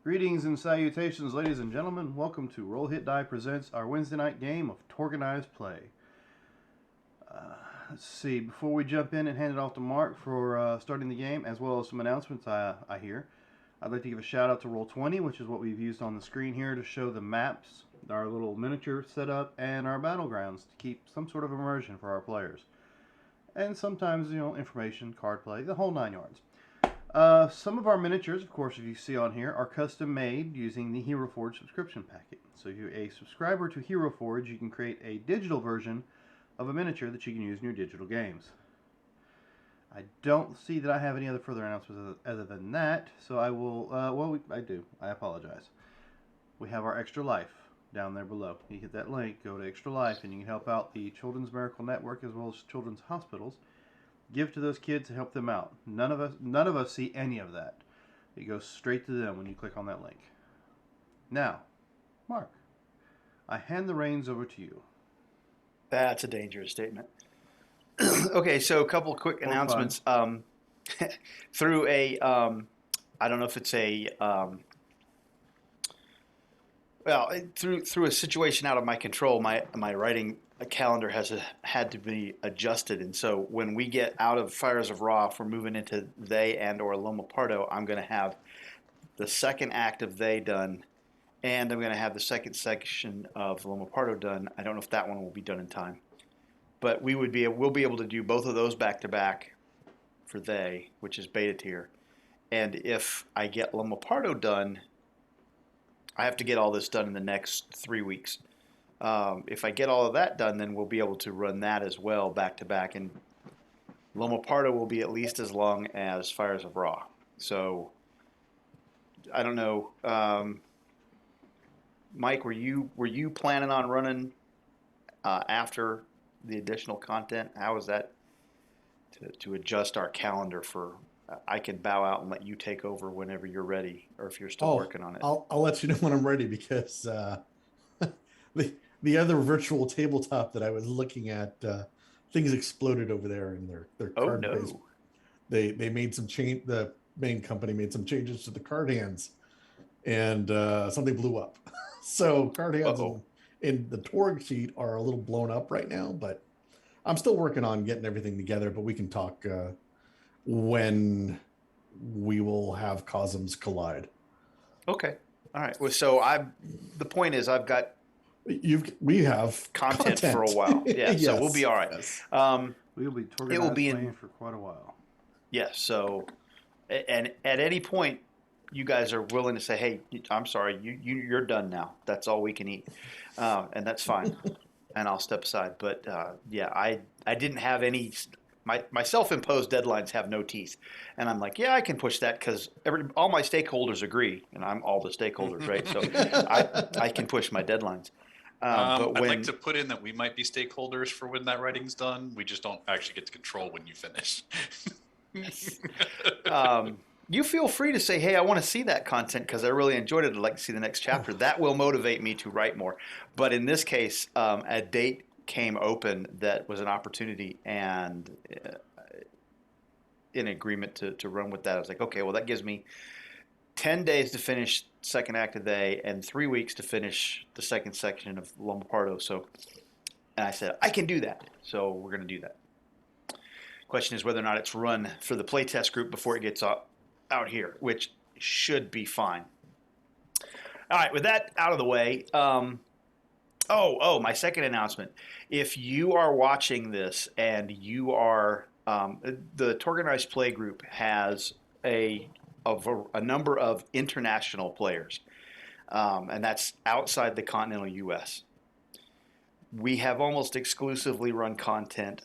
Greetings and salutations, ladies and gentlemen. Welcome to Roll Hit Die presents our Wednesday night game of TORGanized play. Let's see, before we jump in and hand it off to Mark for starting the game, as well as some announcements I hear, I'd like to give a shout out to Roll20, which is what we've used on the screen here to show the maps, our little miniature setup, and our battlegrounds to keep some sort of immersion for our players. And sometimes, information, card play, the whole 9 yards. Some of our miniatures, of course, if you see on here, are custom made using the Hero Forge subscription packet. So if you're a subscriber to Hero Forge, you can create a digital version of a miniature that you can use in your digital games. I don't see that I have any other further announcements other than that, so I will, I do. I apologize. We have our Extra Life down there below. You hit that link, go to Extra Life, and you can help out the Children's Miracle Network as well as children's hospitals. Give to those kids to help them out. None of us see any of that. It goes straight to them when you click on that link. Now, Mark, I hand the reins over to you. That's a dangerous statement. Okay, so a couple of quick announcements. Through a, I don't know if it's a, through a situation out of my control, my writing calendar has had to be adjusted, and so when we get out of Fires of Ra, if we're moving into They and or Loma Pardo, I'm going to have the second act of They done, and I'm going to have the second section of Loma Pardo done. I don't know if that one will be done in time, but we'll be able to do both of those back to back for They, which is beta tier, and if I get Loma Pardo done, I have to get all this done in the next 3 weeks. If I get all of that done, then we'll be able to run that as well back to back, and Loma Pardo will be at least as long as Fires of Ra. So I don't know, Mike, were you planning on running after the additional content? How is that to adjust our calendar for? I can bow out and let you take over whenever you're ready, or if you're still working on it. I'll let you know when I'm ready, because the other virtual tabletop that I was looking at, things exploded over there in their card base. They made some change. The main company made some changes to the card hands, and something blew up. So card hands in the Torg sheet are a little blown up right now, but I'm still working on getting everything together. But we can talk when we will have cosms collide. Okay. All right. Well, so the point is I've got we have content for a while. Yeah. Yes, so we'll be all right. Yes. We'll be playing for quite a while. Yes. So, and at any point, you guys are willing to say, "Hey, I'm sorry, you're done now. That's all we can eat," and that's fine, and I'll step aside. But yeah, I didn't have any. My self-imposed deadlines have no teeth, and I'm like, yeah, I can push that because all my stakeholders agree, and I'm all the stakeholders, right? So I can push my deadlines. I'd like to put in that we might be stakeholders for when that writing's done. We just don't actually get to control when you finish. You feel free to say, hey, I want to see that content because I really enjoyed it. I'd like to see the next chapter. That will motivate me to write more. But in this case, a date came open that was an opportunity, and in agreement to run with that. I was like, okay, well, that gives me 10 days to finish second act of They and 3 weeks to finish the second section of Loma Pardo. So, and I said, I can do that. So we're going to do that. Question is whether or not it's run for the playtest group before it gets out here, which should be fine. All right, with that out of the way, my second announcement. If you are watching this and you are, the TORGanized Play Group has a number of international players, and that's outside the continental U.S. We have almost exclusively run content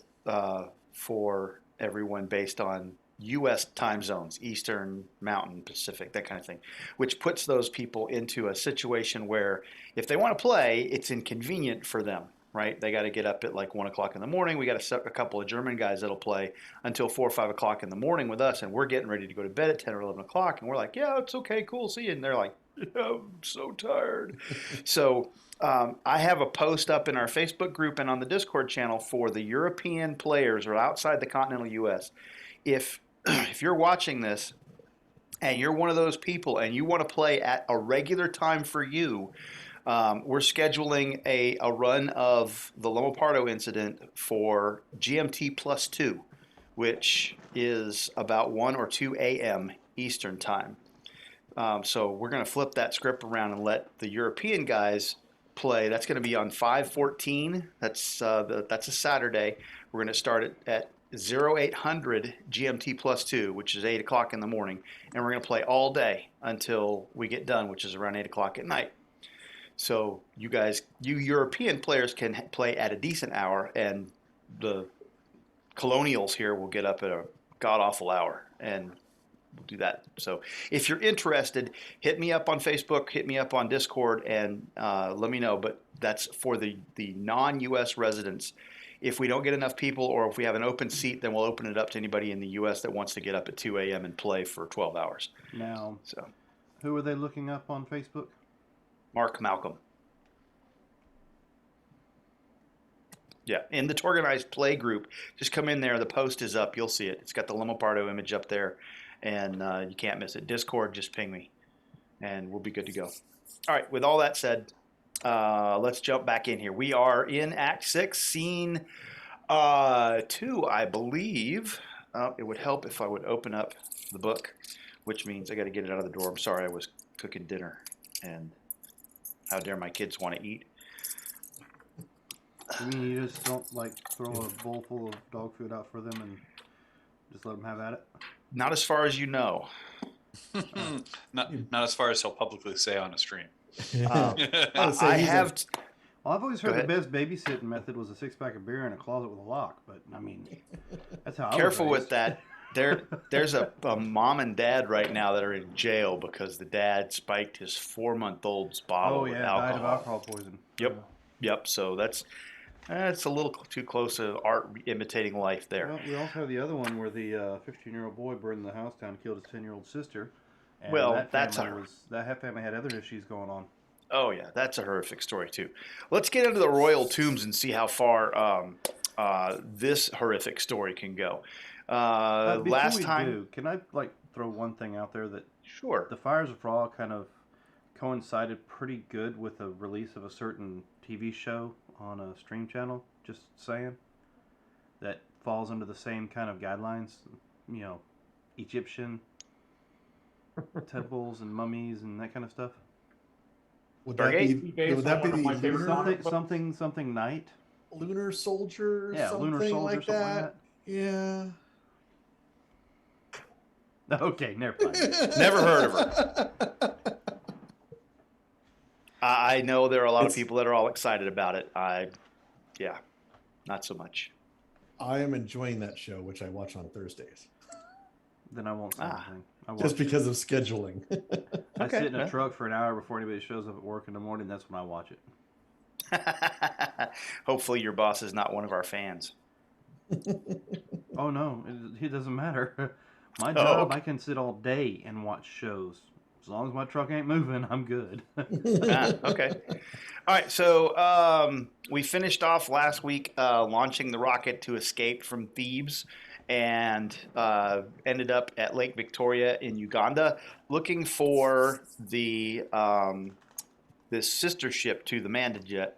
for everyone based on U.S. time zones, Eastern, Mountain, Pacific, that kind of thing, which puts those people into a situation where if they want to play, it's inconvenient for them, right? They got to get up at like 1 o'clock in the morning. We got a couple of German guys that'll play until 4 or 5 o'clock in the morning with us, and we're getting ready to go to bed at 10 or 11 o'clock, and we're like, yeah, it's okay, cool, see you. And they're like, I'm so tired. So I have a post up in our Facebook group and on the Discord channel for the European players or outside the continental U.S. If you're watching this and you're one of those people and you want to play at a regular time for you, we're scheduling a run of the Lomopardo incident for GMT plus 2, which is about 1 or 2 a.m. Eastern time. So we're going to flip that script around and let the European guys play. That's going to be on 5/14. That's a Saturday. We're going to start at 0800 GMT plus 2, which is 8 o'clock in the morning, and we're going to play all day until we get done, which is around 8 o'clock at night. So you European players can play at a decent hour, and the colonials here will get up at a god-awful hour, and we'll do that. So if you're interested, hit me up on Facebook, hit me up on Discord, and let me know. But that's for the non-U.S. residents. If we don't get enough people, or if we have an open seat, then we'll open it up to anybody in the U.S. that wants to get up at 2 a.m. and play for 12 hours. Now, so who are they looking up on Facebook? Mark Malcolm. Yeah, in the TORGanized play group, just come in there. The post is up. You'll see it. It's got the Lomopardo image up there, and you can't miss it. Discord, just ping me, and we'll be good to go. All right, with all that said, let's jump back in here. We are in Act 6, Scene 2, I believe. It would help if I would open up the book, which means I got to get it out of the door. I'm sorry, I was cooking dinner, and how dare my kids want to eat. You mean you just don't like throw a bowl full of dog food out for them and just let them have at it? Not as far as you know. Not as far as he'll publicly say on a stream. I have. Well, I've always heard the best babysitting method was a 6-pack of beer in a closet with a lock, but I mean, that's how. Careful I was with that. There's a mom and dad right now that are in jail because the dad spiked his 4-month-old's bottle with alcohol. Died of alcohol poison. Yep. So that's a little too close to art imitating life there. Well, we also have the other one where the 15-year-old boy burned the house down and killed his 10-year-old sister. And that family had other issues going on. Oh yeah, that's a horrific story too. Let's get into the royal tombs and see how far this horrific story can go. Last time, can I throw one thing out there that sure, the Fires of Raw kind of coincided pretty good with the release of a certain TV show on a stream channel. Just saying, that falls under the same kind of guidelines. You know, Egyptian temples and mummies and that kind of stuff. Would that be something night? Lunar Soldier? Yeah, something Lunar Soldier, like something that. like Yeah. that. Okay, never mind. Never heard of her. I know there are a lot of people that are all excited about it. Not so much. I am enjoying that show, which I watch on Thursdays. Then I won't say anything. Just because of scheduling. I sit in a truck for an hour before anybody shows up at work in the morning. That's when I watch it. Hopefully your boss is not one of our fans. Oh, no. It doesn't matter. My job, I can sit all day and watch shows. As long as my truck ain't moving, I'm good. Okay. All right. So we finished off last week launching the rocket to escape from Thebes and ended up at Lake Victoria in Uganda looking for the this sister ship to the Mandajet.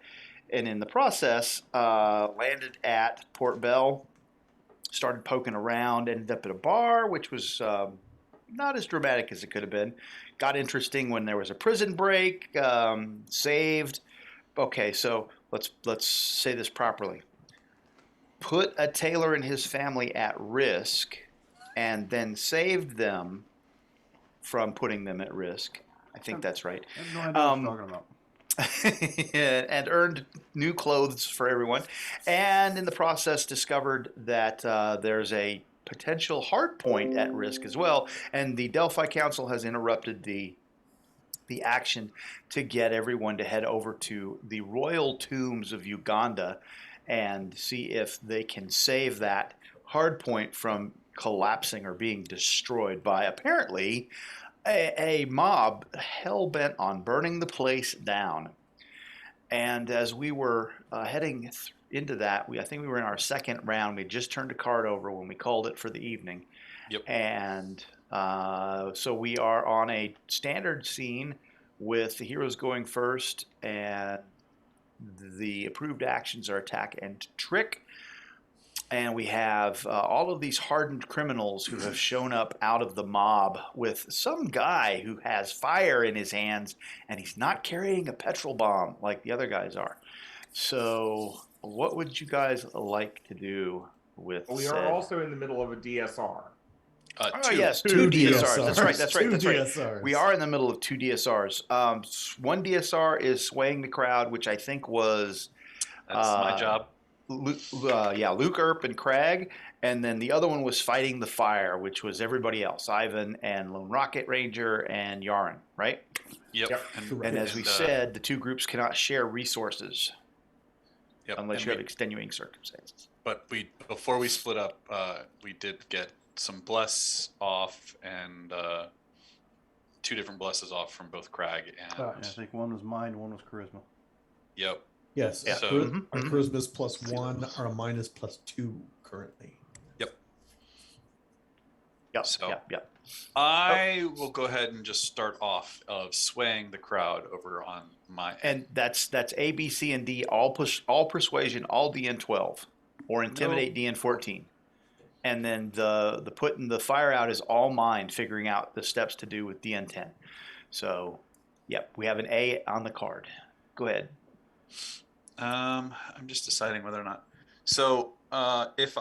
And in the process, landed at Port Bell, started poking around, ended up at a bar, which was not as dramatic as it could have been. Got interesting when there was a prison break, saved. Okay, so let's say this properly. Put a tailor and his family at risk and then saved them from putting them at risk. I think that's right. I have no idea what you're talking about. And earned new clothes for everyone. And in the process discovered that there's a potential hard point at risk as well. And the Delphi Council has interrupted the action to get everyone to head over to the royal tombs of Uganda and see if they can save that hard point from collapsing or being destroyed by apparently a mob hell-bent on burning the place down. And as we were heading into that, I think we were in our second round. We just turned a card over when we called it for the evening. Yep. And So we are on a standard scene with the heroes going first, and the approved actions are attack and trick. And we have all of these hardened criminals who have shown up out of the mob with some guy who has fire in his hands, and he's not carrying a petrol bomb like the other guys are. So, what would you guys like to do with? We are also in the middle of a DSR. Oh yes, two DSRs. That's right. That's right. That's right. We are in the middle of two DSRs. One DSR is swaying the crowd, which I think was That's my job. Luke Earp and Craig, and then the other one was fighting the fire, which was everybody else, Ivan and Lone Rocket Ranger and Yaren, right? Yep. And as we said, the two groups cannot share resources unless you have extenuating circumstances. But before we split up, we did get some bless off and 2 different blesses off from both Craig and. Yeah, I think one was mind, one was charisma. Yep. Yes. Yeah. So our charisma's +1, our mine is +2 currently. Yep. Yep. So Yep. I will go ahead and just start off of swaying the crowd over on my. And that's A, B, C, and D, all persuasion, all DN12, or intimidate DN14. And then the putting the fire out is all mind, figuring out the steps to do with DN10. So, yep, we have an A on the card. Go ahead. I'm just deciding whether or not. So, if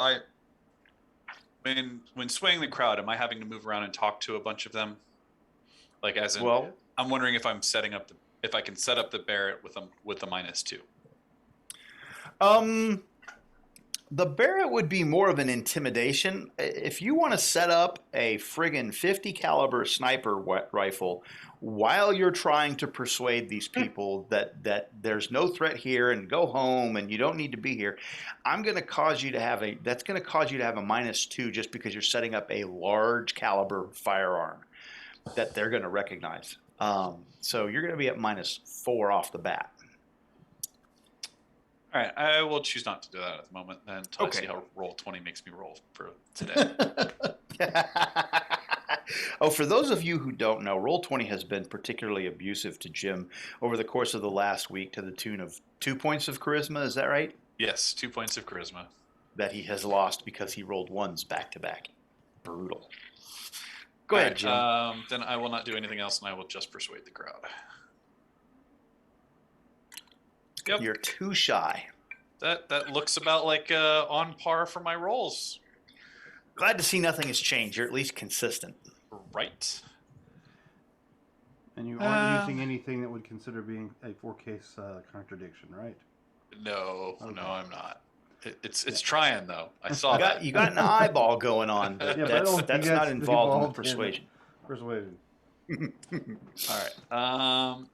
when swaying the crowd, am I having to move around and talk to a bunch of them? Like, as in, I'm wondering if I'm setting up if I can set up the Barrett with a -2. The Barrett would be more of an intimidation. If you want to set up a friggin' 50 caliber sniper rifle while you're trying to persuade these people that there's no threat here and go home and you don't need to be here, that's going to cause you to have a -2 just because you're setting up a large caliber firearm that they're going to recognize. So you're going to be at -4 off the bat. All right, I will choose not to do that at the moment, then until I see how Roll20 makes me roll for today. Oh, for those of you who don't know, Roll20 has been particularly abusive to Jim over the course of the last week to the tune of 2 points of charisma. Is that right? Yes, 2 points of charisma. That he has lost because he rolled ones back to back. Brutal. Go ahead, Jim. Then I will not do anything else, and I will just persuade the crowd. Yep. You're too shy. That looks about like on par for my rolls. Glad to see nothing has changed. You're at least consistent. Right. And you aren't using anything that would consider being a 4-case contradiction, right? No, okay. No, I'm not. It's trying though. I saw that. You got an eyeball going on, but that's not involved in persuasion. Persuasion. All right.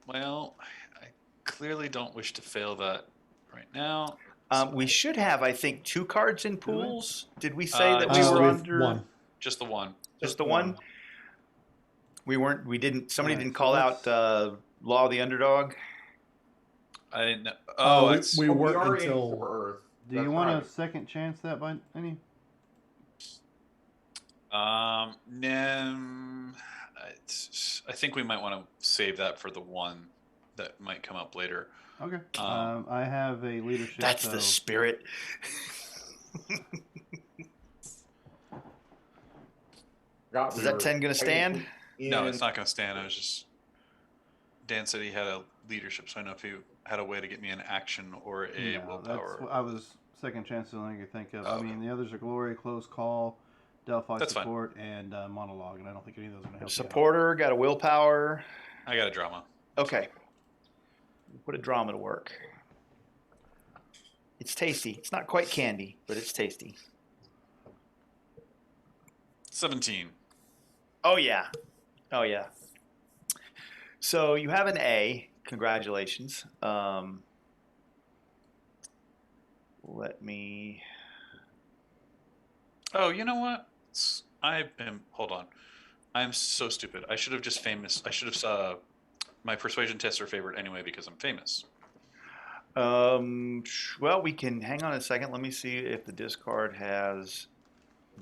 Well, I clearly don't wish to fail that right now. We should have, I think, 2 cards in pools. Did we say that we were under one? Just the one. Just the one. We didn't. Somebody didn't call out Law of the Underdog. I didn't know. We were are until. in for Earth. Do you want to second chance that by any? I think we might want to save that for the one that might come up later. Okay. I have a leadership. That's the spirit. Is that 10 going to stand? No, it's not going to stand. Dan said he had a leadership, so I know if he had a way to get me an action or a willpower. I was second chance, the only thing I could think of. I mean, the others are Glory, Close Call, Delphi Support, and Monologue, and I don't think any of those are going to help. Supporter, got a willpower. I got a drama. Okay. Put a drama to work. It's tasty. It's not quite candy, but it's tasty. 17. Oh, yeah. Oh, yeah. So you have an A. Congratulations. Let me... Oh, you know what? Hold on. I'm so stupid. I should have just my persuasion tests are favored anyway because I'm famous. Well, we can hang on a second. Let me see if the discard has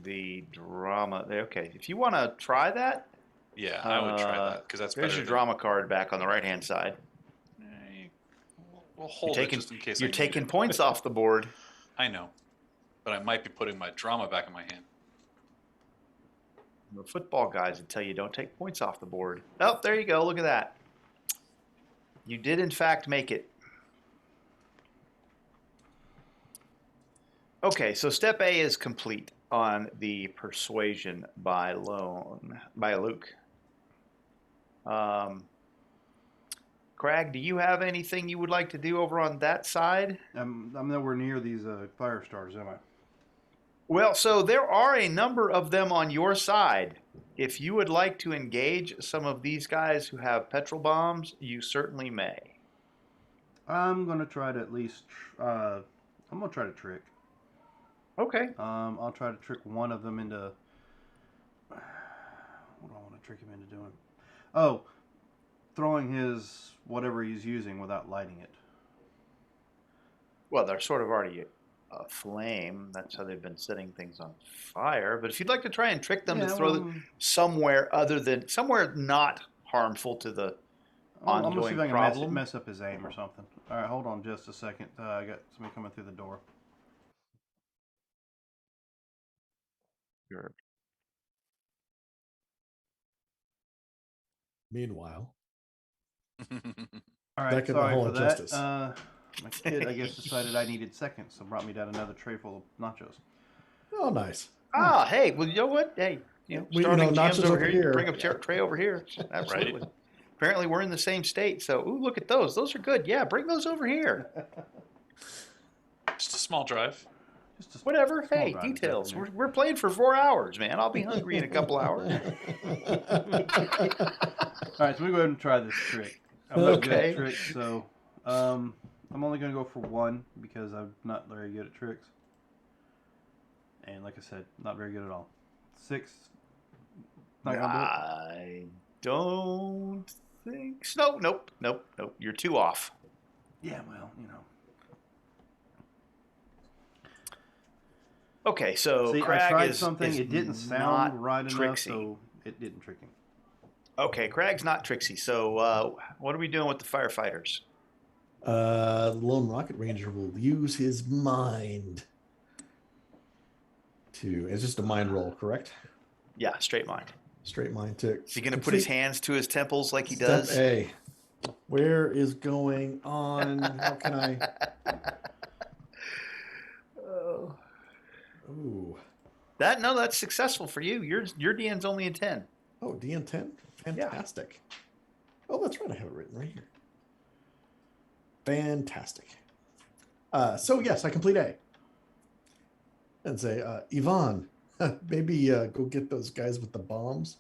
the drama. Okay, if you want to try that, Yeah, I would try that because that's there's better your than. drama card back on the right-hand side. We'll hold it just in case. You're I need taking it. points off the board. I know, but I might be putting my drama back in my hand. The football guys would tell you don't take points off the board. Oh, there you go. Look at that. You did, in fact, make it. Okay, so step A is complete on the persuasion by Luke. Crag, do you have anything you would like to do over on that side? I'm nowhere near these fire stars, am I? Well, so there are a number of them on your side. If you would like to engage some of these guys who have petrol bombs, you certainly may. I'm gonna try to at least. I'm gonna try to trick. Okay. I'll try to trick one of them into. What do I want to trick him into doing? Oh, throwing his whatever he's using without lighting it. Well, they're sort of already aflame. That's how they've been setting things on fire. But if you'd like to try and trick them to throw them somewhere somewhere not harmful to the I'm gonna see ongoing if I can problem. mess up his aim or something. All right, hold on just a second. I got somebody coming through the door. Sure. Meanwhile, All right, back in the sorry Hall for of that. Justice. My kid, I guess, decided I needed seconds, so brought me down another tray full of nachos. Oh, nice. Ah, hey, well, you know what? Hey, starting nachos GMs over over here. You here. bring a tray over here. Absolutely. Apparently, we're in the same state. So, ooh, look at those. Those are good. Yeah, bring those over here. Just a small drive. Whatever. small Hey, drive this details. afternoon. We're playing for 4 hours, man. I'll be hungry in a couple hours. All right, so we go ahead and try this trick. I'm not good Okay. at tricks, so I'm only going to go for one because I'm not very good at tricks. And like I said, not very good at all. 6. Not gonna do it. I don't think so. Nope. You're 2 off. Yeah, well, you know. Okay, so See, Crag I tried is something. is It didn't not sound right enough, tricksy. so it didn't trick him. Okay, Crag's not tricksy. So what are we doing with the firefighters? The Lone Rocket Ranger will use his mind to. It's just a mind roll, correct? Yeah, straight mind. Straight mind to. Is he going to put his hands to his temples like he Step does? A. Where is going on? How can I? Oh. Ooh. That's successful for you. Your DN's only a 10. Oh, DN10? Fantastic. Oh, that's right. I have it written right here. Fantastic. So, yes, I complete A. And say, Yvonne, maybe go get those guys with the bombs.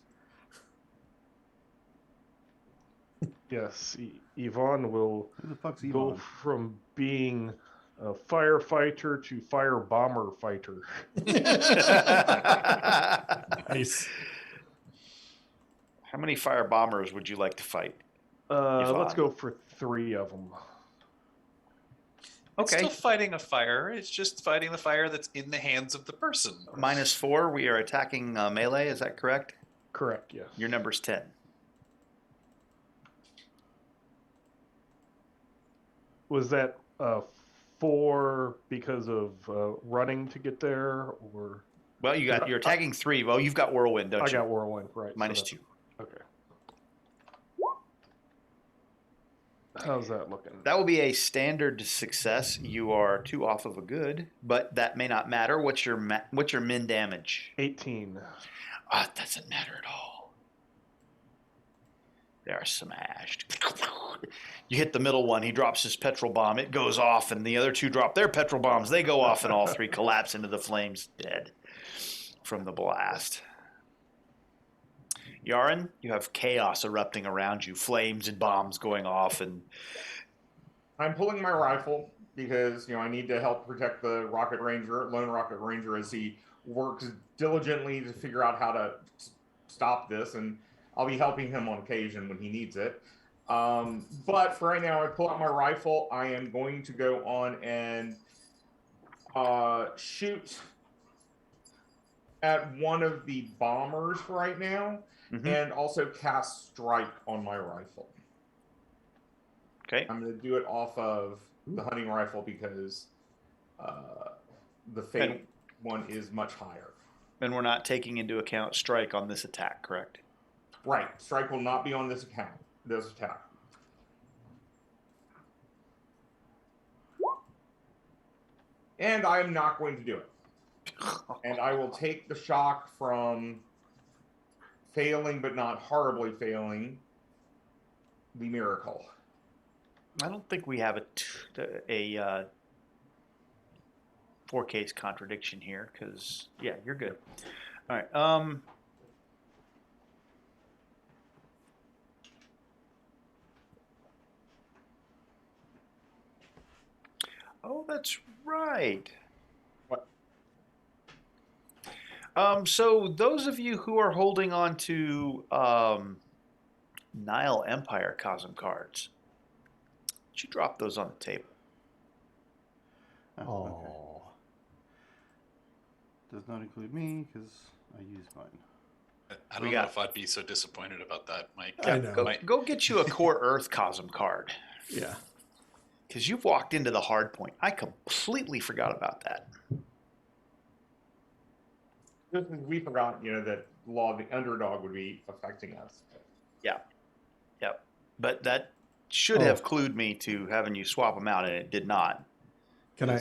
Yes, Yvonne will Who the fuck's go Yvonne? from being a firefighter to fire bomber fighter. Nice. How many fire bombers would you like to fight? Let's Yvonne. go for 3 of them. It's Okay. still fighting a fire. It's just fighting the fire that's in the hands of the person. -4, we are attacking melee. Is that correct? Correct, yes. Your number's 10. Was that 4 because of running to get there, or Well, you're attacking 3. Well, you've got whirlwind, don't I you? got whirlwind, right? -2. Okay. How's that looking? That will be a standard success. You are 2 off of a good, but that may not matter. What's your min damage? 18. It doesn't matter at all. They are smashed. You hit the middle one. He drops his petrol bomb. It goes off, and the other 2 drop their petrol bombs. They go off, and all 3 collapse into the flames, dead from the blast. Yaren, you have chaos erupting around you, flames and bombs going off, and I'm pulling my rifle because I need to help protect the Lone Rocket Ranger, as he works diligently to figure out how to stop this, and I'll be helping him on occasion when he needs it. But for right now, I pull out my rifle. I am going to go on and shoot at one of the bombers right now, and also cast strike on my rifle. Okay. I'm going to do it off of the hunting rifle because the fate one is much higher. And we're not taking into account strike on this attack, correct? Right. Strike will not be on this attack. And I am not going to do it. And I will take the shock from failing, but not horribly failing, the miracle. I don't think we have a 4-case contradiction here, because, yeah, you're good. All right. Oh, that's right. What? So those of you who are holding on to Nile Empire Cosm cards, you drop those on the table. Oh, okay. Does not include me because I use mine. I don't know if I'd be so disappointed about that, Mike. I know. Go get you a Core Earth Cosm card. Yeah. Because you've walked into the hard point. I completely forgot about that. Just as we forgot, that law of the underdog would be affecting us. Yeah. Yep. But that should have clued me to having you swap them out, and it did not. Can I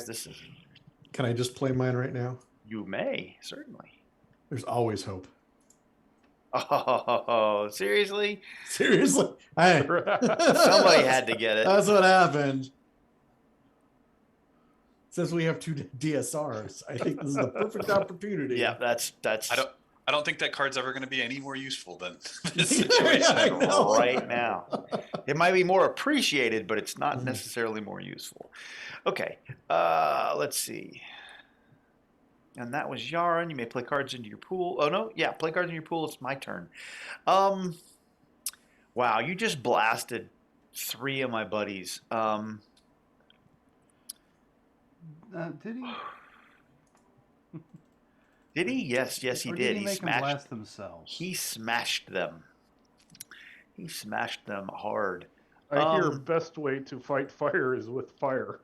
just play mine right now? You may, certainly. There's always hope. Oh, seriously? Seriously? Somebody had to get it. That's what happened. Since we have 2 DSRs, I think this is the perfect opportunity. Yeah, that's. I don't think that card's ever going to be any more useful than this situation right now. It might be more appreciated, but it's not necessarily more useful. Okay, let's see. And that was Yaron. You may play cards into your pool. Oh, no. Yeah, play cards in your pool. It's my turn. Wow, you just blasted 3 of my buddies. Did he? Did he? Yes, he or did. He make them blast themselves. He smashed them. He smashed them hard. I hear best way to fight fire is with fire.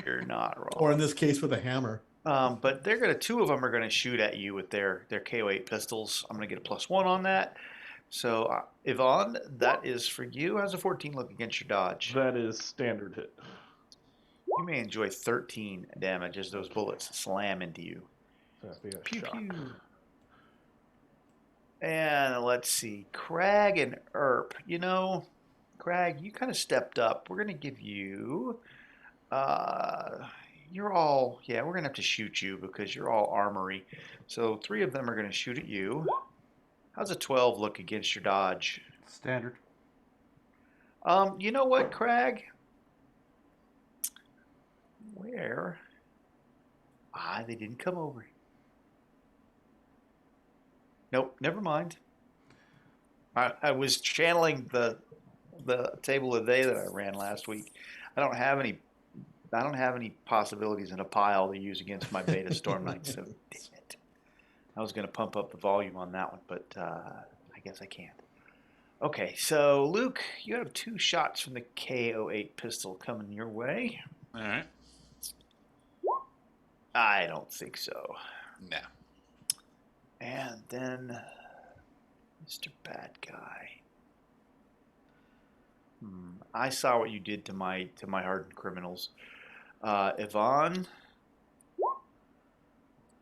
You're not wrong. Or in this case, with a hammer. But they're gonna. 2 of them are gonna shoot at you with their KO8 pistols. I'm gonna get a +1 on that. So Yvonne, that is for you. How's a 14 look against your dodge? That is standard hit. You may enjoy 13 damage as those bullets slam into you. That'd be a Pew shock. pew. And let's see, Crag and Erp. Crag, you kind of stepped up. We're gonna give you. You're all. Yeah, we're gonna have to shoot you because you're all armory. So 3 of them are gonna shoot at you. How's a 12 look against your dodge? Standard. You know what, Crag? Where? They didn't come over. Nope, never mind. I was channeling the table of the day that I ran last week. I don't have any possibilities in a pile to use against my Beta Storm Knights, so damn it. I was going to pump up the volume on that one, but I guess I can't. Okay, so Luke, you have 2 shots from the KO8 pistol coming your way. All right. I don't think so. No. And then Mr. Bad Guy. I saw what you did to my hardened criminals. Yvonne.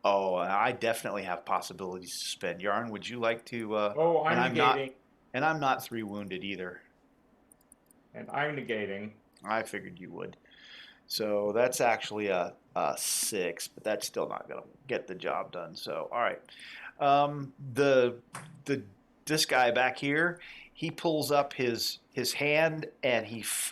Oh, I definitely have possibilities to spend. Yarn, would you like to? I'm negating. I'm not 3 wounded either. And I'm negating. I figured you would. So that's actually a 6, but that's still not going to get the job done. So, all right. This guy back here, he pulls up his hand, and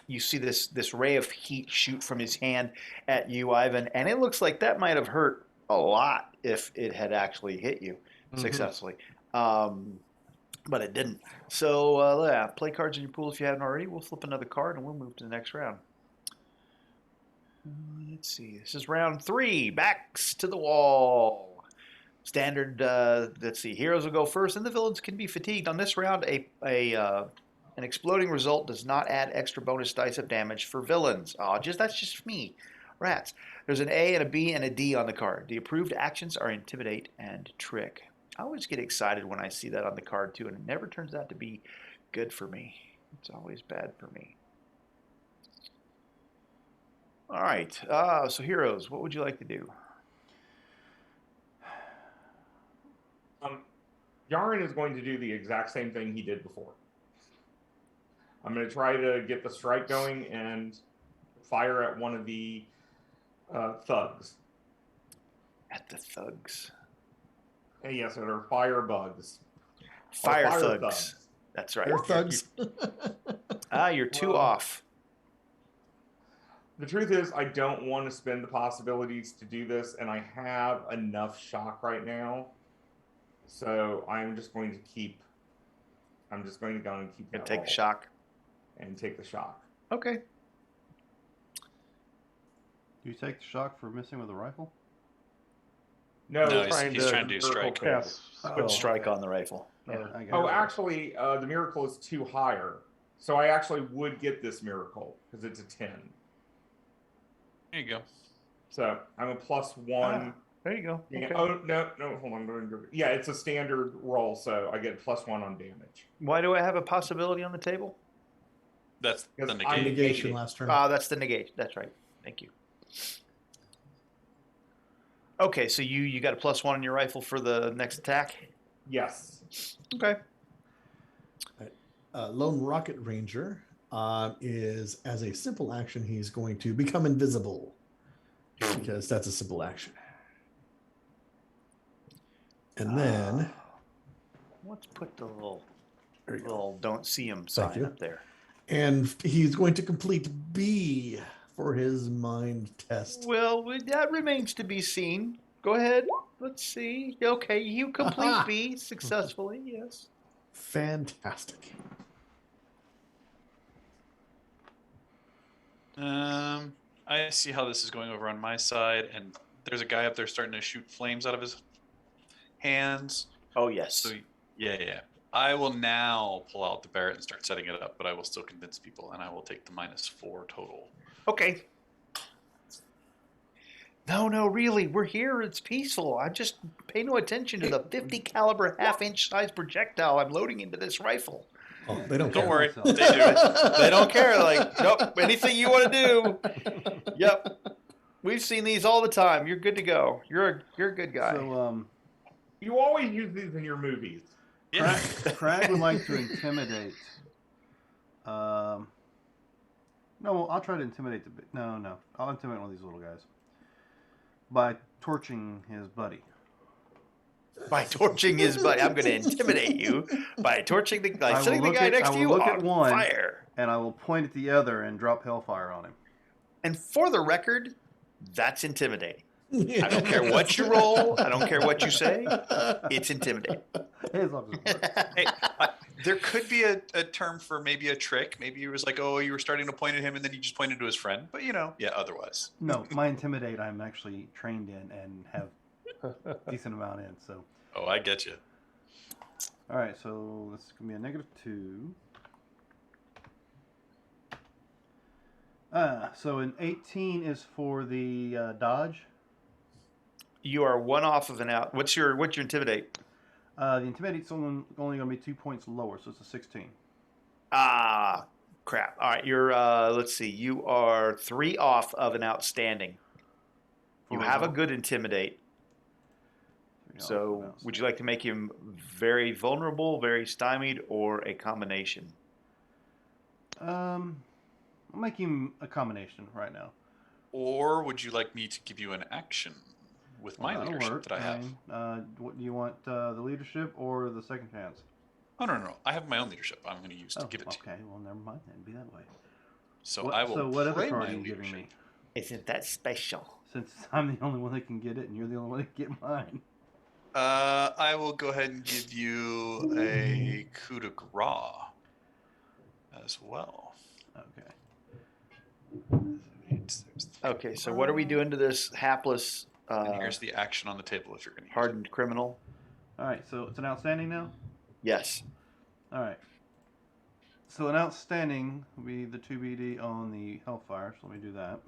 you see this ray of heat shoot from his hand at you, Ivan, and it looks like that might have hurt a lot if it had actually hit you successfully. But it didn't. So, play cards in your pool if you haven't already. We'll flip another card, and we'll move to the next round. Let's see. This is round 3. Backs to the wall. Standard. Let's see. Heroes will go first, and the villains can be fatigued. On this round, an exploding result does not add extra bonus dice of damage for villains. That's just me. Rats. There's an A and a B and a D on the card. The approved actions are Intimidate and Trick. I always get excited when I see that on the card too, and it never turns out to be good for me. It's always bad for me. All right. So heroes, what would you like to do? Yaren is going to do the exact same thing he did before. I'm going to try to get the strike going and fire at one of the thugs. At the thugs. Yes, they're fire bugs. Fire thugs. That's right. They're thugs. You're 2 off. The truth is, I don't want to spend the possibilities to do this, and I have enough shock right now. So I'm just going to keep. I'm just going to go and keep. And take the shock. And take the shock. Okay. Do you take the shock for missing with a rifle? No, he's trying to do strike. Cast Put spell. strike on the rifle. Yeah, I got Oh, it. actually, the miracle is 2 higher. So I actually would get this miracle because it's a 10. There you go. So I'm a +1. There you go. Yeah, Okay. oh, no, hold on. Yeah, it's a standard roll, so I get +1 on damage. Why do I have a possibility on the table? That's the Because negate. Negation last turn. That's the negate. That's right. Thank you. Okay, so you got a +1 on your rifle for the next attack? Yes. Okay. Lone Rocket Ranger is, as a simple action, he's going to become invisible because that's a simple action. And then Let's put the little there you go. don't see him sign you. up there. And he's going to complete B for his mind test. Well, that remains to be seen. Go ahead. Let's see. Okay, you complete Aha. B successfully. Yes. Fantastic. I see how this is going over on my side, and there's a guy up there starting to shoot flames out of his hands. Oh yes. So yeah. I will now pull out the Barrett and start setting it up, but I will still convince people, and I will take the -4 total. Okay. No, really, we're here. It's peaceful. I just pay no attention to the 50 caliber half-inch size projectile I'm loading into this rifle. Oh, they don't Don't care. worry, So- they do it. They don't care. Like, nope, anything you want to do. Yep. We've seen these all the time. You're good to go. You're a good guy. So, You always use these in your movies. Yeah. Crag would like to intimidate. No, I'll try to intimidate the. No, I'll intimidate one of these little guys by torching his buddy. By torching his buddy, I'm going to intimidate you by torching by setting the guy next to you on fire. And I will point at the other and drop hellfire on him. And for the record, that's intimidating. I don't care what you roll. I don't care what you say. It's intimidating. As long as it works. Hey, there could be a term for maybe a trick. Maybe it was like, oh, you were starting to point at him, and then you just pointed to his friend. But otherwise. No, my intimidate I'm actually trained in and have a decent amount in. So, Oh, I get you. all right. So this is gonna be a -2. So an 18 is for the dodge. You are 1 off of an out. What's your intimidate? The intimidate's only going to be 2 points lower, so it's a 16. Ah, crap. All right, you're. Let's see. You are 3 off of an outstanding. You have a good intimidate. So, would you like to make him very vulnerable, very stymied, or a combination? I'll make him a combination right now. Or would you like me to give you an action with my That'll leadership work. that I have? What do you want, the leadership or the second chance? Oh, no. I have my own leadership I'm going to use to give it to you. Okay, well, never mind then. Be that way. So I will So what other play card my are you giving leadership. me? Isn't that special? Since I'm the only one that can get it and you're the only one that can get mine. I will go ahead and give you a coup de grace as well. Okay. There's Okay, so what are we doing to this hapless, And here's the action on the table if you're going to use it. hardened criminal? All right, so it's an outstanding now. Yes. All right. So an outstanding will be the 2BD on the Hellfire. So let me do that.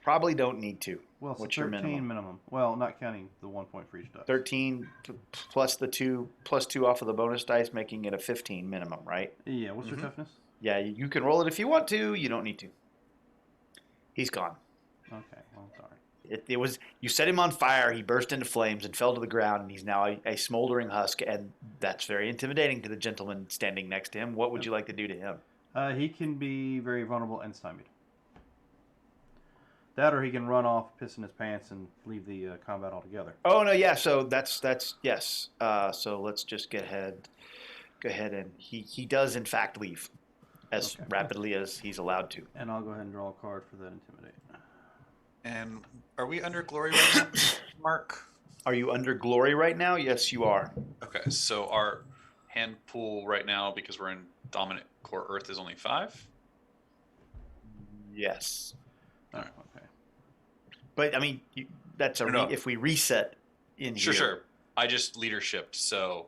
Probably don't need to. Well, it's What's a your 13 minimum? Well, not counting the 1 point for each dice. 13 plus the 2 plus 2 off of the bonus dice, making it a 15 minimum, right? Yeah. What's your Mhm. toughness? Yeah, you can roll it if you want to. You don't need to. He's gone. Okay. Well, sorry. It was you set him on fire. He burst into flames and fell to the ground, and he's now a smoldering husk, and that's very intimidating to the gentleman standing next to him. What would you like to do to him? He can be very vulnerable and stymied. That, or he can run off, piss in his pants, and leave the combat altogether. Oh no, yeah. So that's yes. So let's just go ahead, and he does in fact leave as Okay. rapidly as he's allowed to. And I'll go ahead and draw a card for that intimidate. And are we under glory right now, Mark? Are you under glory right now? Yes, you are. Okay, so our hand pool right now, because we're in dominant core Earth, is only 5. Yes, Oh, Alright. okay. but I mean that's No. if we reset in Sure, here. sure. I just leadership, so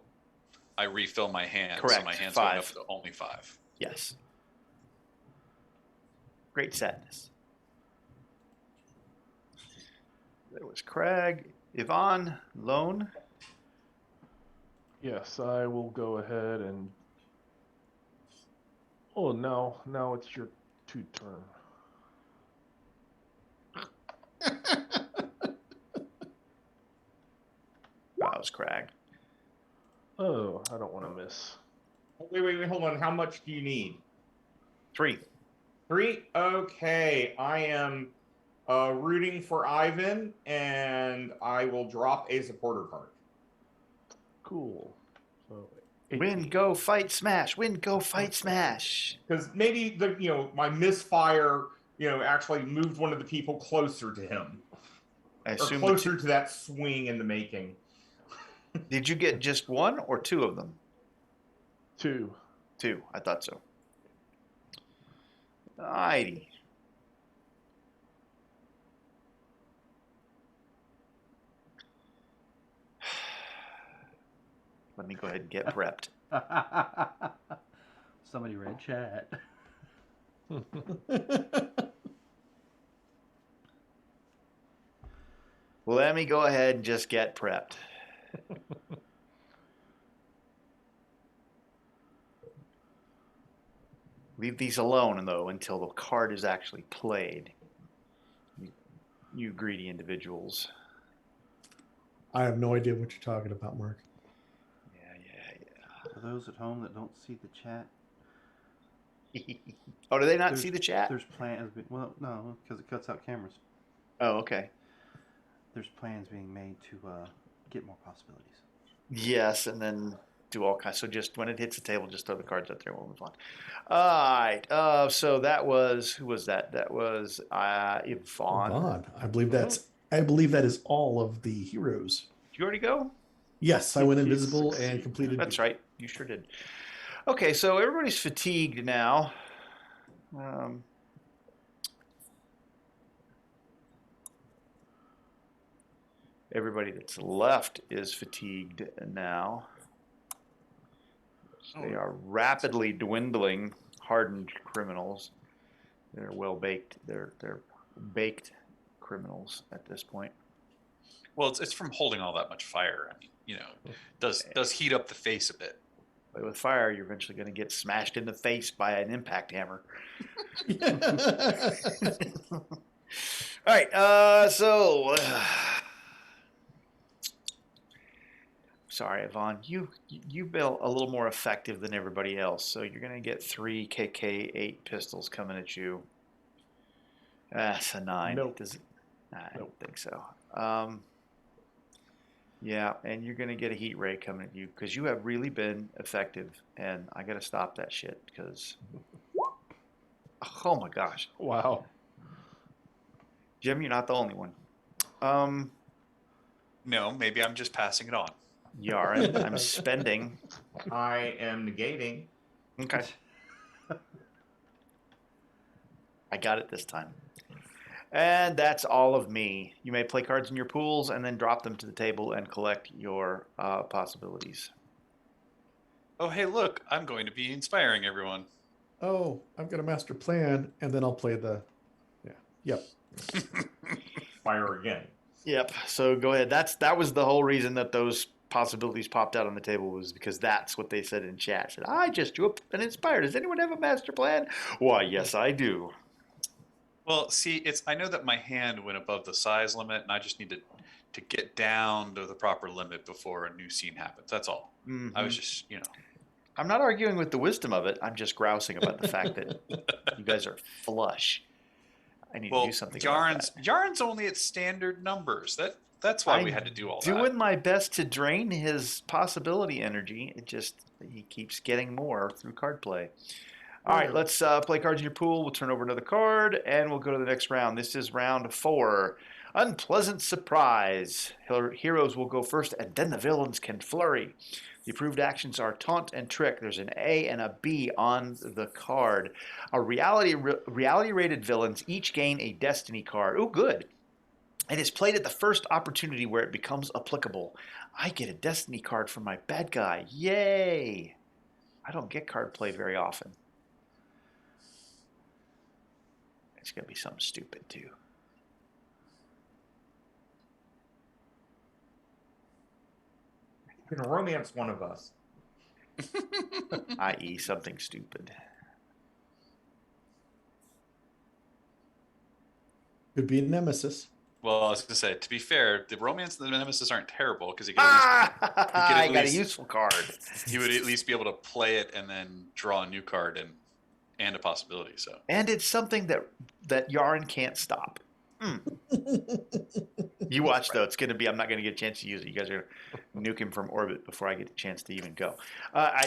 I refill my hand. So Correct, my hand's 5. going up to only 5. Yes. Great sadness. There was Craig, Yvonne, Lone. Yes, I will go ahead and. Oh, now it's your 2 turn. That was Craig. Oh, I don't want to miss. Wait, hold on. How much do you need? 3. 3? Okay, I am rooting for Ivan, and I will drop a supporter card. Cool. So Win, go, fight, smash. Win, go, fight, smash. Because maybe my misfire actually moved one of the people closer to him, I or assume. closer to that swing in the making. Did you get just 1 or 2 of them? 2. 2. I thought so. Alrighty. Let me go ahead and get prepped. Somebody read chat. Let me go ahead and just get prepped. Leave these alone, though, until the card is actually played. You greedy individuals. I have no idea what you're talking about, Mark. Yeah. For those at home that don't see the chat, Oh, do they not There's- see the chat? there's plans. Well, no, because it cuts out cameras. Oh, okay. There's plans being made to get more possibilities. Yes, and then do all kinds. So just when it hits the table, just throw the cards out there. We'll move on. All right. So that was who was that? That was Yvonne. Vaughn. I believe that is all of the heroes. Did you already go? Yes, I went He invisible and succeeded. completed. That's right. You sure did. Okay, so everybody's fatigued now. Everybody that's left is fatigued now. They are rapidly dwindling, hardened criminals. They're well baked. They're baked criminals at this point. Well, it's from holding all that much fire. I mean, does heat up the face a bit. But with fire, you're eventually going to get smashed in the face by an impact hammer. All right. Sorry, Yvonne. You've been a little more effective than everybody else. So you're going to get 3 KK-8 pistols coming at you. That's a 9. Nope. I don't think so. Yeah, and you're going to get a heat ray coming at you because you have really been effective, and I got to stop that shit because, oh my gosh, Wow. Jim, you're not the only one. No, maybe I'm just passing it on. You are. I'm spending. I am negating. Okay. I got it this time. And that's all of me. You may play cards in your pools and then drop them to the table and collect your possibilities. Oh, hey, look, I'm going to be inspiring everyone. Oh, I've got a master plan, and then I'll play the. Yeah. Yep. Fire again. Yep. So go ahead. That was the whole reason that those possibilities popped out on the table, was because that's what they said in chat. Said, I just drew up an inspired. Does anyone have a master plan? Why, yes, I do. Well, see, I know that my hand went above the size limit, and I just need to get down to the proper limit before a new scene happens. That's all. Mm-hmm. I was just, I'm not arguing with the wisdom of it. I'm just grousing about the fact that you guys are flush. I need to do something about that. Yarn's only at standard numbers. That's why we had to do all that. Doing my best to drain his possibility energy. He keeps getting more through card play. All right, let's play cards in your pool. We'll turn over another card, and we'll go to the next round. This is round 4. Unpleasant surprise. Heroes will go first, and then the villains can flurry. The approved actions are taunt and trick. There's an A and a B on the card. Reality-rated villains each gain a destiny card. Oh, good. And is played at the first opportunity where it becomes applicable. I get a destiny card for my bad guy. Yay! I don't get card play very often. It's going to be something stupid, too. You can romance one of us. I.e. something stupid. Could be a nemesis. Well, I was going to say, to be fair, the romance and the nemesis aren't terrible because I got a useful card. He would at least be able to play it and then draw a new card and a possibility. So, and it's something that Yarn can't stop. You watch though; it's going to be. I'm not going to get a chance to use it. You guys are going to nuke him from orbit before I get a chance to even go.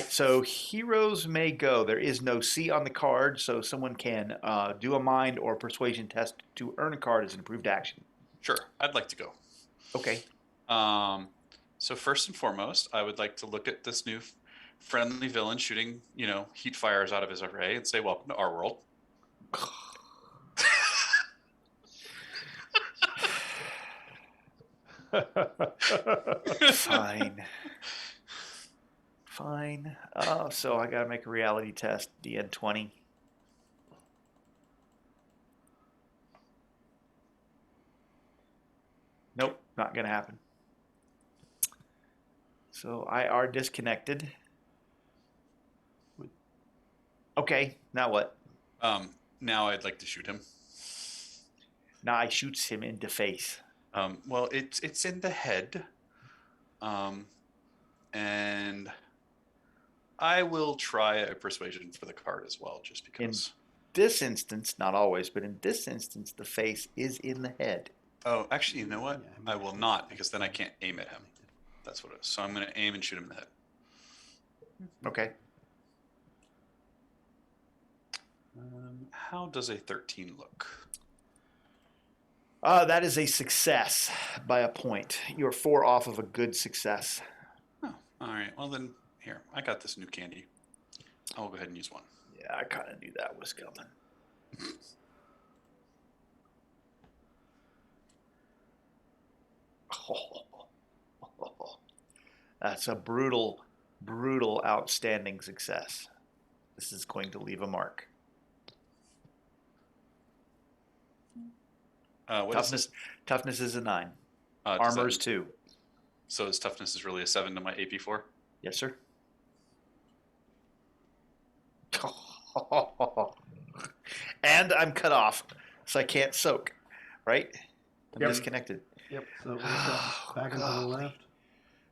So heroes may go. There is no C on the card, so someone can do a mind or persuasion test to earn a card as an approved action. sure, I'd like to go. Okay. So first and foremost, I would like to look at this new friendly villain shooting, heat fires out of his array and say, "Welcome to our world." Fine. So I gotta make a reality test. DN 20. Nope, not gonna happen. So I are disconnected. Okay, now what? Now I'd like to shoot him. Now I shoots him in the face. Well, it's in the head. And I will try a persuasion for the card as well, just because. In this instance, not always, but in this instance, the face is in the head. Oh, actually, you know what? I will not, because then I can't aim at him. That's what it is. So I'm going to aim and shoot him in the head. Okay. How does a 13 look? That is a success by a point. You're 4 off of a good success. Oh, all right. Well, then, here. I got this new candy. I'll go ahead and use one. Yeah, I kind of knew that was coming. That's a brutal, outstanding success. This is going to leave a mark. Toughness is a 9. Armor is 2. So his toughness is really a 7 to my AP 4? Yes, sir. And I'm cut off, so I can't soak. Right? I'm disconnected. Yep. So back into the left.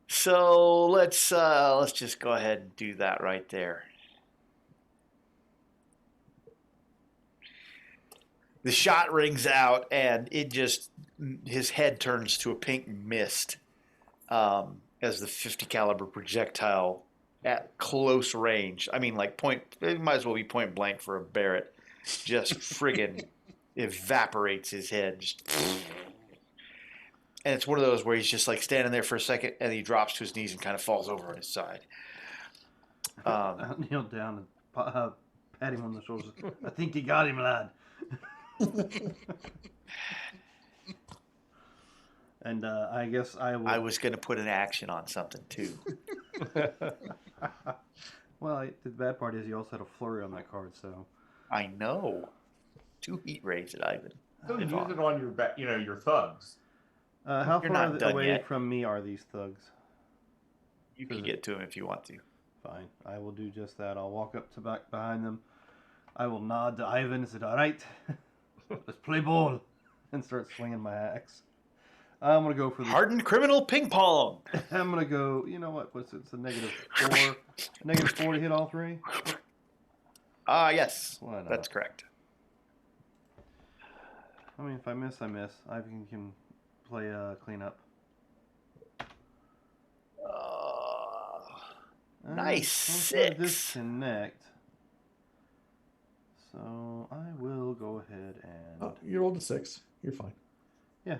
So let's just go ahead and do that right there. The shot rings out, and his head turns to a pink mist as the 50 caliber projectile at close range. I mean, like it might as well be point blank for a Barrett. Just friggin' evaporates his head. And it's one of those where he's just like standing there for a second, and he drops to his knees and kind of falls over on his side. I kneel down and pat him on the shoulders. I think you got him, lad. And I guess I will. I was going to put an action on something too. Well, the bad part is you also had a flurry on that card, so. I know. 2 heat rays at Ivan. Still use Yvonne. it on your your thugs. How You're far not done away yet. from me are these thugs? You can get to him if you want to. Fine, I will do just that. I'll walk up to back behind them. I will nod to Ivan and say, "All right, let's play ball," and start swinging my axe. I'm gonna go for the Hardened criminal ping pong. I'm gonna go. You know what? What's it? It's a -4. -4 to hit all 3. Yes. Why not? That's correct. I mean, if I miss, I miss. Ivan can play clean up. Nice I'm trying to 6. disconnect. So I will go ahead and. Oh, you rolled a 6. You're fine. Yeah.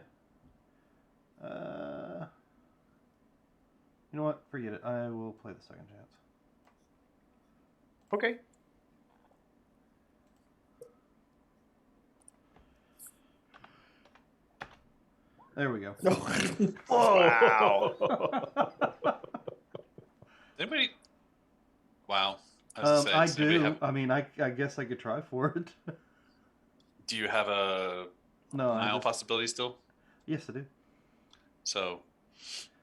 You know what? Forget it. I will play the second chance. Okay. There we go. Wow. Anybody? Wow. As I does anybody do. have- I mean, I guess I could try for it. do you have a No, Nile possibility still? Yes, I do. So,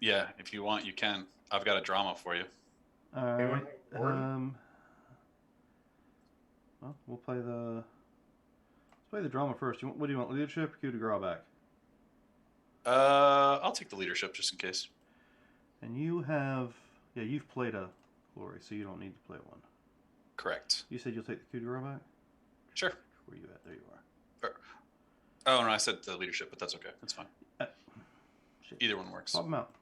yeah, if you want, you can. I've got a drama for you. All Anyone right. board? Well, we'll play the. Let's play the drama first. What do you want? Leadership or coup de grace back? I'll take the leadership just in case. And you have. Yeah, you've played a glory, so you don't need to play one. Correct. You said you'll take the coup de grace back? Sure. Where you at? There you are. Oh, no, I said the leadership, but that's okay. That's fine. Shit. Either one works. Swap them out.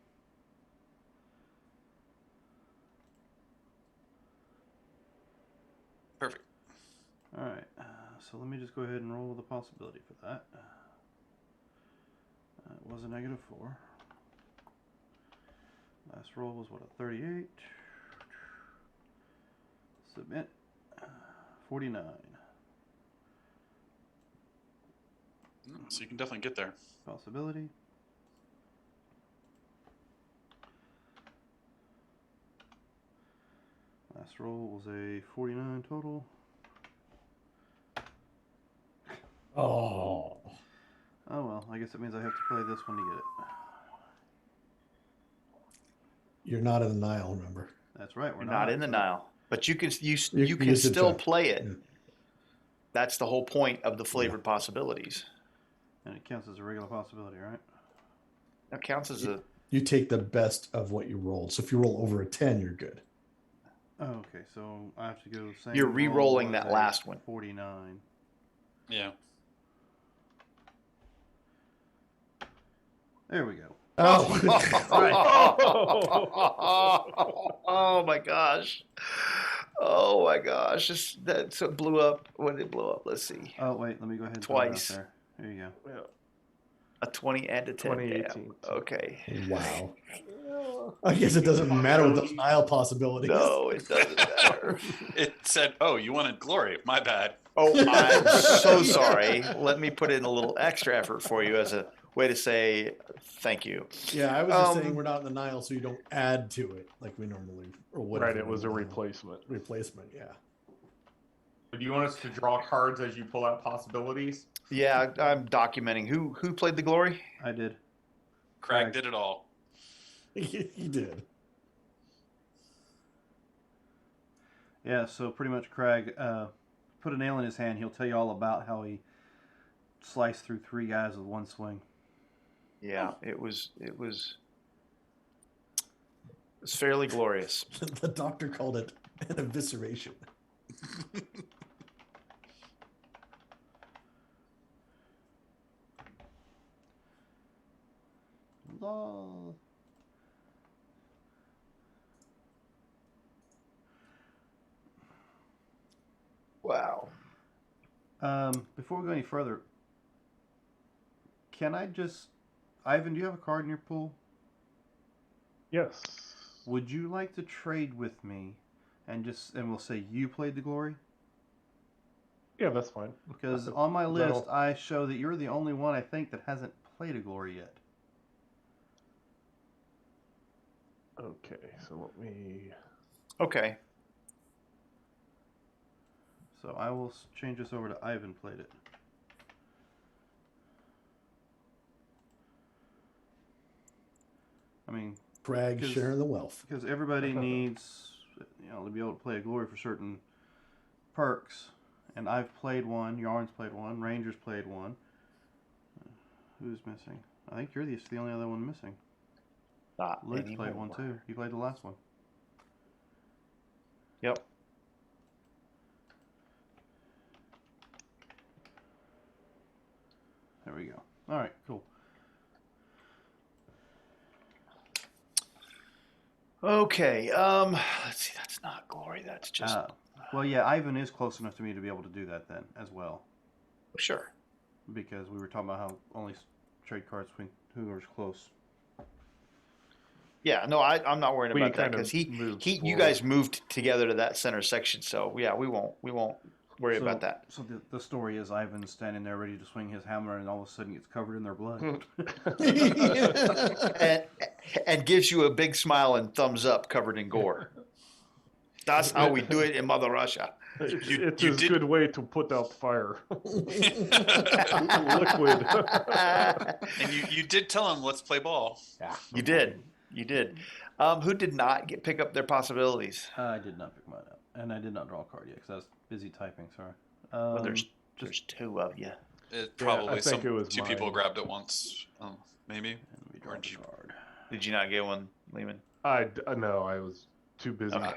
Perfect. All right. So let me just go ahead and roll the possibility for that. It was a -4. Last roll was what, a 38? Submit. 49. So you can definitely get there. Possibility. Last roll was a 49 total. Oh. Oh well, I guess it means I have to play this one to get it. You're not in the Nile, remember? That's right. We're You're not in the so- Nile. But you can You can use it still to- play it. Yeah. That's the whole point of the flavored possibilities. And it counts as a regular possibility, right? That counts as a You take the best of what you rolled. So if you roll over a 10, you're good. Oh, okay. So I have to go the same. You're roll re-rolling as that a last one. 49. Yeah. There we go. Oh. Oh my gosh. Oh my gosh. That so it blew up. When did it blow up? Let's see. Oh wait, let me go ahead and Twice. throw it out there. There you go. Yeah. A 20 and a 10. 2018. Damn. Okay. Wow. I guess it doesn't matter with those Nile possibilities. No, it doesn't matter. It said, oh, you wanted glory. My bad. Oh, I'm so sorry. Let me put in a little extra effort for you as a way to say thank you. Yeah, I was just Um, saying we're not in the Nile, so you don't add to it like we normally or would. Right, it was a replacement. Replacement, yeah. Do you want us to draw cards as you pull out possibilities? Yeah, I'm documenting. Who played the glory? I did. Craig did it all. He did. Yeah. So pretty much, Craig put a nail in his hand. He'll tell you all about how he sliced through 3 guys with one swing. Yeah, it was fairly glorious. The doctor called it an evisceration. Lol. Wow. Before we go any further, can I just, Ivan? Do you have a card in your pool? Yes. Would you like to trade with me, and we'll say you played the glory? Yeah, that's fine. Because on my list, That'll- I show that you're the only one I think that hasn't played a glory yet. Okay, so let me. Okay. So I will change this over to Ivan played it. I mean, Brag, 'cause- sharing the wealth. because everybody needs, to be able to play a glory for certain perks. And I've played one, Yarn's played one, Ranger's played one. Who's missing? I think you're the only other one missing. Not Luke's played anymore. one too. He played the last one. Yep. There we go. All right, cool. Okay. Let's see. That's not glory. That's just Well, yeah, Ivan is close enough to me to be able to do that then as well, sure. because we were talking about how only trade cards between whoever's close. Yeah. No, I'm not worried We about that kind of because moved you forward. guys moved together to that center section. So yeah, we won't worry about that. So the story is Ivan's standing there ready to swing his hammer, and all of a sudden gets covered in their blood. And gives you a big smile and thumbs up covered in gore. That's how we do it in Mother Russia. It's you a did- good way to put out fire. Liquid. And you did tell him, let's play ball. Yeah. You did. Who did not pick up their possibilities? I did not pick mine up, and I did not draw a card yet because I was busy typing. Sorry. Well, there's two of you. It probably I think it was two people mine. grabbed it once. Maybe. And we draw Orange. the card. Did you not get one, Lehman? No, I was too busy Okay.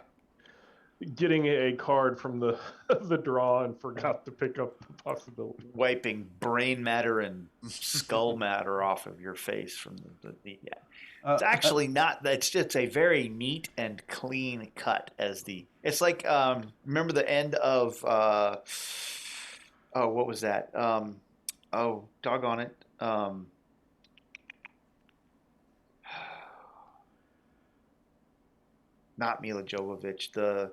getting a card from the the draw and forgot to pick up the possibility. Wiping brain matter and skull matter off of your face from the yeah. It's actually not. It's just a very neat and clean cut. It's like remember the end of what was that? Doggone it. Not Mila Jovovich. The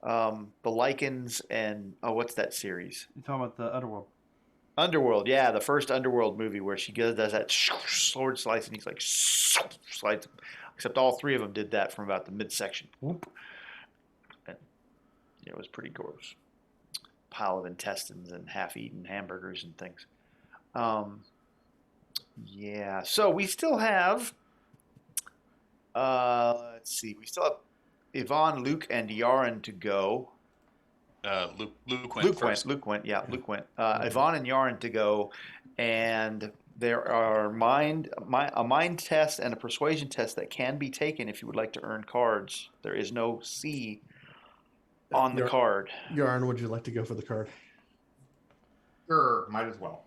Lycans and what's that series? You're talking about the Underworld. Underworld, yeah, the first Underworld movie where she does that sword slice and he's like slides. Except all three of them did that from about the midsection. Whoop. And it was pretty gross. Pile of intestines and half-eaten hamburgers and things. Yeah, so we still have. Let's see, we still have Yvonne, Luke, and Yaren to go. Luke went first. Luke went. Yvonne and Yaren to go, and there are a mind test and a persuasion test that can be taken if you would like to earn cards. There is no C on the card. Yarn, would you like to go for the card? Sure, might as well.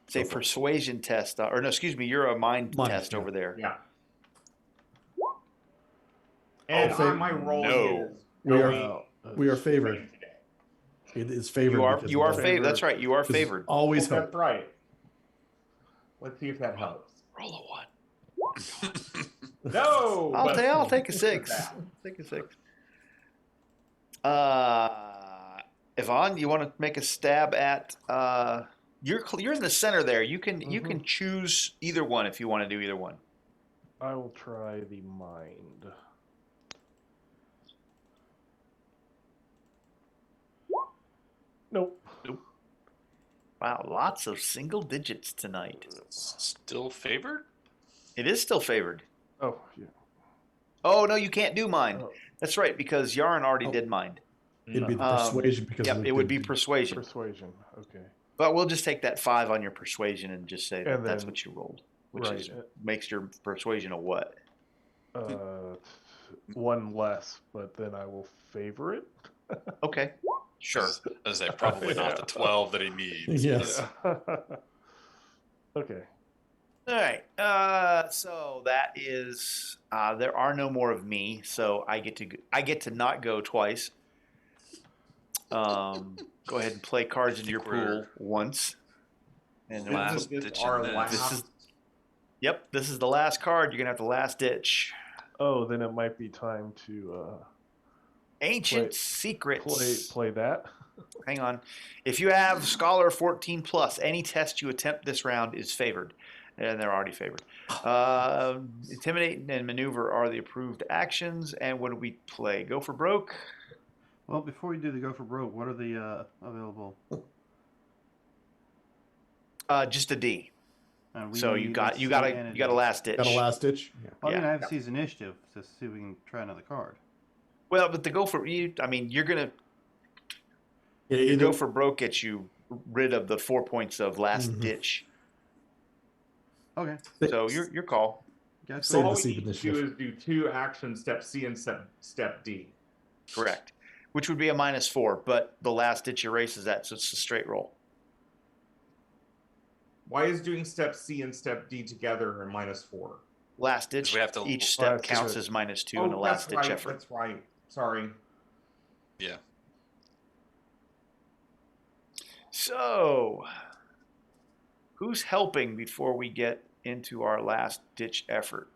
It's a persuasion test, or no, excuse me, you're a mind test yeah. over there. Yeah. And Oh, my role no. is We are- going We are favored. today. It is favored. because You are of that. favored. That's right. You are Because favored. Always Well, help. that's right. Let's see if that helps. Roll a 1. No. I'll take a 6. Take a 6. Yvonne, you want to make a stab at? You're in the center there. You can choose either one if you want to do either one. I will try the mind. Nope. Wow, lots of single digits tonight. Still favored? It is still favored. Oh, yeah. Oh no, you can't do mind. Oh. That's right because Yaren already Oh. did mind. It'd be the persuasion because Yep, Luke it would be didn't- persuasion. Persuasion. Okay. But we'll just take that 5 on your persuasion and just say that And that's then- what you rolled, which right. is makes your persuasion a what? One less, but then I will favor it. Okay, sure. As I probably not the 12 that he needs. Yes. Okay. All right. So that is there are no more of me, so I get to not go twice. Go ahead and play cards in your pool we're- once. And then Last This is ditch our in last. this is the last card. You're gonna have the last ditch. Oh, then it might be time to Ancient Play- secrets. play that. Hang on. If you have Scholar 14 plus, any test you attempt this round is favored. And they're already favored. Intimidate and maneuver are the approved actions. And what do we play? Go for broke? Well, before you do the go for broke, what are the available? Just a D. We So you need got a you C got and a last ditch. Got a last ditch. Yeah. Well, I mean, Yeah. I have C's initiative to see if we can try another card. Well, but the go for you. I mean, you're gonna Yeah, your either- go for broke gets you rid of the 4 points of last Mhm. ditch. Okay. So your call. Guys, Save So the all we seed need to initiative. do is do 2 actions, step C and step D. Correct. Which would be a -4, but the last ditch erases that, so it's a straight roll. Why is doing step C and step D together a -4? Last ditch. we have to- Each step Last counts ditch. as -2 in a last ditch right. effort. That's right. Sorry. Yeah. So, who's helping before we get into our last ditch effort?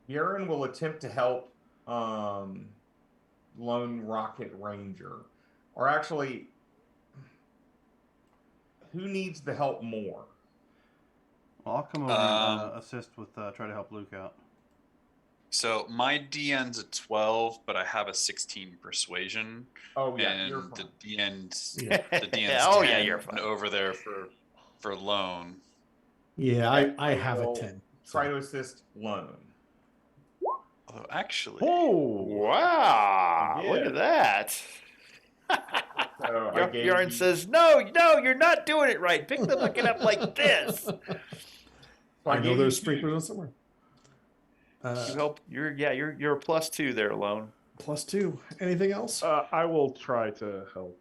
Yaren will attempt to help Lone Rocket Ranger. Or actually, who needs the help more? Well, I'll come over and assist with try to help Luke out. So my DN's a 12, but I have a 16 persuasion, Oh yeah, you're and the fine. DN's Yeah. the DN's Oh, 10 yeah, you're fine. over there for loan. Yeah, I have a will 10. Try to assist Lone. Although actually, Oh, Wow! Look Yeah. at that. So I gave Yarn you- says, "No, you're not doing it right. Pick the bucket up like this." so I know gave there's you sprinklers somewhere. You help. You're a +2 there, Alone. +2. Anything else? I will try to help.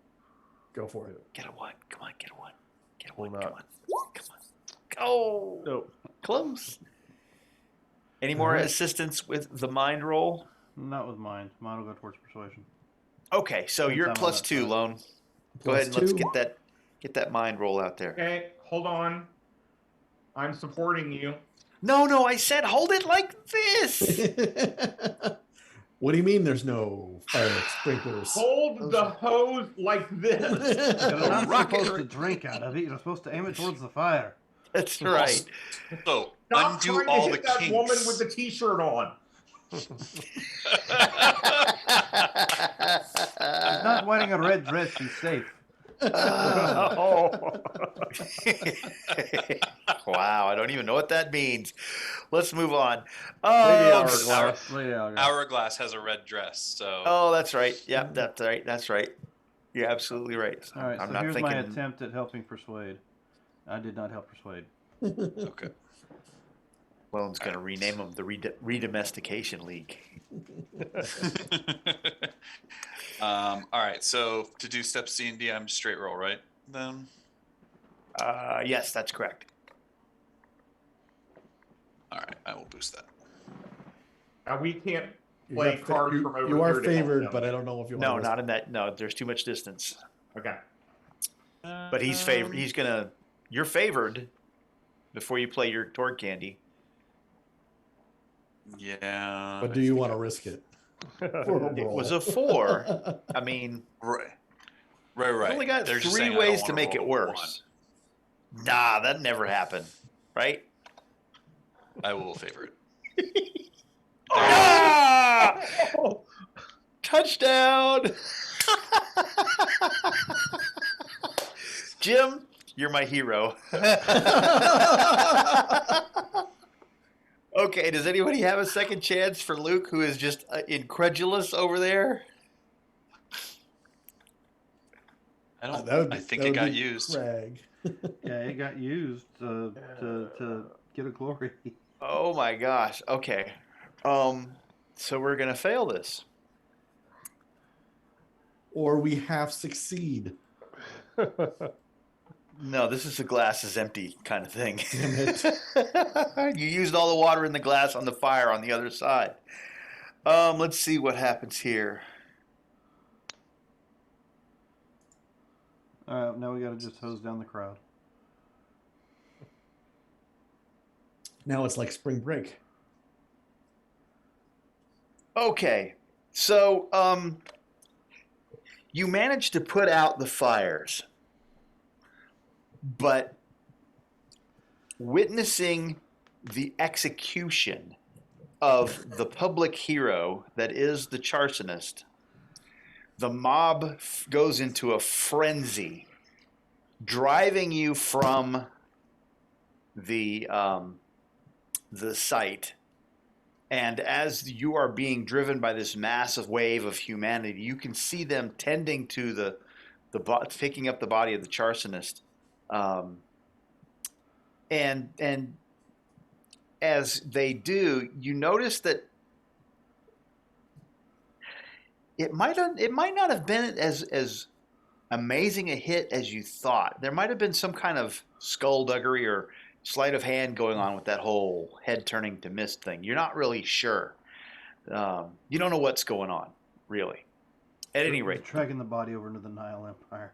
Go for it. Get a 1. Come on, get a 1. Get a Will 1. not. Come on. Come on. Go. No, Close. Any more Alright. assistance with the mind roll? Not with mine. Mine will go towards persuasion. Okay, so Since you're I'm on +2, that side. Lone. Go ahead and let's +2. get that mind roll out there. Okay, hold on. I'm supporting you. No, I said hold it like this. What do you mean there's no fire sprinklers? Hold the hose like this. You're not rocket supposed to drink out of it. You're supposed to aim it towards the fire. That's right. so Stop undo trying all to the hit that kinks. woman with the t-shirt on. She's not wearing a red dress. She's safe. oh, Wow, I don't even know what that means. Let's move on. Lady Um, Hourglass. Lady Algar. Hourglass has a red dress, so oh, that's right. Yep, that's right. That's right. You're absolutely right. All right, I'm so not here's thinking. my attempt at helping persuade. I did not help persuade. okay. Well, I'm going to rename them the Redomestication League. All right, so to do step C and D, I'm straight roll, right? Then Yes, that's correct. all right, I will boost that. Now we can't You play got- cards you- from over You here are to help favored, them. but I don't know if you No, want not in that. No, there's too much distance. Okay. But he's favored. He's gonna. You're favored before you play your Torg candy. Yeah. But do you want to risk it? For a It roll. was a 4. I mean, Right. we only got They're just 3 saying I don't ways to wanna make it roll worse. Nah, that never happened, right? one. I will favor it. Ah! Touchdown! Jim, you're my hero. Okay, does anybody have a second chance for Luke, who is just incredulous over there? I don't. That would be- I think that it would got be used. Craig. Yeah, it got used to get a glory. Oh my gosh. Okay. So we're gonna fail this. Or we half succeed. No, this is a glass is empty kind of thing. Damn it. You used all the water in the glass on the fire on the other side. Let's see what happens here. All right, now we got to just hose down the crowd. Now it's like spring break. Okay. So, You manage to put out the fires, but witnessing the execution of the public hero that is the Charsonist, the mob goes into a frenzy, driving you from the site. And as you are being driven by this massive wave of humanity, you can see them tending to picking up the body of the Charsonist, and as they do, you notice that it might not have been as amazing a hit as you thought. There might have been some kind of skullduggery or sleight of hand going on with that whole head turning to mist thing. You're not really sure. You don't know what's going on, really. At any rate, dragging the body over into the Nile Empire.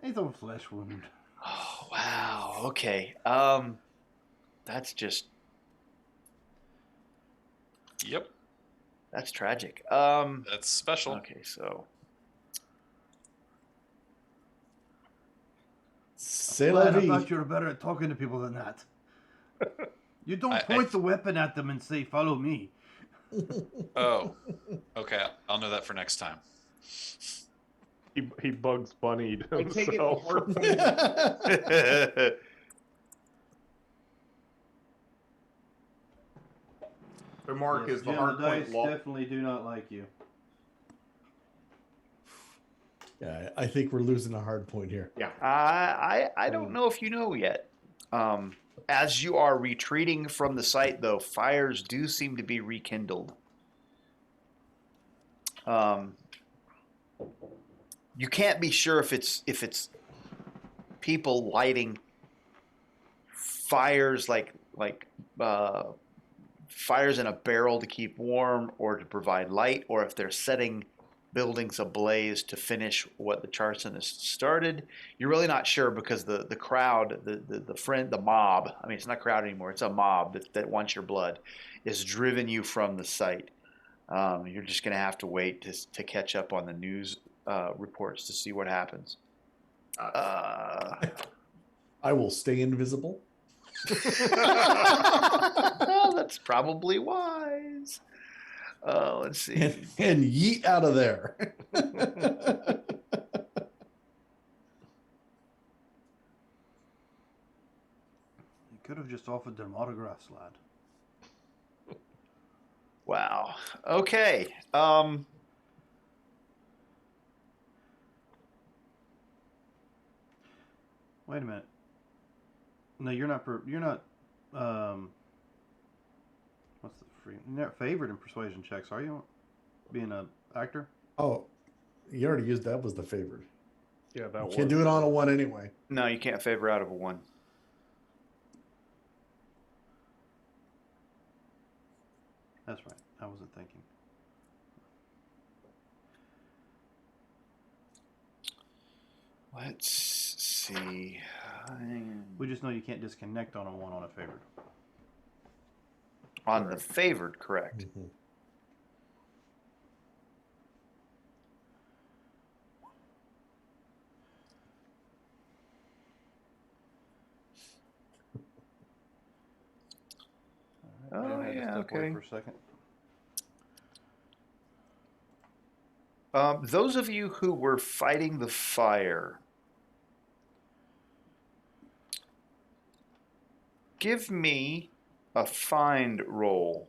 He's a flesh wound. oh wow, okay. That's just Yep, that's tragic. that's special. Okay, so C'est la Glad I vie. thought you were better at talking to people than that. You don't point the weapon at them and say, "Follow me." Oh, okay. I'll know that for next time. He Bugs Bunnied I take it the himself. hard point. So Mark, Yes, is the Jim, hard the point dice law? definitely do not like you. Yeah, I think we're losing a hard point here. Yeah. I don't know if you know yet. As you are retreating from the site, though, fires do seem to be rekindled. You can't be sure if it's people lighting fires like fires in a barrel to keep warm or to provide light, or if they're setting buildings ablaze to finish what the Charsonists started. You're really not sure because the crowd, the mob, I mean, it's not a crowd anymore, it's a mob that wants your blood, is driven you from the site. You're just going to have to wait to catch up on the news reports to see what happens. I will stay invisible. That's probably wise. Let's see. And yeet out of there. You could have just offered them autographs, lad. Wow. Okay. Wait a minute. No, you're not. You're not. What's the free? You're not favored in persuasion checks, are you? Being an actor. Oh, you already used that was the favorite. Yeah, that You can't do it on a one anyway. No, you can't favor out of a 1. That's right. I wasn't thinking. Let's see. We just know you can't disconnect on a 1 on a favored. On the favored, correct. Mhm. Oh, I had to yeah, step away okay. for a second. Those of you who were fighting the fire, give me a find roll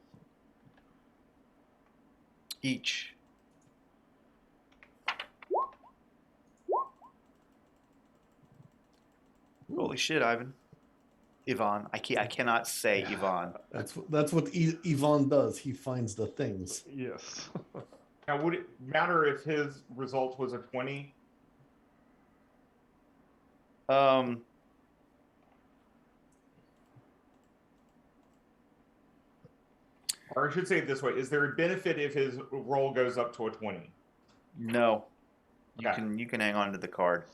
each. Holy shit, Ivan. Yvonne. I cannot say Yvonne. That's what Yvonne does. He finds the things. Yes. Now, would it matter if his result was a 20? Or I should say it this way: is there a benefit if his roll goes up to a 20? No. Okay. You can hang on to the card.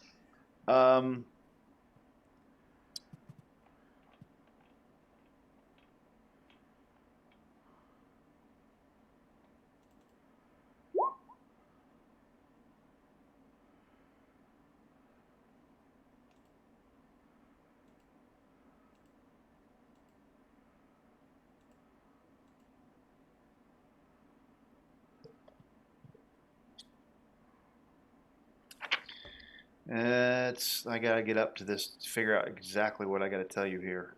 I gotta get up to this to figure out exactly what I gotta tell you here.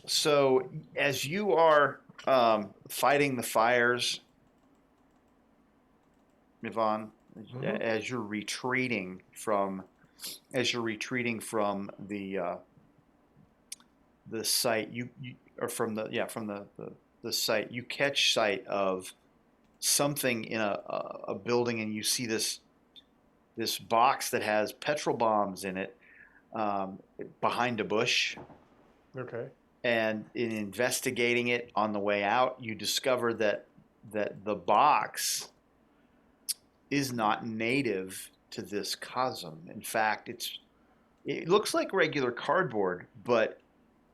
So as you are fighting the fires, Yvonne, as you're retreating from the site, you or from the site, you catch sight of something in a building, and you see this box that has petrol bombs in it behind a bush. Okay. And in investigating it on the way out, you discover that the box is not native to this cosm. In fact, it looks like regular cardboard, but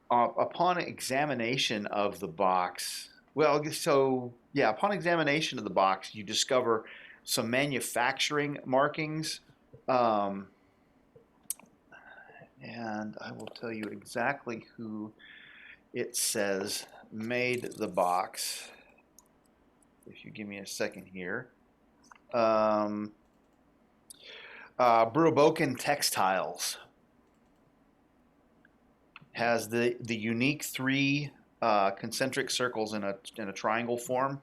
upon examination of the box, upon examination of the box, you discover some manufacturing markings, and I will tell you exactly who it says made the box. If you give me a second here. Bruboken Textiles has the unique 3 concentric circles in a triangle form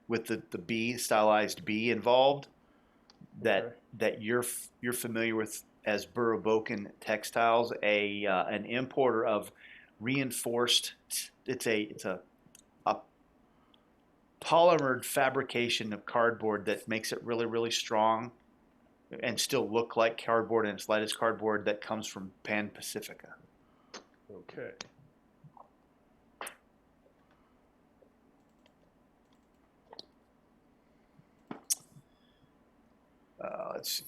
with the bee, stylized bee involved that you're familiar with as Bruboken Textiles, an importer of reinforced. It's a polymered fabrication of cardboard that makes it really, really strong and still look like cardboard, and it's light as cardboard, that comes from Pan Pacifica. Okay. Let's see.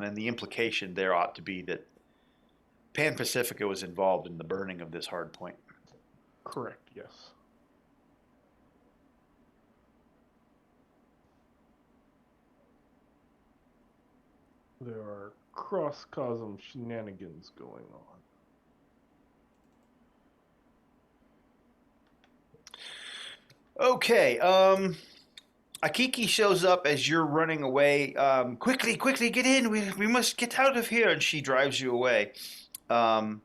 And the implication there ought to be that Pan Pacifica was involved in the burning of this hard point. Correct, yes. There are cross-cosm shenanigans going on. Okay, Akiki shows up as you're running away. Quickly, get in. We must get out of here. And she drives you away to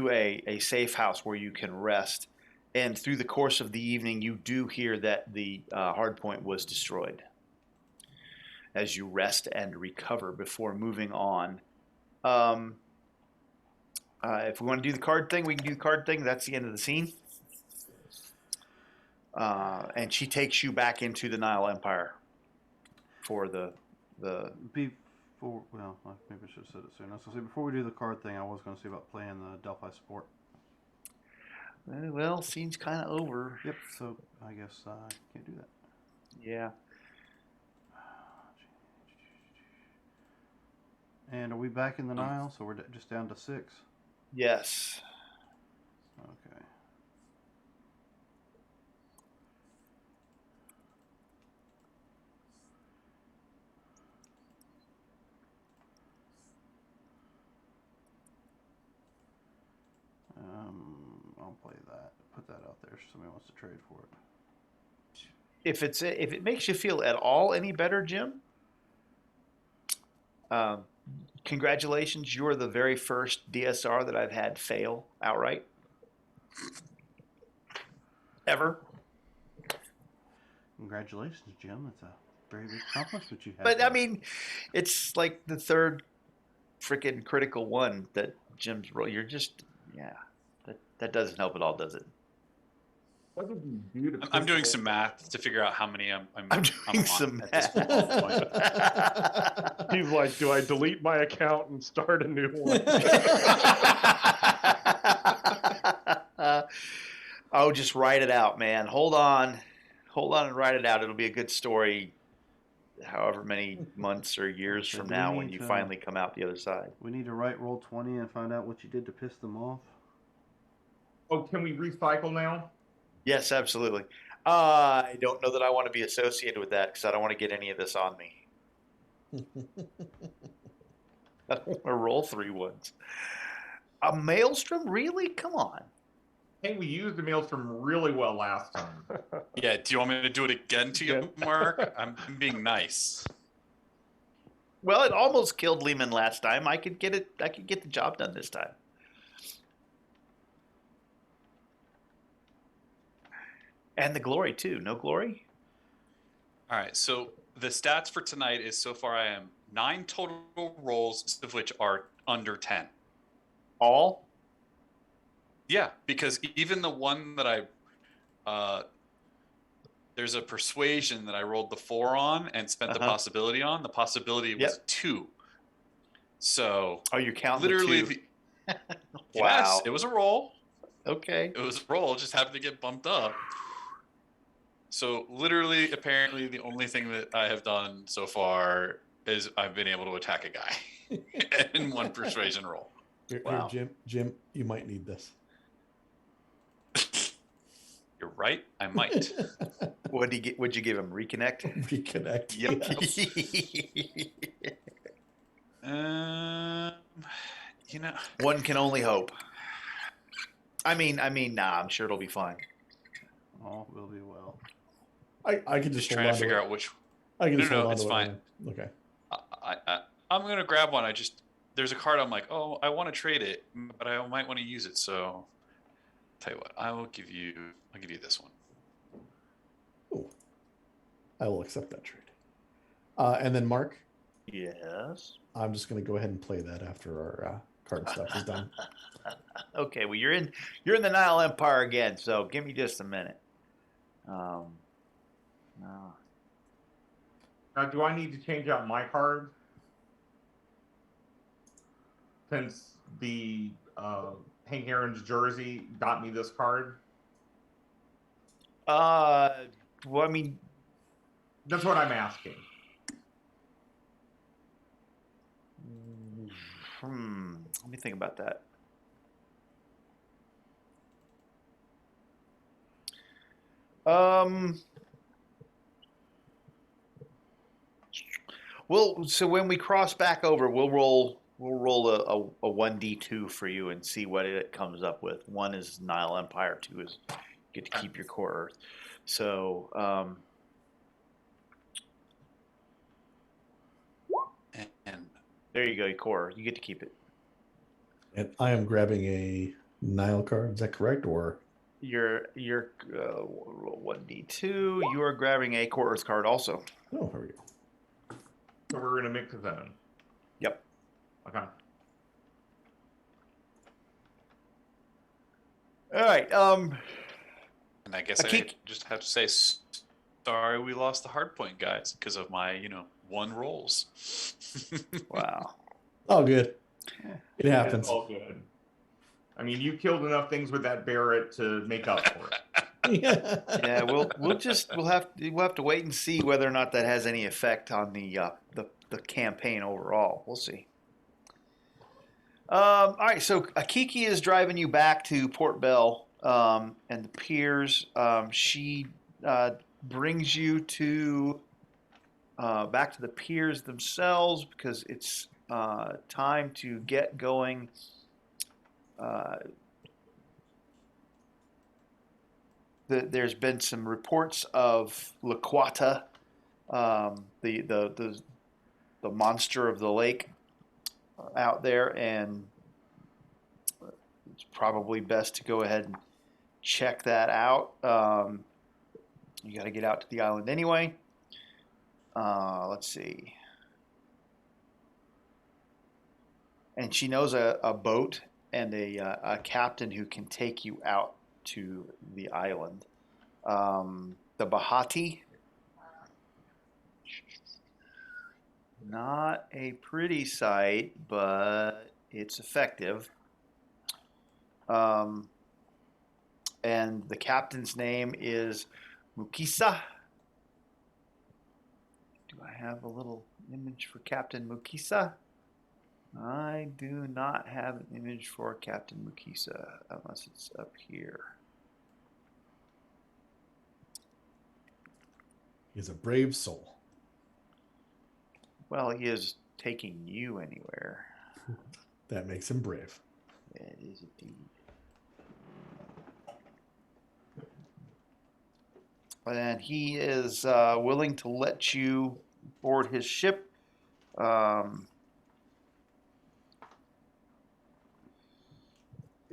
a safe house where you can rest. And through the course of the evening, you do hear that the hardpoint was destroyed. As you rest and recover before moving on. If we want to do the card thing, we can do the card thing. That's the end of the scene. And she takes you back into the Nile Empire for the. Before, well, maybe I should have said it sooner. So, before we do the card thing, I was going to see about playing the Delphi support. Well, scene's kind of over. Yep. So I guess I can't do that. Yeah. And are we back in the Nile? So we're just down to 6. Yes. Okay. I'll play that. Put that out there if somebody wants to trade for it. If it makes you feel at all any better, Jim, congratulations. You're the very first DSR that I've had fail outright. Ever. Congratulations, Jim. That's a very big accomplishment you have. But I mean, it's like the 3rd freaking critical one that Jim's roll. You're just, that doesn't help at all, does it? What did you do to I'm doing some math to figure out how many I'm doing some at this point. He's like, do I delete my account and start a new one? Oh, just write it out, man. Hold on. hold on and write it out. It'll be a good story, however many months or years So from do we now when need you to- finally come out the other side. We need to write roll 20 and find out what you did to piss them off. Oh, can we recycle now? Yes, absolutely. I don't know that I want to be associated with that because I don't want to get any of this on me. I don't want to roll 3 ones. A maelstrom? Really? Come on. Hey, we used the maelstrom really well last time. Yeah, do you want me to do it again to you, Again? Mark? I'm being nice. Well, it almost killed Lehman last time. I could get it. I could get the job done this time. And the glory too. No glory? All right, so the stats for tonight is so far I am 9 total rolls, of which are under 10. All? Yeah, because even the one that there's a persuasion that I rolled the 4 on and spent the possibility on. The possibility was 2. So Oh, you're counting literally the 2. Yes, Wow. it was a roll. Okay. It was a roll, just happened to get bumped up. So literally, apparently, the only thing that I have done so far is I've been able to attack a guy in 1 persuasion roll. Here, Wow. Jim, you might need this. You're right. I might. What'd you get? What'd you give him? Reconnect? Reconnect. Yep. You know, One can only hope. I mean, nah. I'm sure it'll be fine. All will be well. I can just just hold trying on to figure it. out which. I can just No, hold on it's to fine. it. Okay. I'm gonna grab one. There's a card. I'm like, oh, I want to trade it, but I might want to use it. So, tell you what, I'll give you this one. Ooh. I will accept that trade. And then Mark, Yes. I'm just going to go ahead and play that after our card stuff is done. Okay. Well, you're in the Nile Empire again. So give me just a minute. No. Now, do I need to change out my card? Since the Hank Aaron's jersey got me this card? Well, I mean, That's what I'm asking. let me think about that. Well, so when we cross back over, we'll roll a 1d2 for you and see what it comes up with. 1 is Nile Empire, 2 is get to keep your core Earth. So, And there you go, your core. You get to keep it. And I am grabbing a Nile card. Is that correct? Or Your 1d2. You are grabbing a core Earth card also. oh, here we go. So we're in a mix zone. Yep. Okay. All right. and I guess I Akik. just have to say sorry we lost the hard point, guys, because of my 1 rolls. Wow. Oh, good. It happens. It's all good. I mean, you killed enough things with that Barrett to make up for it. Yeah, we'll have to wait and see whether or not that has any effect on the campaign overall. We'll see. All right, so Akiki is driving you back to Port Bell and the piers. She brings you to back to the piers themselves because it's time to get going. There's been some reports of Laquata, the monster of the lake, out there, and it's probably best to go ahead and check that out. You got to get out to the island anyway. Let's see. And she knows a boat and a captain who can take you out to the island. The Bahati. Not a pretty sight, but it's effective. And the captain's name is Mukisa. Do I have a little image for Captain Mukisa? I do not have an image for Captain Mukisa unless it's up here. He's a brave soul. Well, he is taking you anywhere. That makes him brave. It is indeed. And he is willing to let you board his ship.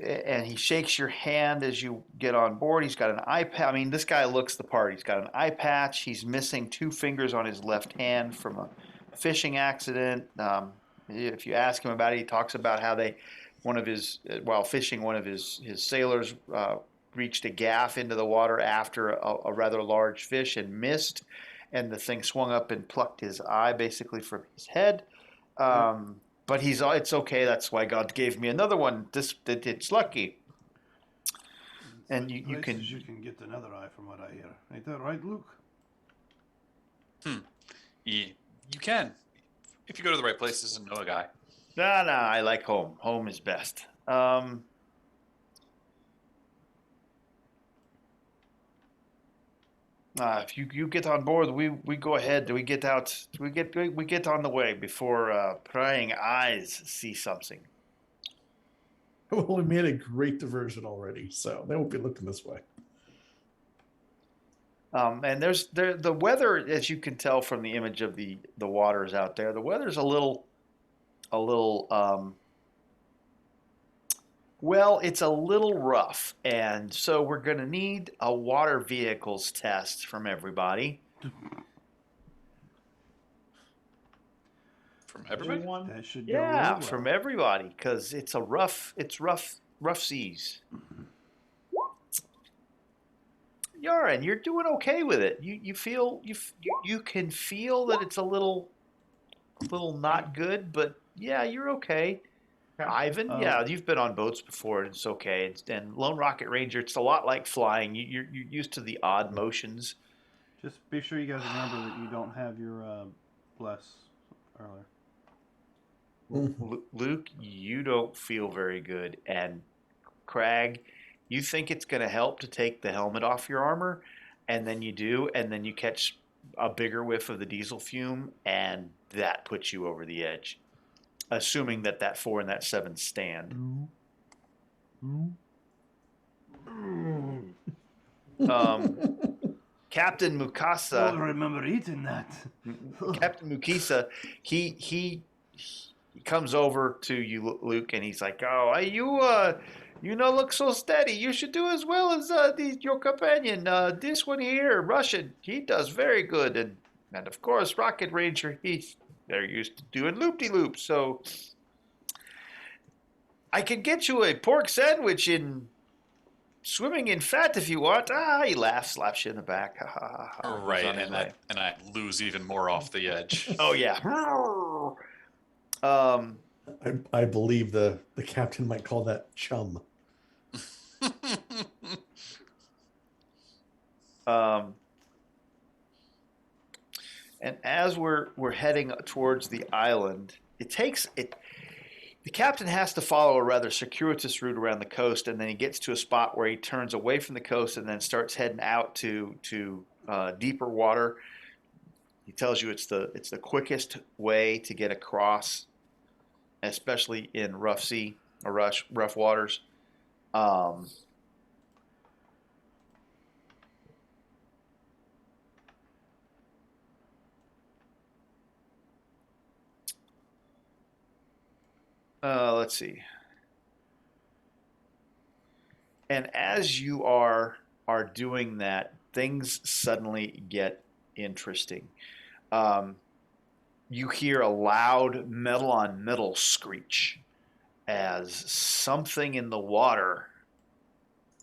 And he shakes your hand as you get on board. He's got an eye patch. I mean, this guy looks the part. He's got an eye patch. He's missing 2 fingers on his left hand from a fishing accident. If you ask him about it, he talks about how while fishing, one of his sailors reached a gaff into the water after a rather large fish and missed, and the thing swung up and plucked his eye basically from his head. But it's okay. That's why God gave me another one. It's lucky. And you can get another eye from what I hear. Ain't that right, Luke? You can, if you go to the right places and know a guy. No, I like home. Home is best. If you get on board, we go ahead. We get out. We get on the way before prying eyes see something. Well, we made a great diversion already, so they won't be looking this way. And there's the weather, as you can tell from the image of the waters out there. The weather's a little. Well, it's a little rough, and so we're going to need a water vehicles test from everybody. From everybody? That should go Yeah, really well. from everybody, because it's rough seas. Yaren, you're doing okay with it. You feel you can feel that it's a little not good, but yeah, you're okay. Ivan, yeah, you've been on boats before, and it's okay. And Lone Rocket Ranger, it's a lot like flying. You're used to the odd motions. Just be sure you guys remember that you don't have your bless earlier. Luke, you don't feel very good, and Crag, you think it's going to help to take the helmet off your armor, and then you do, and then you catch a bigger whiff of the diesel fume, and that puts you over the edge. Assuming that 4 and that 7 stand. Captain Mukasa. I remember eating that. Captain Mukisa, he comes over to you, Luke, and he's like, "Oh, you look so steady. You should do as well as your companion. This one here, Russian, he does very good, and of course, Rocket Ranger, they're used to doing loop-de-loops, so I can get you a pork sandwich in swimming in fat if you want." He laughs, slaps you in the back. Right, and I lose even more off the edge. Oh yeah. I believe the captain might call that chum. And as we're heading towards the island, the captain has to follow a rather circuitous route around the coast, and then he gets to a spot where he turns away from the coast and then starts heading out to deeper water. He tells you it's the quickest way to get across, especially in rough sea or rough waters. Let's see. And as you are doing that, things suddenly get interesting. You hear a loud metal on metal screech as something in the water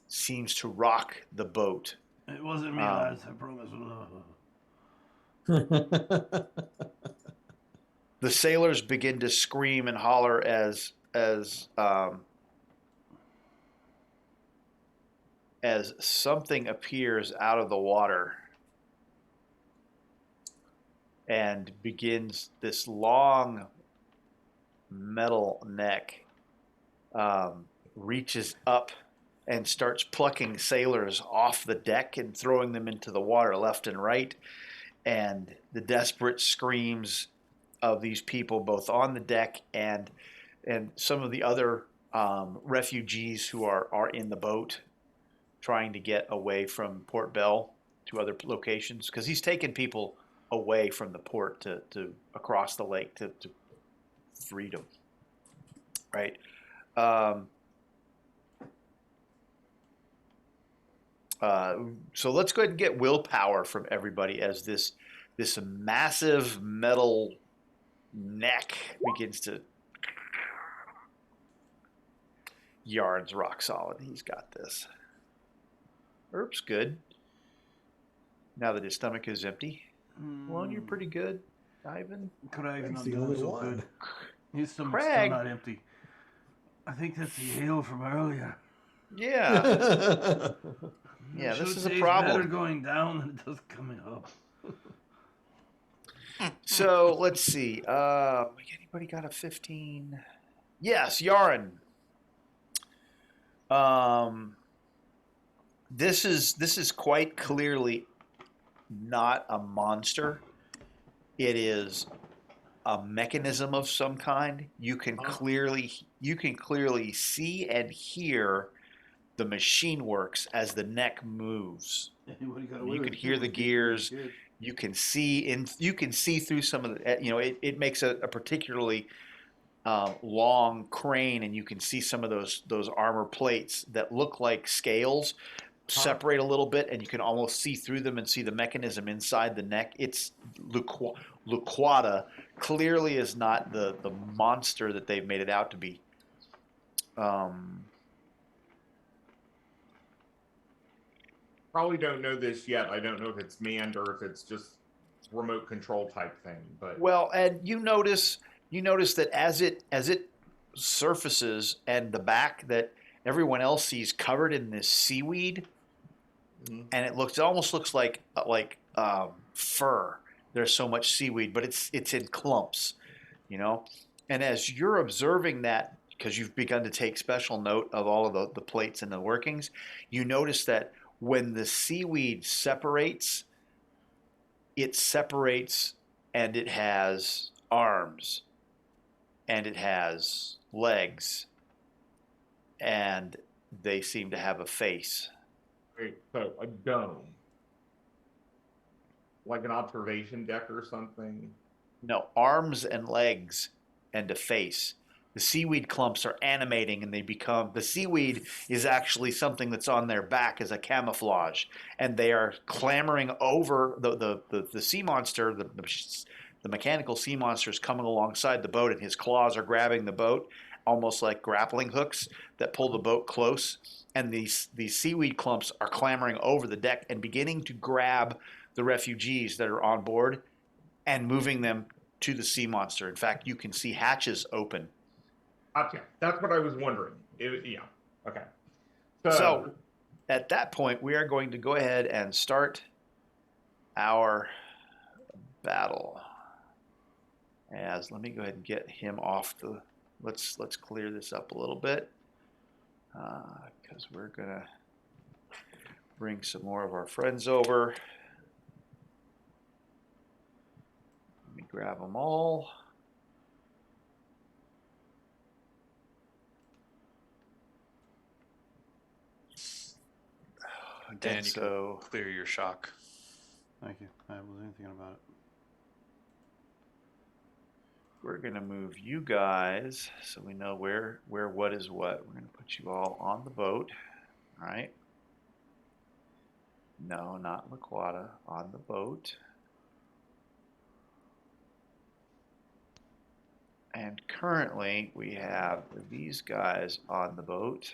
seems to rock the boat. It wasn't me, lads, I promise. The sailors begin to scream and holler as as something appears out of the water and begins this long metal neck, reaches up and starts plucking sailors off the deck and throwing them into the water left and right. And the desperate screams of these people, both on the deck and some of the other refugees who are in the boat, trying to get away from Port Bell to other locations, because he's taken people away from the port to across the lake to freedom, right? So let's go ahead and get willpower from everybody as this massive metal neck begins to. Yarn's rock solid. He's got this. Herb's good. Now that his stomach is empty. Well, you're pretty good, Ivan. Craig's not the doing only so one. good. His stomach's Craig. still not empty. I think that's the ale from earlier. Yeah. Yeah, Sure this is a tastes problem. better going down than it does coming up. So let's see. Anybody got a 15? Yes, Yarin. This is quite clearly not a monster. It is a mechanism of some kind. You can clearly see and hear the machine works as the neck moves. You can hear the gears. You can see through some of the. It makes a particularly long crane, and you can see some of those armor plates that look like scales separate a little bit, and you can almost see through them and see the mechanism inside the neck. It's Luquata clearly is not the monster that they've made it out to be. Probably don't know this yet. I don't know if it's manned or if it's just remote control type thing. But well, and you notice that as it surfaces, and the back that everyone else sees covered in this seaweed, and it almost looks like fur. There's so much seaweed, but it's in clumps, And as you're observing that, because you've begun to take special note of all of the plates and the workings, you notice that when the seaweed separates, and it has arms, and it has legs, and they seem to have a face. Wait, so a dome, like an observation deck or something. No, arms and legs and a face. The seaweed clumps are animating, and the seaweed is actually something that's on their back as a camouflage, and they are clambering over the sea monster. The mechanical sea monster is coming alongside the boat, and his claws are grabbing the boat, almost like grappling hooks that pull the boat close. And these seaweed clumps are clambering over the deck and beginning to grab the refugees that are on board and moving them to the sea monster. In fact, you can see hatches open. Okay, that's what I was wondering. Yeah, okay. So at that point, we are going to go ahead and start our battle. Let me go ahead and get him off the. Let's clear this up a little bit, because we're gonna bring some more of our friends over. Let me grab them all. Dan, you can clear your shock. Thank you. I wasn't thinking about it. We're going to move you guys so we know where what is what. We're going to put you all on the boat. All right. No, not Laquata. On the boat. And currently we have these guys on the boat.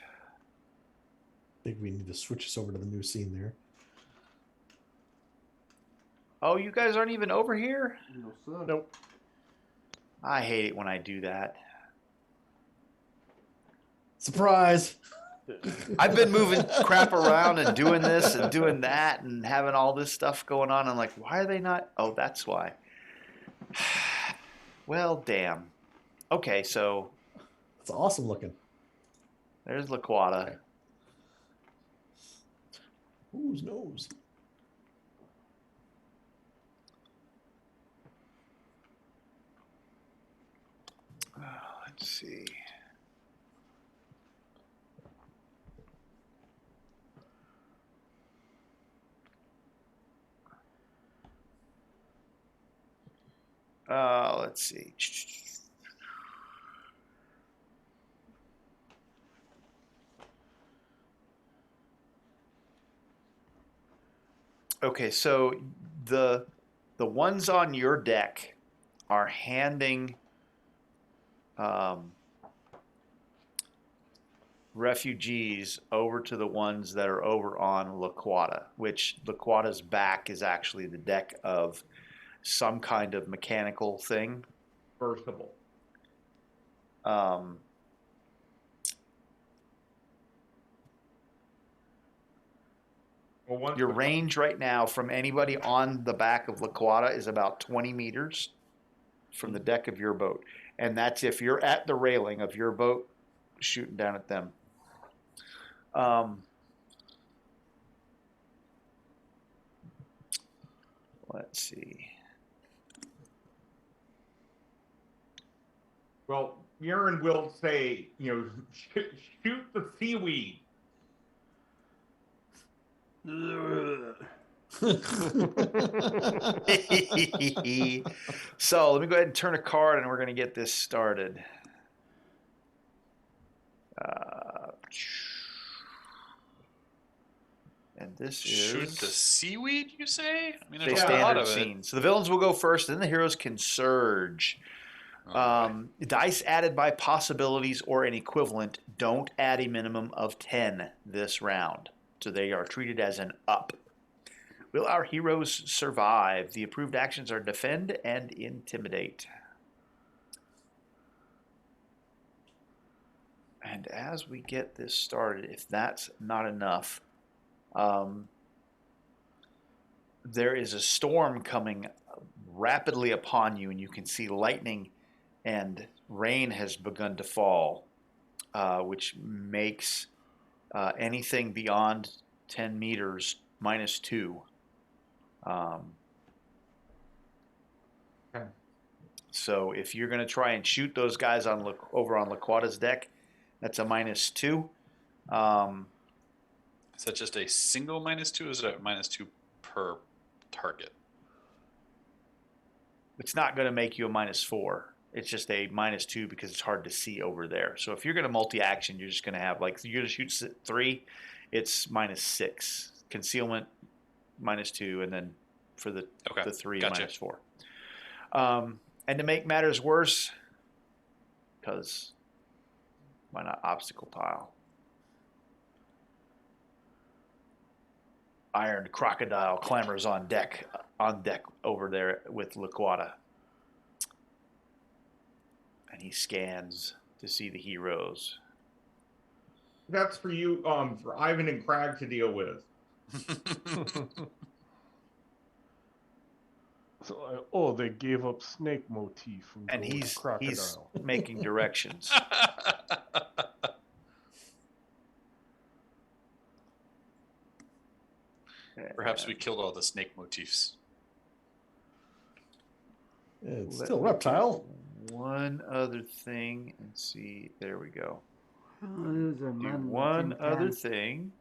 I think we need to switch us over to the new scene there. Oh, you guys aren't even over here? No, sir. Nope. I hate it when I do that. Surprise! I've been moving crap around and doing this and doing that and having all this stuff going on. I'm like, why are they not? Oh, that's why. Well, damn. Okay, so It's awesome looking. there's Laquata. Okay. Whose knows? Let's see. Let's see. Okay, so the ones on your deck are handing refugees over to the ones that are over on Laquata, which Laquata's back is actually the deck of some kind of mechanical thing. Versatile. Well, once Your the- range right now from anybody on the back of Laquata is about 20 meters from the deck of your boat. And that's if you're at the railing of your boat shooting down at them. Let's see. Well, Urine will say, shoot the seaweed. So let me go ahead and turn a card and we're going to get this started. And this Shoot is the seaweed, you say? I mean, the there's a lot standard of it. scene. So the villains will go first, then the heroes can surge. Oh, Dice added by possibilities or an equivalent don't add a minimum of 10 this round. So they are treated as an up. Will our heroes survive? The approved actions are defend and intimidate. And as we get this started, if that's not enough, there is a storm coming rapidly upon you, and you can see lightning and rain has begun to fall, which makes anything beyond 10 meters -2. Okay. So if you're going to try and shoot those guys over on Laquata's deck, that's a -2. Is that just a single -2? Or is it a -2 per target? It's not going to make you a -4. It's just a -2 because it's hard to see over there. So if you're going to multi-action, you're just going to have you're going to shoot 3, it's -6. Concealment -2, and then for the 3 Gotcha. -4. And to make matters worse, because why not obstacle tile? Iron crocodile clambers on deck over there with Laquata. And he scans to see the heroes. That's for you, for Ivan and Crag to deal with. So, they gave up snake motif And go with he's crocodile. making directions. Perhaps we killed all the snake motifs. It's Let still me reptile. do one other thing and see. There we go. There's a Do man one in other town. thing.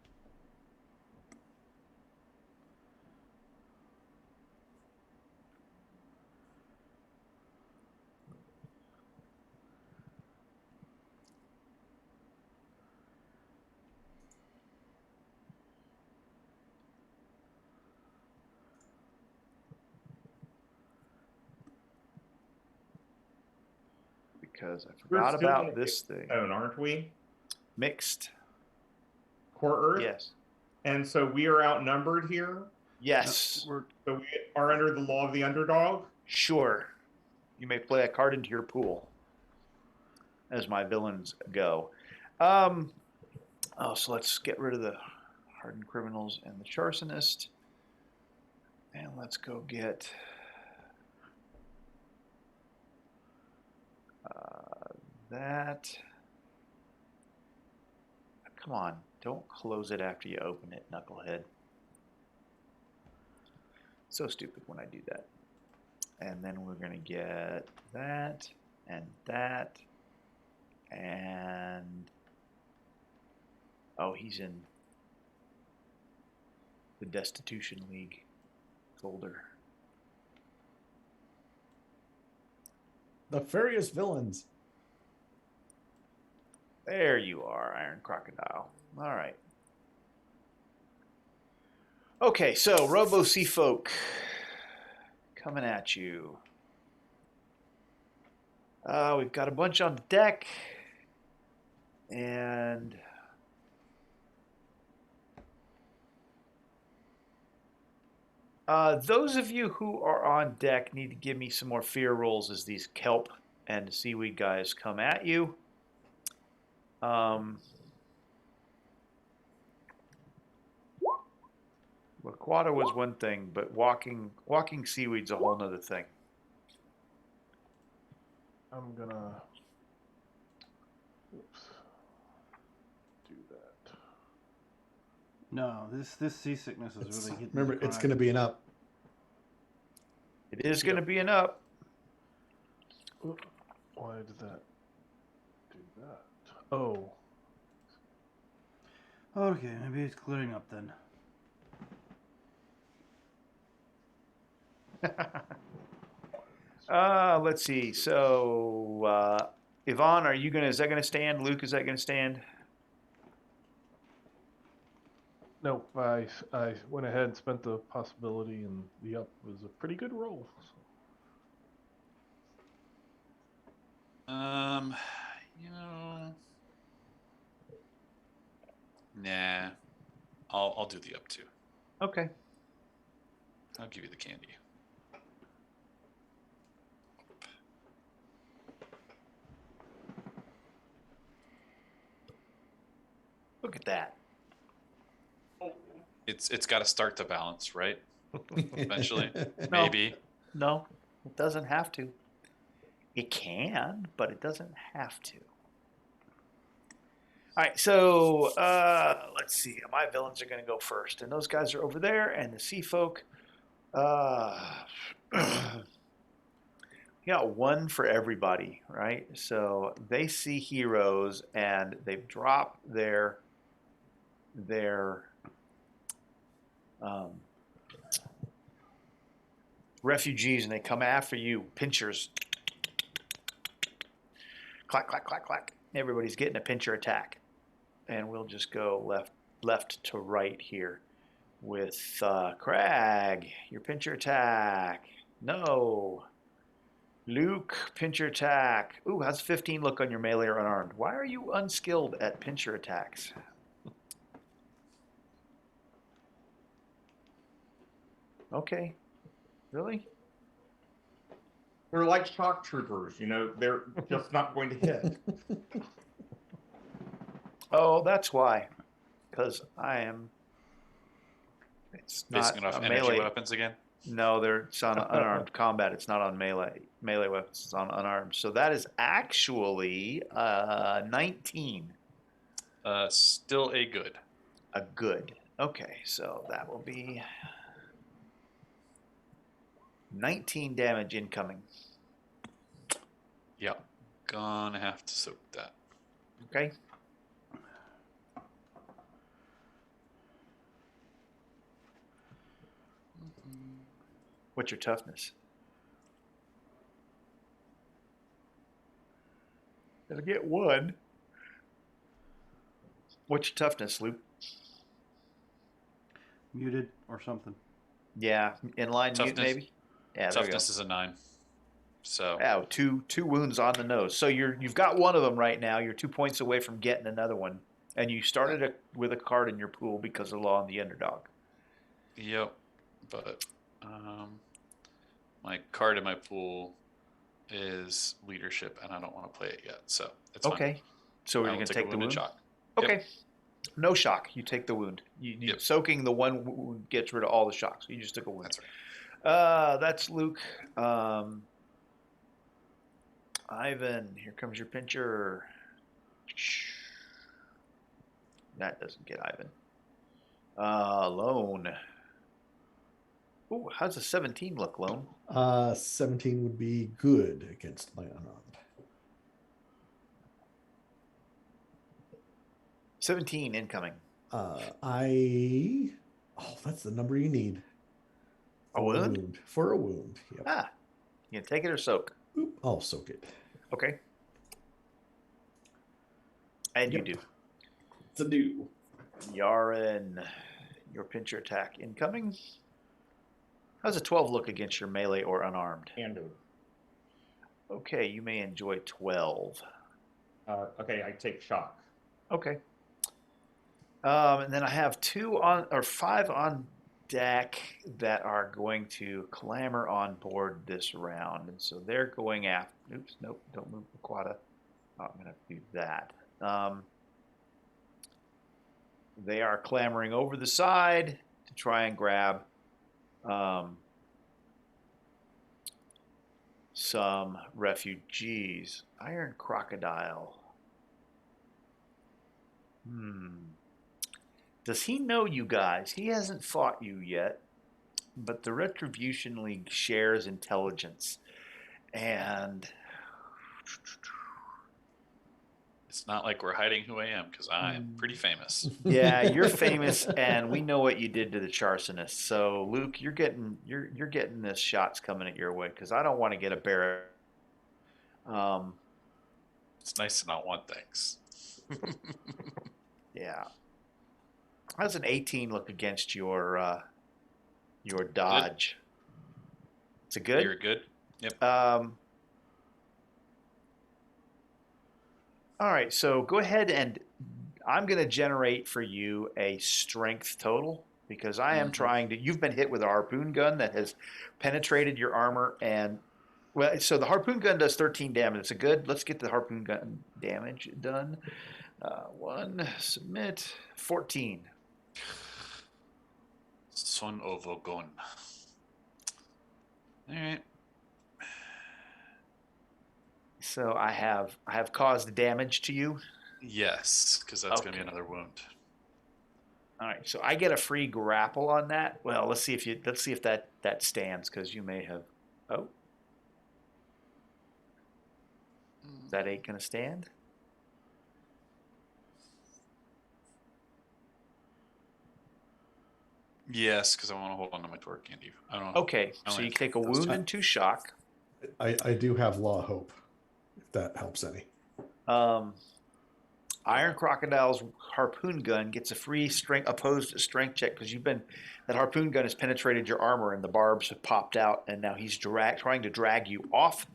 Because I We're forgot still about gonna this thing. Aren't we? Mixed. Core Earth? Yes. And so we are outnumbered here. Yes. We're So we are under the law of the underdog. Sure. You may play a card into your pool, as my villains go. Oh, so let's get rid of the hardened criminals and the arsonist. And let's go get that. Come on, don't close it after you open it, knucklehead. So stupid when I do that. And then we're gonna get that and that and oh, he's in the Destitution League folder. Nefarious villains. There you are, Iron Crocodile. All right. Okay, so Robo Sea Folk coming at you. We've got a bunch on the deck, and those of you who are on deck need to give me some more fear rolls as these kelp and seaweed guys come at you. Aquata was one thing, but walking seaweed's a whole nother thing. I'm gonna do that. No, this seasickness is really getting. Remember, it's going to be an up. It is going to be an up. Why did that do that? Oh. Okay, maybe it's clearing up then. Let's see. So, Yvonne, is that gonna stand? Luke, is that gonna stand? No, I went ahead and spent the possibility, and the up was a pretty good roll. You know, nah, I'll do the up too. Okay. I'll give you the candy. Look at that. It's got to start to balance, right? Eventually, No. maybe. No, it doesn't have to. It can, but it doesn't have to. All right, so let's see. My villains are going to go first, and those guys are over there, and the sea folk. You got one for everybody, right? So they see heroes, and they've dropped their refugees, and they come after you. Pinchers. Clack, clack, clack, clack. Everybody's getting a pincher attack. And we'll just go left to right here with Crag, your pincher attack. No. Luke, pincher attack. Ooh, how's 15 look on your melee or unarmed? Why are you unskilled at pincher attacks? Okay. Really? They're like shock troopers, they're just not going to hit. Oh, that's why. Because I am. It's Basing not it off a energy melee. weapons again. No, it's on unarmed combat. It's not on melee weapons. It's on unarmed. So that is actually 19. Still a good. A good. Okay, so that will be 19 damage incoming. Yeah, gonna have to soak that. Okay. What's your toughness? It'll get one. What's your toughness, Luke? Muted or something. Yeah, inline mute Toughness. maybe. Yeah, there we go. Toughness is a 9. So Oh, two wounds on the nose. So you've got one of them right now. You're 2 points away from getting another one, and you started with a card in your pool because of Law and the Underdog. yep, but my card in my pool is leadership, and I don't want to play it yet. So it's Okay. fine. So I we're will going to take a take the wounded wound. shock. Yep. Okay. No shock. You take the wound. Yep. Soaking the one wound gets rid of all the shocks. You just took a wound. That's right. That's Luke. Ivan, here comes your pincher. That doesn't get Ivan. Lone. Ooh, how's a 17 look, Lone? 17 would be good against my unarmed. 17 incoming. That's the number you need. A wound? For a wound. Yep. Ah, you can take it or soak. Oop, I'll soak it. Okay. And Yep. you do. It's a do. Yaren, your pincher attack incoming. How's a 12 look against your melee or unarmed? And do. Okay, you may enjoy 12. Okay, I take shock. Okay. And then I have 5 on deck that are going to clamor on board this round. And so they're going after. Oops, nope, don't move the quada. Oh, I'm going to do that. They are clambering over the side to try and grab some refugees. Iron Crocodile. Does he know you guys? He hasn't fought you yet, but the Retribution League shares intelligence. And It's not like we're hiding who I am because I'm pretty famous. yeah, you're famous, and we know what you did to the Charsonists. So, Luke, you're getting this shots coming at your way because I don't want to get a bear. It's nice to not want things. Yeah. How's an 18 look against your dodge? It's a good. You're good. Yep. All right, so go ahead and I'm going to generate for you a strength total because I am trying to. You've been hit with a harpoon gun that has penetrated your armor, and so the harpoon gun does 13 damage. It's a good. Let's get the harpoon gun damage done. 1 submit 14. Son of a gun. All right. So I have caused damage to you. Yes, because that's going to be another wound. All right, so I get a free grapple on that. Well, let's see if that stands because you may have. Oh, is that 8 going to stand? Yes, because I want to hold on to my torque candy. I don't. Okay, so you take a wound and 2 shock. I do have law hope, if that helps any. Iron Crocodile's harpoon gun gets a free opposed strength check because that harpoon gun has penetrated your armor and the barbs have popped out, and now he's trying to drag you off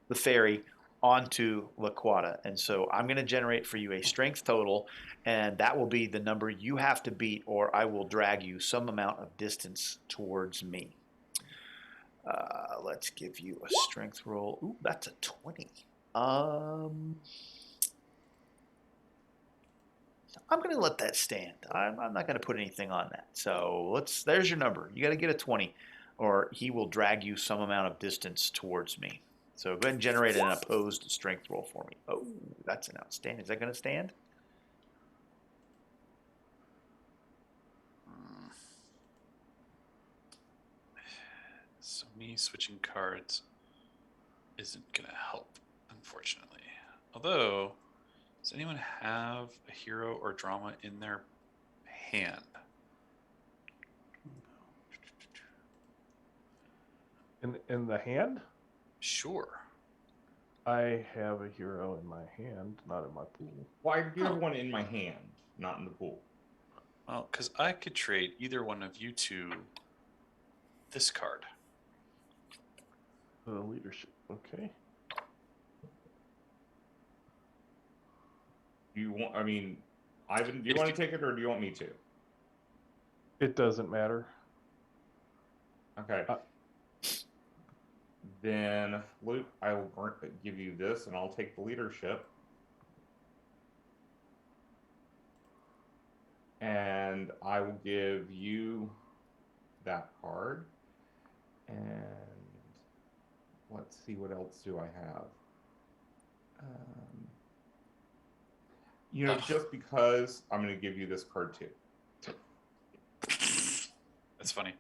the ferry onto La Quada. And so I'm going to generate for you a strength total, and that will be the number you have to beat, or I will drag you some amount of distance towards me. Let's give you a strength roll. Ooh, that's a 20. I'm going to let that stand. I'm not going to put anything on that. So there's your number. You got to get a 20, or he will drag you some amount of distance towards me. So go ahead and generate an opposed strength roll for me. Oh, that's an outstanding. Is that going to stand? So me switching cards isn't going to help, unfortunately. Although, does anyone have a hero or drama in their hand? In the hand? Sure. I have a hero in my hand, not in my pool. Well, I do have one in my hand, not in the pool. Well, because I could trade either one of you two this card. Leadership. Okay. Ivan, do you want to take it or do you want me to? It doesn't matter. Okay. Then, Luke, I will give you this, and I'll take the leadership. And I will give you that card. And let's see, what else do I have? Just because, I'm going to give you this card too. That's funny.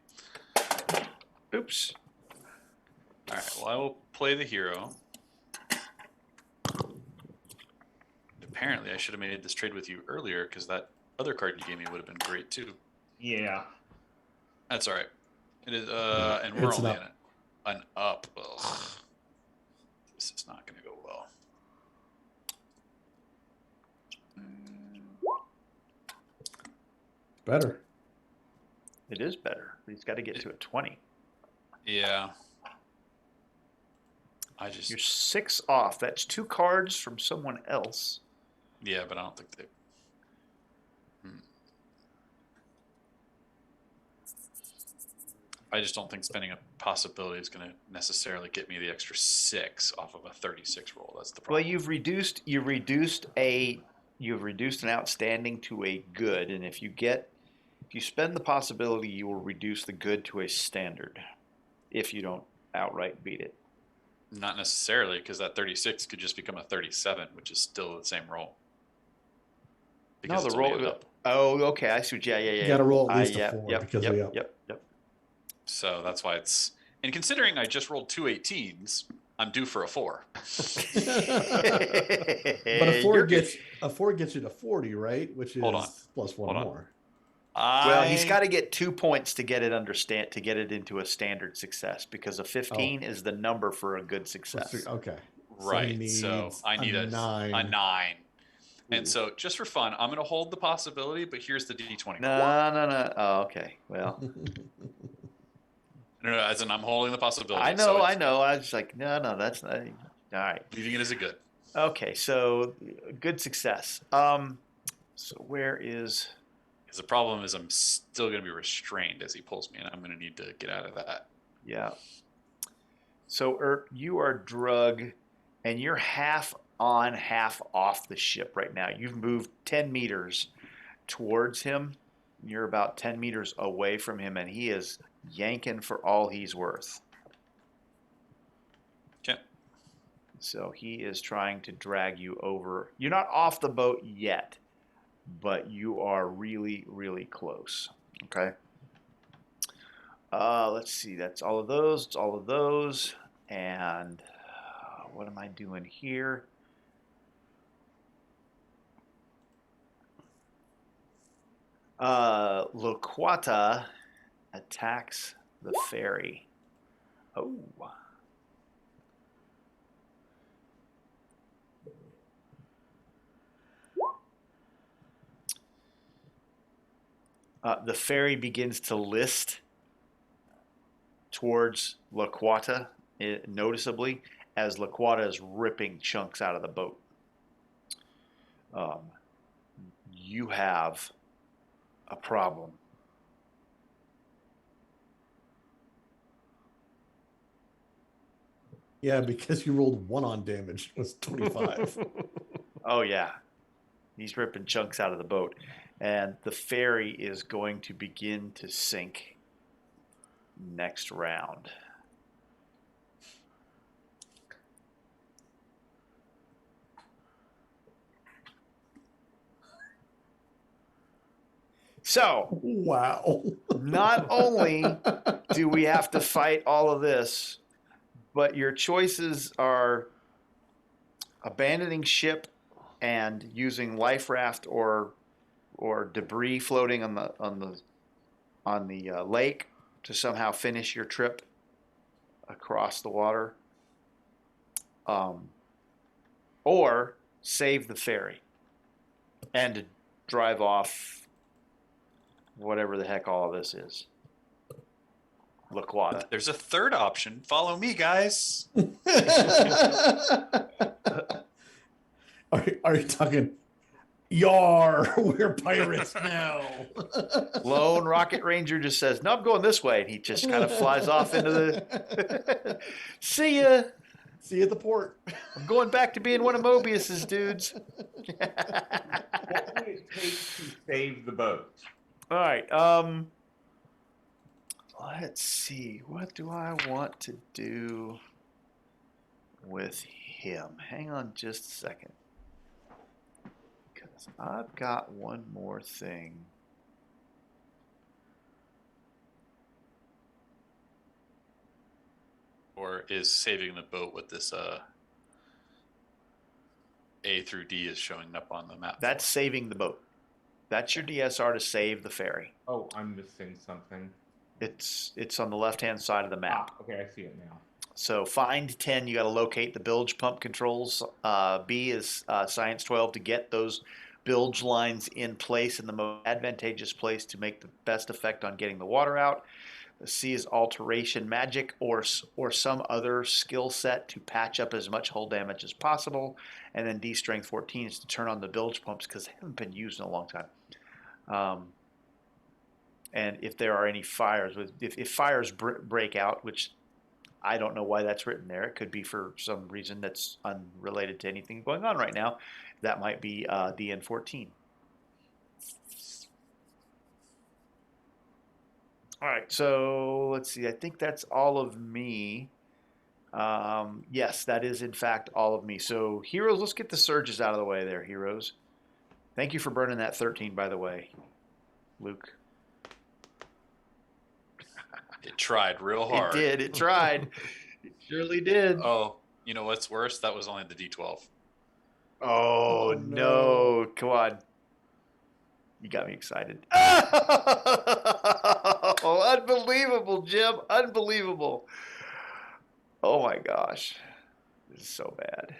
Oops. All right. Well, I will play the hero. Apparently, I should have made this trade with you earlier because that other card you gave me would have been great too. Yeah. That's all right. It is, and we're It's an only up. in an up. Ugh. This is not going to go well. Better. It is better. He's got to get to a 20. Yeah. You're 6 off. That's 2 cards from someone else. Yeah, but I don't think they. I just don't think spending a possibility is going to necessarily get me the extra 6 off of a 36 roll. That's the problem. Well, you've reduced an outstanding to a good, and if you spend the possibility, you will reduce the good to a standard. If you don't outright beat it. Not necessarily, because that 36 could just become a 37, which is still the same roll. No, the roll. Oh, okay. I see. Yeah. You got to roll at least a 4 because we up. Yep. So that's why it's. And considering I just rolled 2 18s, I'm due for a 4. But a 4 gets you to 40, right? Which is plus 1 more. Well, he's got to get 2 points to get it into a standard success because a 15 is the number for a good success. Okay. Right. So I need a 9. And so just for fun, I'm going to hold the possibility, but here's the D20. No. Oh, okay. Well. No, as in I'm holding the possibility. I know. I was like, no, that's not. All right. Leaving it as a good. Okay, so good success. So where is? Because the problem is I'm still going to be restrained as he pulls me, and I'm going to need to get out of that. Yeah. So you are drug, and you're half on, half off the ship right now. You've moved 10 meters towards him. You're about 10 meters away from him, and he is yanking for all he's worth. Okay. So he is trying to drag you over. You're not off the boat yet, but you are really, really close. Okay. Let's see. That's all of those. It's all of those. And what am I doing here? Loquata attacks the ferry. Oh. The ferry begins to list towards Loquata noticeably as Loquata is ripping chunks out of the boat. You have a problem. Yeah, because you rolled 1 on damage. It was 25. Oh, yeah. He's ripping chunks out of the boat. And the ferry is going to begin to sink next round. So, wow. Not only do we have to fight all of this, but your choices are abandoning ship and using life raft or debris floating on the lake to somehow finish your trip across the water, or save the ferry and drive off whatever the heck all of this is. Laquata. There's a third option. Follow me, guys. Are you talking? Yar, we're pirates now. Lone Rocket Ranger just says, "No, I'm going this way," and he just kind of flies off into the. See ya. See you at the port. I'm going back to being one of Mobius's dudes. it take to save the boat? All right. Let's see. What do I want to do with him? Hang on just a second. Because I've got one more thing. Or is saving the boat with this A through D is showing up on the map? That's saving the boat. That's your DSR to save the ferry. Oh, I'm missing something. It's on the left-hand side of the map. Okay, I see it now. So find 10, you got to locate the bilge pump controls. B is science 12 to get those bilge lines in place in the most advantageous place to make the best effect on getting the water out. C is alteration magic or some other skill set to patch up as much hull damage as possible. And then D, strength 14, is to turn on the bilge pumps because they haven't been used in a long time. And if there are any fires, if fires break out, which I don't know why that's written there. It could be for some reason that's unrelated to anything going on right now. That might be DN14. All right, so let's see. I think that's all of me. Yes, that is in fact all of me. So heroes, let's get the surges out of the way there, heroes. Thank you for burning that 13, by the way, Luke. It tried real hard. It did. It tried. It surely did. Oh, you know what's worse? That was only the D12. Oh, no. Come on. You got me excited. Oh, unbelievable, Jim. Unbelievable. Oh, my gosh. This is so bad.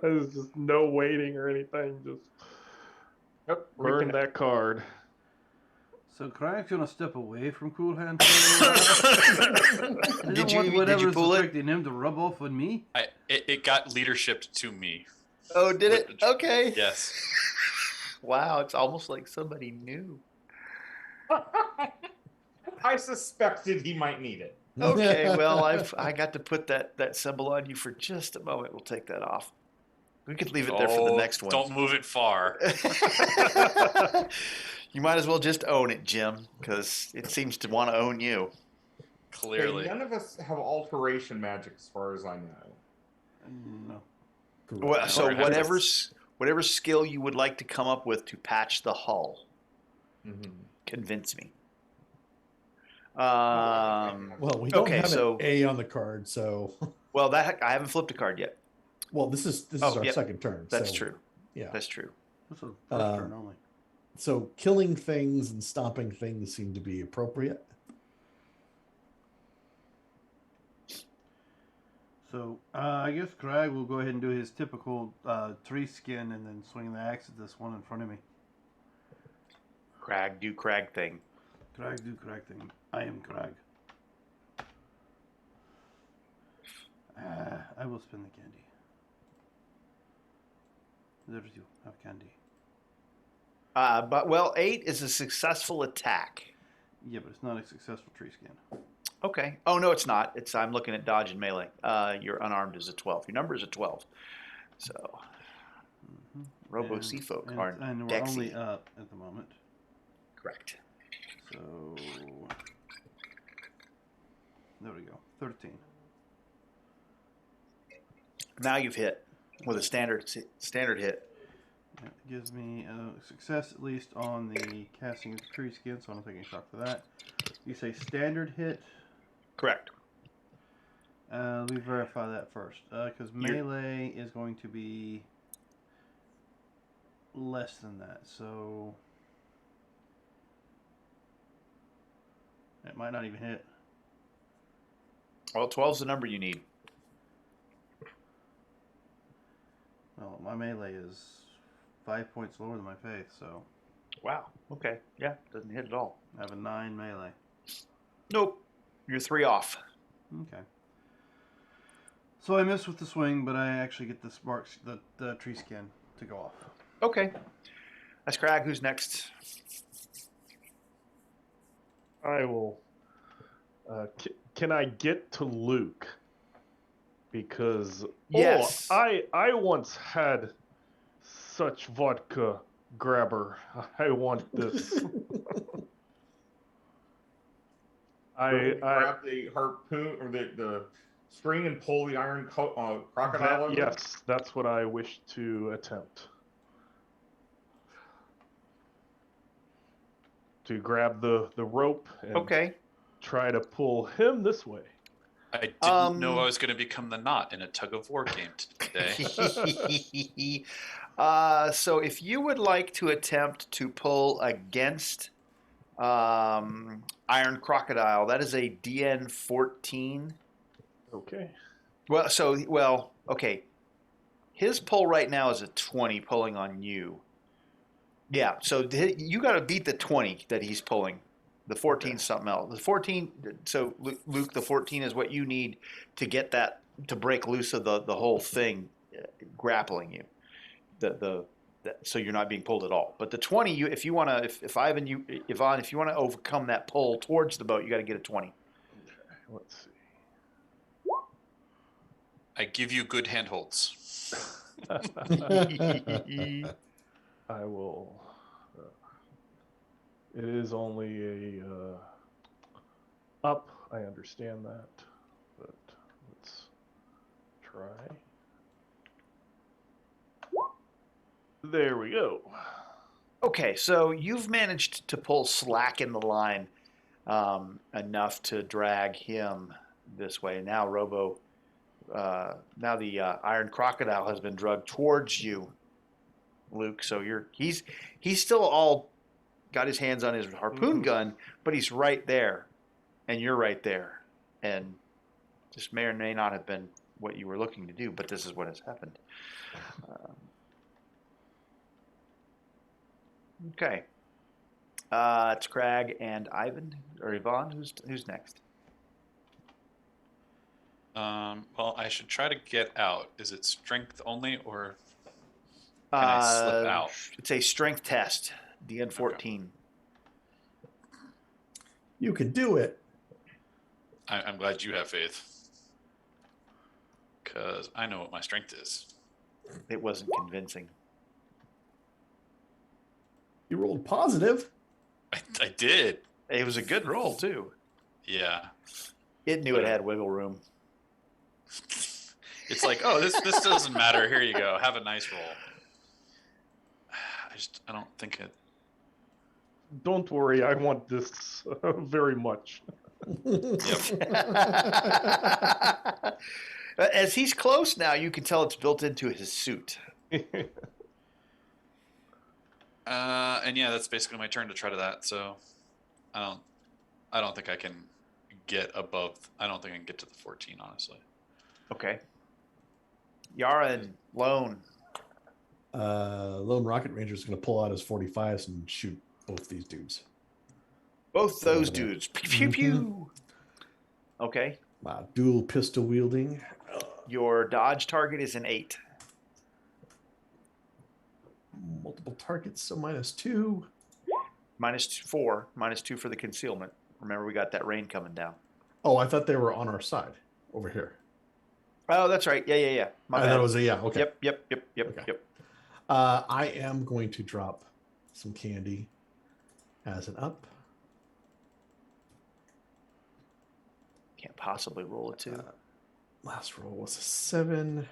There's just no waiting or anything. Just burn that card. So Craig's gonna step away from Cool Hand. Did you pull it? Affecting him to rub off on me? It got leadership to me. Oh, did it? Okay. Yes. Wow, it's almost like somebody knew. I suspected he might need it. Okay, well, I got to put that symbol on you for just a moment. We'll take that off. We could leave it there for the next one. Don't move it far. You might as well just own it, Jim, because it seems to want to own you. Clearly. Okay, none of us have alteration magic as far as I know. No. Well, so whatever skill you would like to come up with to patch the hull, convince me. Well, we don't have an A on the card, so. Well, I haven't flipped a card yet. Well, this is our second turn. That's so, true. Yeah, that's true. This is first turn only. So killing things and stopping things seem to be appropriate. So I guess Craig will go ahead and do his typical tree skin and then swing the axe at this one in front of me. Crag, do Crag thing. Crag, do Crag thing. I am Crag. I will spin the candy. There's you. Have candy. But 8 is a successful attack. Yeah, but it's not a successful tree skin. Okay. Oh no, it's not. I'm looking at dodge and melee. Your unarmed is a 12. Your number is a 12. So, Robo Sea folk aren't and we're Dexy. only up at the moment. Correct. So there we go. 13. Now you've hit with a standard hit. It gives me a success at least on the casting of tree skin, so I'm taking a shot for that. You say standard hit? Correct. Let me verify that first, because melee is going to be less than that, so it might not even hit. Well, 12 is the number you need. Well, my melee is 5 points lower than my faith, so. Wow. Okay. Yeah, doesn't hit at all. I have a 9 melee. Nope. You're 3 off. Okay. So I miss with the swing, but I actually get the tree skin to go off. Okay. That's Crag. Who's next? I will. Can I get to Luke? Because yes, I once had such vodka grabber. I want this. Grab the harpoon or the string and pull the iron crocodile over. Yes, that's what I wish to attempt. To grab the rope and try to pull him this way. I didn't know I was going to become the knot in a tug of war game today. So if you would like to attempt to pull against Iron Crocodile, that is a DN 14. Okay. Okay. His pull right now is a 20 pulling on you. Yeah, so you got to beat the 20 that he's pulling. The 14 something else. The 14. So Luke, the 14 is what you need to get that to break loose of the whole thing, grappling you. So you're not being pulled at all. But the 20, if you want to, if Yvonne, if you want to overcome that pull towards the boat, you got to get a 20. Okay, let's see. I give you good handholds. I will. It is only a up. I understand that, but let's try. There we go. Okay, so you've managed to pull slack in the line enough to drag him this way. Now, now the Iron Crocodile has been drugged towards you, Luke. So he's still all got his hands on his harpoon gun, but he's right there, and you're right there, and this may or may not have been what you were looking to do, but this is what has happened. Okay. It's Crag and Ivan or Yvonne. Who's next? Well, I should try to get out. Is it strength only, or can I slip out? It's a strength test. DN 14. Okay. You could do it. I'm glad you have faith, because I know what my strength is. It wasn't convincing. You rolled positive. I did. It was a good roll too. Yeah. It knew it had wiggle room. It's like, oh, this doesn't matter. Here you go. Have a nice roll. I don't think it. Don't worry, I want this very much. As he's close now, you can tell it's built into his suit. And yeah, that's basically my turn to try to that. So I don't think I can get above. I don't think I can get to the 14, honestly. Okay. Yara and Lone. Lone Rocket Ranger is going to pull out his 45s and shoot both these dudes. Both those dudes. Pew, pew, pew. Okay. Wow, dual pistol wielding. Your dodge target is an 8. Multiple targets, so -2. -4. -2 for the concealment. Remember, we got that rain coming down. Oh, I thought they were on our side over here. Oh, that's right. Yeah. I thought it was a yeah. Okay. Yep. Okay. Yep. I am going to drop some candy as an up. Can't possibly roll a 2. Last roll was a 7.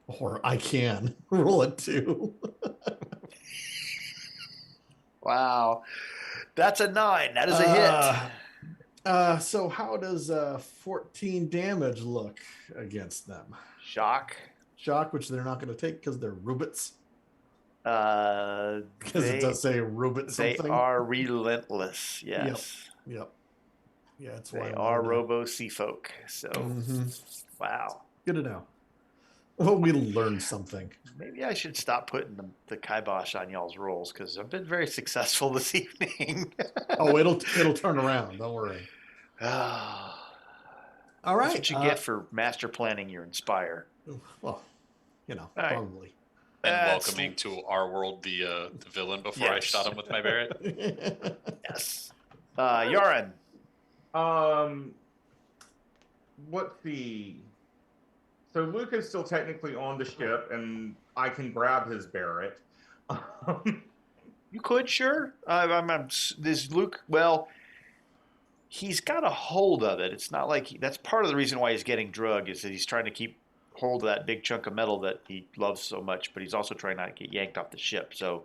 Or I can roll a 2. Wow. That's a 9. That is a hit. So how does 14 damage look against them? Shock. Shock, which they're not going to take because they're Rubits. Because it does say Rubit something. They are relentless. Yes. Yep. Yeah, that's why they are Robo Sea Folk. So, wow. Good to know. Well, we learned something. Maybe I should stop putting the kibosh on y'all's rolls because I've been very successful this evening. Oh, it'll turn around. Don't worry. All right. That's what you get for master planning your Inspire. Well, right. probably. And welcoming to our world the villain before I shot him with my Barrett. Yes. Yarin. Let's see. So Luke is still technically on the ship, and I can grab his Barrett. You could, sure. This Luke, well, he's got a hold of it. It's not like that's part of the reason why he's getting drugged is that he's trying to keep hold of that big chunk of metal that he loves so much, but he's also trying not to get yanked off the ship. So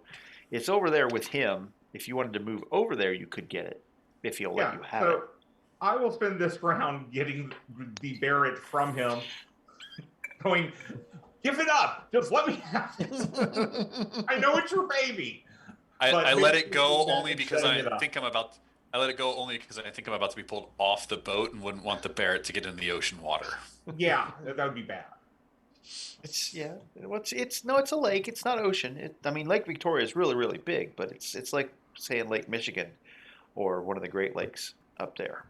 it's over there with him. If you wanted to move over there, you could get it if he'll let you have it. I will spend this round getting the Barrett from him, going, give it up. Just let me have it. I know it's your baby. I let it go only and because setting it I up. think I'm about. I let it go only because I think I'm about to be pulled off the boat and wouldn't want the Barrett to get in the ocean water. Yeah, that would be bad. It's it's a lake. It's not ocean. I mean, Lake Victoria is really really big, but it's like saying Lake Michigan or one of the Great Lakes up there.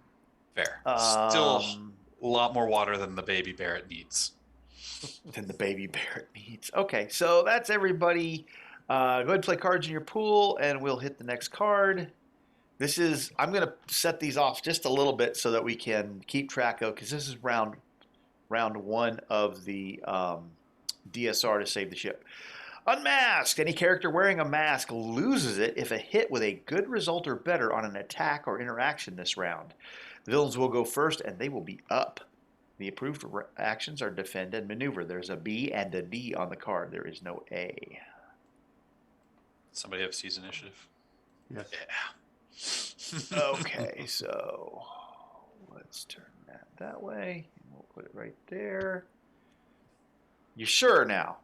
Fair. Still Um, a lot more water than the baby Barrett needs. than the baby Barrett needs. Okay, so that's everybody. Go ahead and play cards in your pool, and we'll hit the next card. I'm going to set these off just a little bit so that we can keep track of, because this is round one of the DSR to save the ship. Unmasked. Any character wearing a mask loses it if a hit with a good result or better on an attack or interaction this round. The villains will go first, and they will be up. The approved actions are defend and maneuver. There's a B and a D on the card. There is no A. Somebody have seize initiative? Yes. Yeah. Okay, so let's turn that way. We'll put it right there. You sure now?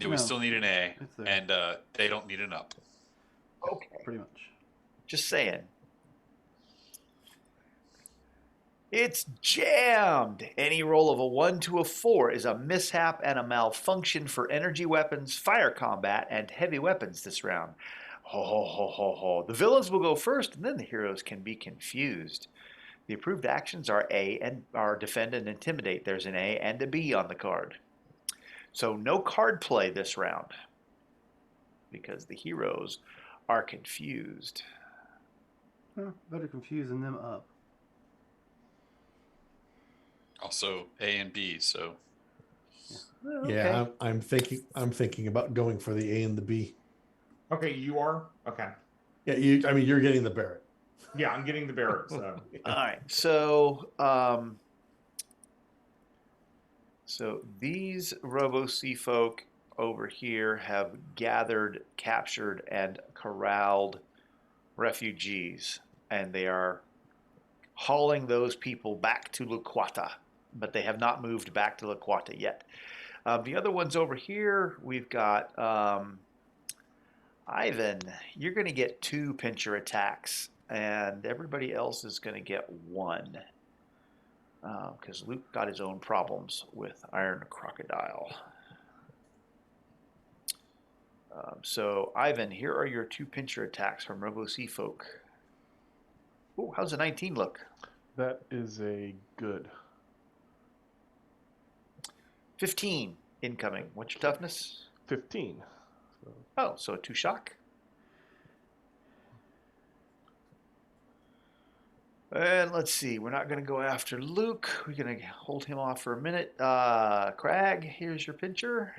Yeah, we No, still need an A, it's there. and they don't need an up. Okay. Pretty much. Just saying. It's jammed. Any roll of a 1 to a 4 is a mishap and a malfunction for energy weapons, fire combat, and heavy weapons this round. Ho, ho, ho, ho, ho. The villains will go first, and then the heroes can be confused. The approved actions are defend and intimidate. There's an A and a B on the card. So no card play this round because the heroes are confused. Better confusing them up. Also A and B, so Okay. Yeah, I'm thinking about going for the A and the B. Okay, you are? Okay. Yeah, you're getting the Barrett. Yeah, I'm getting the Barrett, so. All right. So these Robo-Sea folk over here have gathered, captured, and corralled refugees, and they are hauling those people back to Luquata, but they have not moved back to Luquata yet. The other ones over here, we've got Ivan. You're going to get 2 pincher attacks, and everybody else is going to get 1. Because Luke got his own problems with Iron Crocodile. So, Ivan, here are your 2 pincher attacks from Robo-Sea folk. Oh, how's the 19 look? That is a good. 15 incoming. What's your toughness? 15. So, Oh, so a 2 shock. And let's see, we're not going to go after Luke. We're going to hold him off for a minute. Crag, here's your pincher.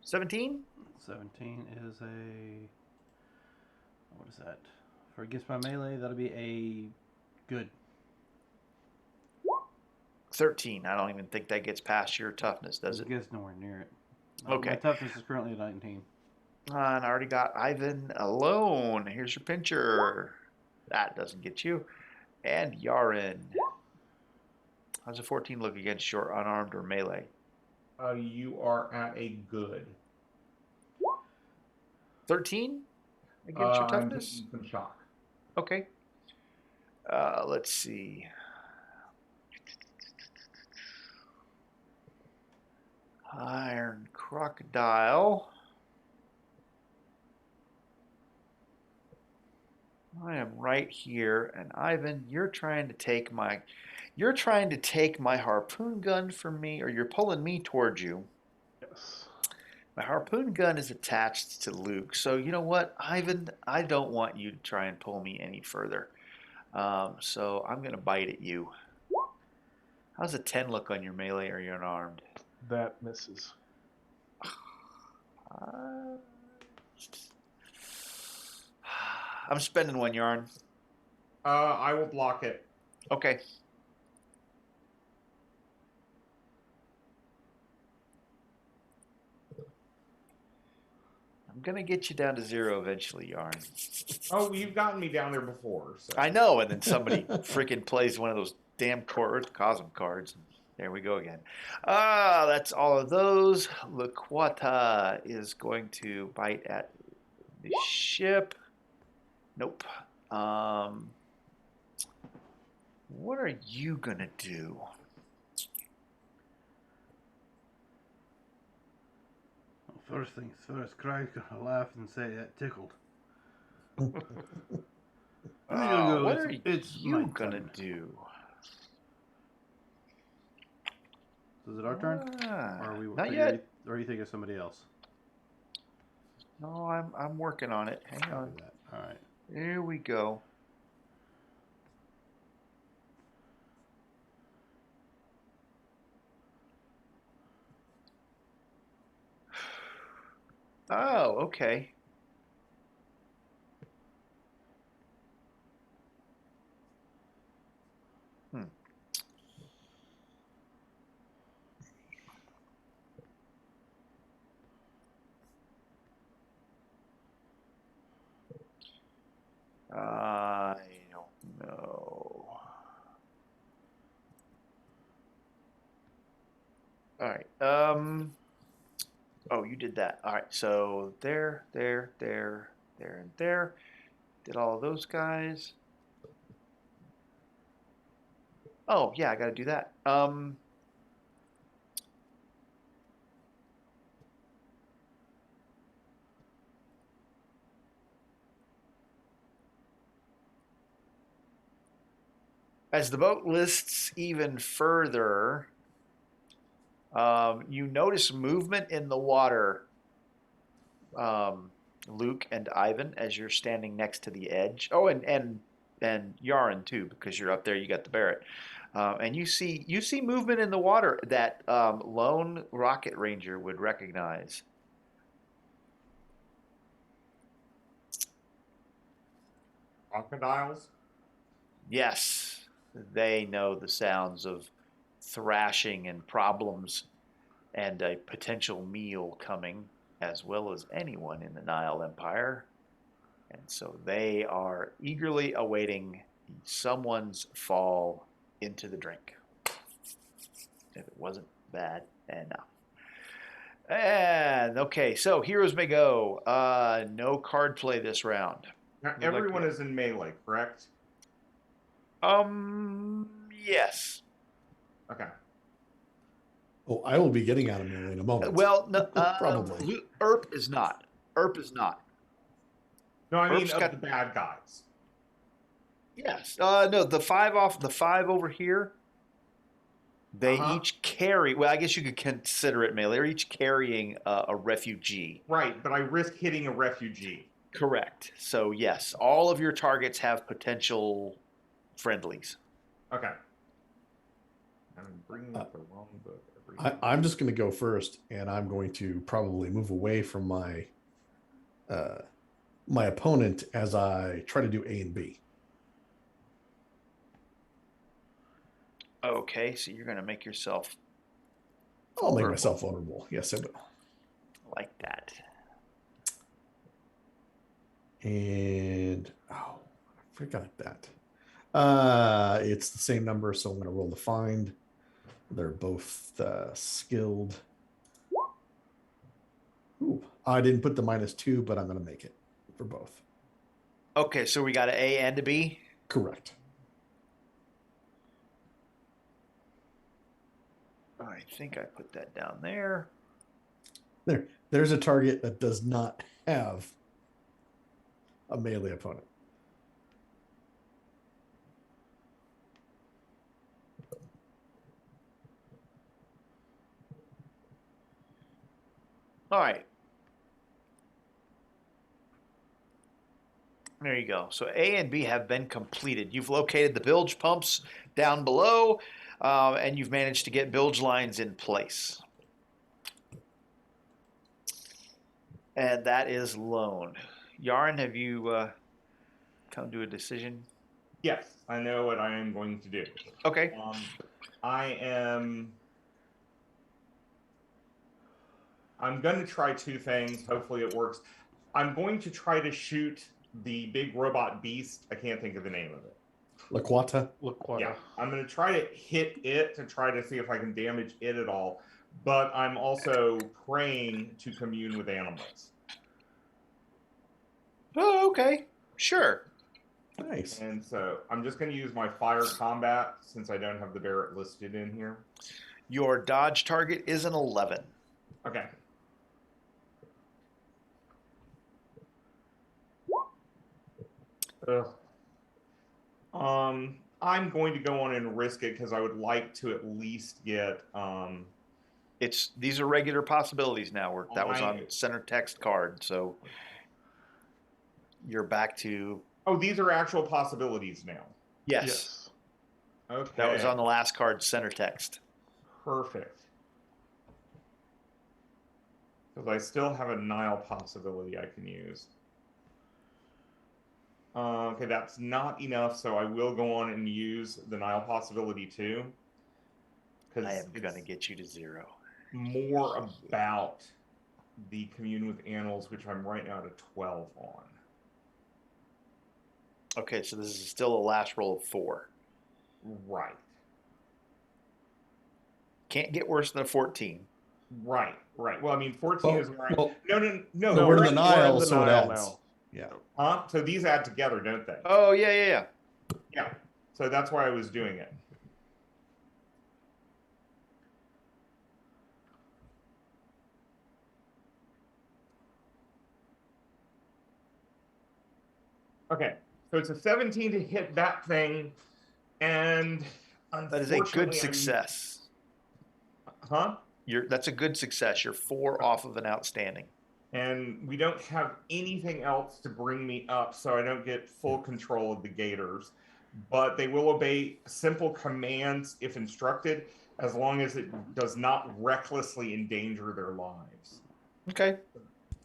17? 17 is a... What is that? For against my melee, that'll be a good. 13. I don't even think that gets past your toughness, does it? It gets nowhere near it. Okay. My toughness is currently 19. And I already got Ivan alone. Here's your pincher. That doesn't get you. And Yaren. How's a 14 look against your unarmed or melee? You are at a good. 13 against your I'm toughness? taking some shock. Okay. Let's see. Iron Crocodile. I am right here, and Ivan, you're trying to take my harpoon gun from me, or you're pulling me towards you. yes. My harpoon gun is attached to Luke, so you know what, Ivan, I don't want you to try and pull me any further. So I'm going to bite at you. How's a 10 look on your melee or your unarmed? That misses. I'm spending 1 yarn. I will block it. Okay. I'm gonna get you down to 0 eventually, Yarn. Oh, you've gotten me down there before. So. I know, and then somebody freaking plays one of those damn Earth Cosm cards. There we go again. That's all of those. Laquata is going to bite at the ship. Nope. What are you gonna do? Well, first things first, Craig's gonna laugh and say that tickled. What are you gonna do? So is it our turn? Or are we Not yet. Or are you thinking of somebody else? No, I'm working on it. Hang on. All right. Here we go. Oh, okay. I don't know. All right. Oh, you did that. All right. So there, and there. Did all of those guys. Oh, yeah, I got to do that. As the boat lists even further, you notice movement in the water, Luke and Ivan, as you're standing next to the edge. Oh, and Yaren too, because you're up there. You got the Barrett, and you see movement in the water that lone rocket ranger would recognize. Crocodiles? Yes, they know the sounds of thrashing and problems and a potential meal coming, as well as anyone in the Nile Empire. And so they are eagerly awaiting someone's fall into the drink. If it wasn't bad enough. And okay, so heroes may go. No card play this round. Now, everyone is in melee, correct? Yes. Okay. Oh, I will be getting out of melee in a moment. Well, no, probably. Erp is not. No, I mean Erp's of got the bad guys. Yes. No, the five over here. They each carry. Well, I guess you could consider it melee. They're each carrying a refugee. Right, but I risk hitting a refugee. Correct. So yes, all of your targets have potential friendlies. Okay. I'm bringing up the wrong book. I'm just going to go first, and I'm going to probably move away from my my opponent as I try to do A and B. Okay, so you're going to make yourself. I'll make myself vulnerable. Yes, I will. Like that. And I forgot that. It's the same number, so I'm going to roll the find. They're both skilled. Ooh, I didn't put the -2, but I'm going to make it for both. Okay, so we got an A and a B? Correct. I think I put that down there. There's a target that does not have a melee opponent. All right. There you go. So A and B have been completed. You've located the bilge pumps down below. and you've managed to get bilge lines in place. And that is loan. Yarn, have you come to a decision? Yes, I know what I am going to do. Okay. I'm going to try two things. Hopefully it works. I'm going to try to shoot the big robot beast. I can't think of the name of it. Laquata. Yeah, I'm going to try to hit it to try to see if I can damage it at all. But I'm also praying to commune with animals. Oh, okay. Sure. Nice. And so I'm just going to use my fire combat since I don't have the Barrett listed in here. Your dodge target is an 11. Okay. I'm going to go on and risk it because I would like to at least get These are regular possibilities now. That was on I- center text card, so you're back to Oh, these are actual possibilities now. yes. Okay. That was on the last card, center text. Perfect. Because I still have a Nile possibility I can use. Okay, that's not enough, so I will go on and use the Nile possibility too. I am going to get you to 0. More about the commune with animals, which I'm right now at a 12 on. Okay, so this is still a last roll of 4. Right. Can't get worse than a 14. Right. Well, I mean, 14 is where well, No, we're in you're the at- Nile, the so it Nile adds. now. Yeah. Huh? So these add together, don't they? Oh, yeah. Yeah. So that's why I was doing it. Okay. So it's a 17 to hit that thing, and That is a good unfortunately, success. Huh? That's a good success. You're 4 off of an outstanding. And we don't have anything else to bring me up, so I don't get full control of the gators. But they will obey simple commands if instructed, as long as it does not recklessly endanger their lives. Okay.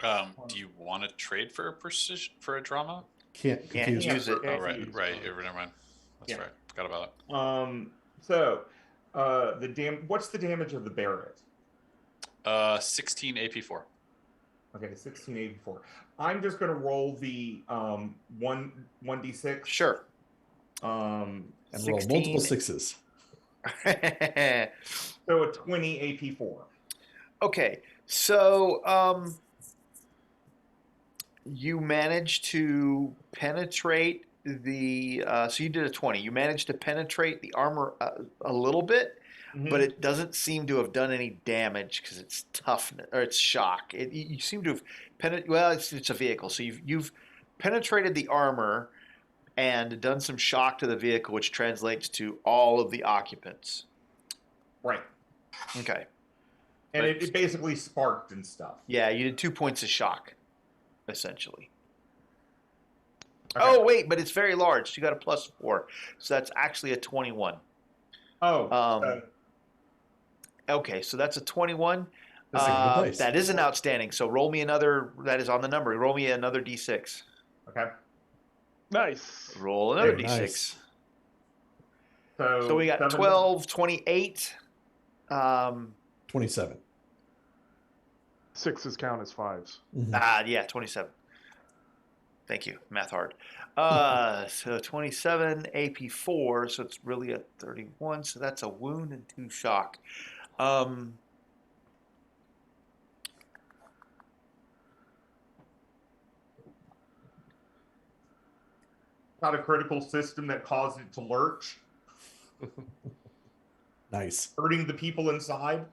Do you want to trade for a precision for a drama? Can't confuse. use it. Oh, right. use Never mind. That's Yeah. right. Forgot about it. So what's the damage of the Barrett? 16 AP4. Okay, 1684. I'm just going to roll the 1d6. Sure. And roll 16. multiple 6s. So a 20 AP4. Okay, so you managed to penetrate the. So you did a 20. You managed to penetrate the armor a little bit, but it doesn't seem to have done any damage because it's toughness or it's shock. You seem to have penetrated. Well, it's a vehicle, so you've penetrated the armor and done some shock to the vehicle, which translates to all of the occupants. Right. Okay. And it basically sparked and stuff. Yeah, you did 2 points of shock, essentially. Okay. Oh, wait, but it's very large. So you got a +4. So that's actually a 21. Oh. Okay, so that's a 21. Dice. That is an outstanding. So roll me another. That is on the number. Roll me another d6. Okay. Nice. Roll another Very d6. nice. So we got 7. 12, 28. 27. 6s count as 5s. Yeah, 27. Thank you. Math hard. So 27 AP4. So it's really a 31. So that's a wound and 2 shock. Not a critical system that caused it to lurch, Nice. hurting the people inside.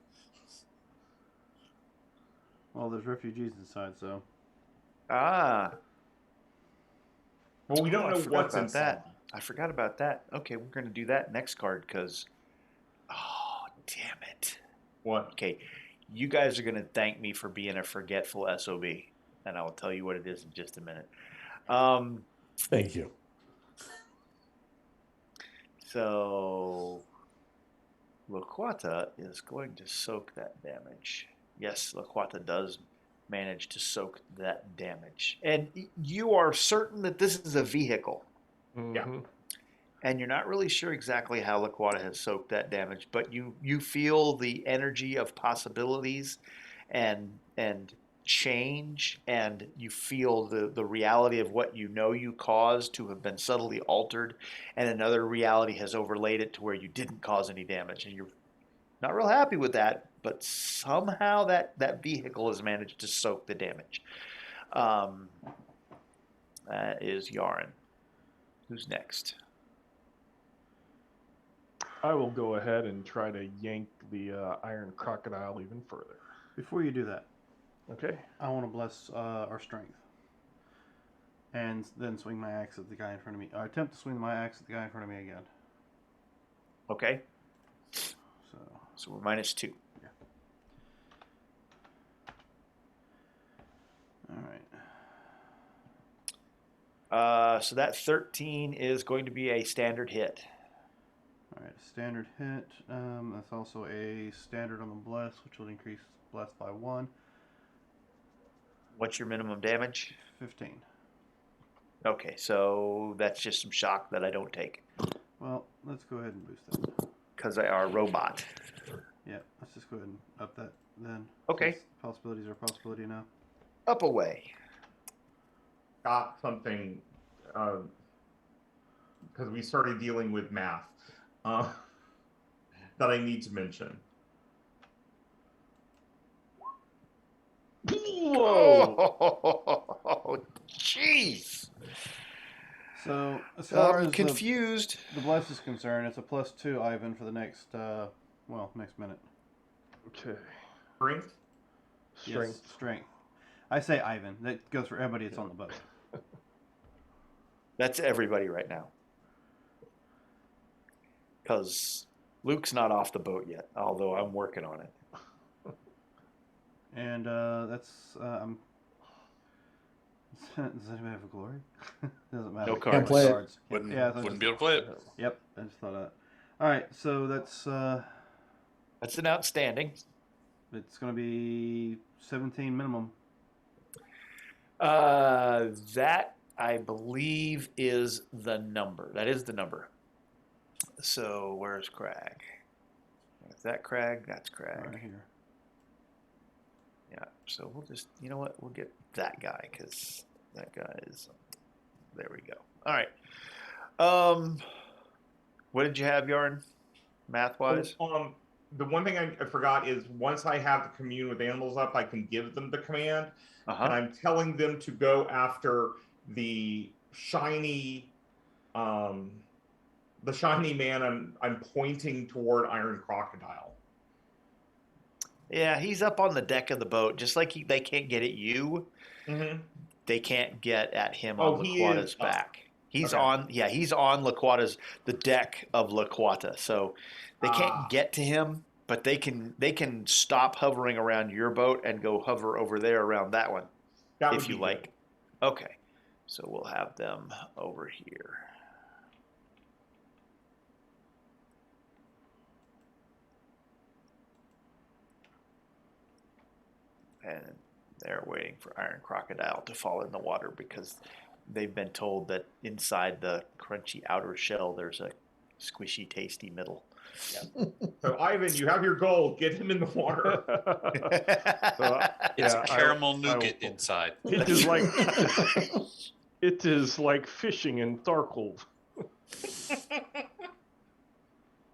Well, there's refugees inside, so. Ah. Well, we don't I know forgot what's about inside. that. I forgot about that. Okay, we're going to do that next card because, oh, damn it. What? Okay, you guys are going to thank me for being a forgetful SOB, and I will tell you what it is in just a minute. Thank you. So Laquata is going to soak that damage. Yes, Laquata does manage to soak that damage. And you are certain that this is a vehicle. Mhm. And you're not really sure exactly how Laquata has soaked that damage, but you feel the energy of possibilities and change, and you feel the reality of what you know you caused to have been subtly altered, and another reality has overlaid it to where you didn't cause any damage, and you're not real happy with that, but somehow that vehicle has managed to soak the damage. Um, that is Yaren. Who's next? I will go ahead and try to yank the iron crocodile even further. Before you do that, Okay. I want to bless our strength. And then swing my axe at the guy in front of me. Or attempt to swing my axe at the guy in front of me again. Okay, So we're -2. Alright. So that 13 is going to be a standard hit. Alright, standard hit. That's also a standard on the bless, which will increase bless by 1. What's your minimum damage? 15. Okay, so that's just some shock that I don't take Well, let's go ahead and boost that. because I are a robot. Yeah, let's just go ahead and up that then. Okay. Since possibilities are a possibility now. Up away. Got something, because we started dealing with math, that I need to mention. Whoa! Oh, jeez. So, as far I'm as confused. the bless is concerned, it's a +2, Ivan, for the next, next minute. Okay. Strength? Strength. Yes, strength. I say Ivan. That goes for everybody that's on the boat. That's everybody right now. Because Luke's not off the boat yet, although I'm working on it. And that's does anybody have a glory? Doesn't matter. No Can't cards. play it. Cards. Wouldn't, Yeah, wouldn't be able to play it. Yep, I just thought of that. All right, so that's That's an outstanding. it's going to be 17 minimum. That I believe is the number. That is the number. So where's Crag? Is that Crag? That's Crag. Right here. Yeah. So we'll just, you know what? We'll get that guy because that guy is. There we go. All right. What did you have, Yarn? Math wise? The one thing I forgot is once I have the commune with animals up, I can give them the command, and I'm telling them to go after the shiny man. I'm pointing toward Iron Crocodile. Yeah, he's up on the deck of the boat. Just like they can't get at you, they can't get at him on Laquata's back. He's on, he's on Laquata's, the deck of Laquata. So they can't get to him, but they can stop hovering around your boat and go hover over there around that one, if you like. Okay, so we'll have them over here. And they're waiting for Iron Crocodile to fall in the water because they've been told that inside the crunchy outer shell there's a squishy, tasty middle. Yeah. So Ivan, you have your goal. Get him in the water. It's caramel nougat inside. It is like it is like fishing in Tharkold.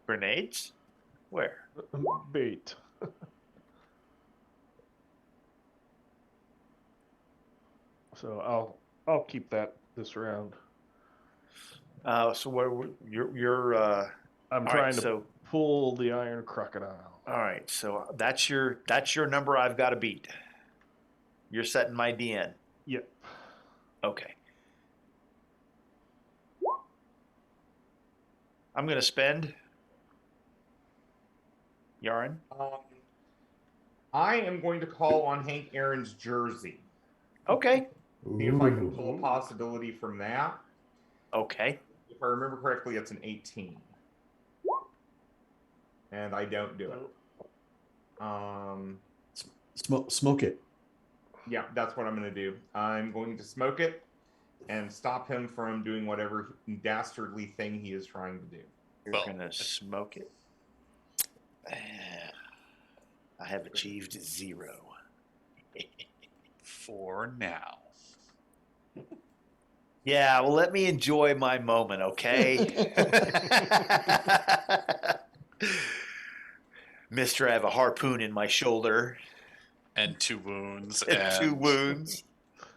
Grenades? Where? Bait. So I'll keep that this round. So where you're I'm trying to pull the Iron Crocodile. All right, so that's your number I've got to beat. You're setting my DN. Yep. Okay. I'm going to spend Yarn. I am going to call on Hank Aaron's jersey. Okay. See if I can pull a possibility from that. Okay. If I remember correctly, it's an 18. and I don't do it. Smoke it. Yeah, that's what I'm going to do. I'm going to smoke it and stop him from doing whatever dastardly thing he is trying to do. You're Well, going to smoke it. I have achieved 0. For now. Yeah, well, let me enjoy my moment, okay? Mister, I have a harpoon in my shoulder, And 2 wounds. and And 2 wounds,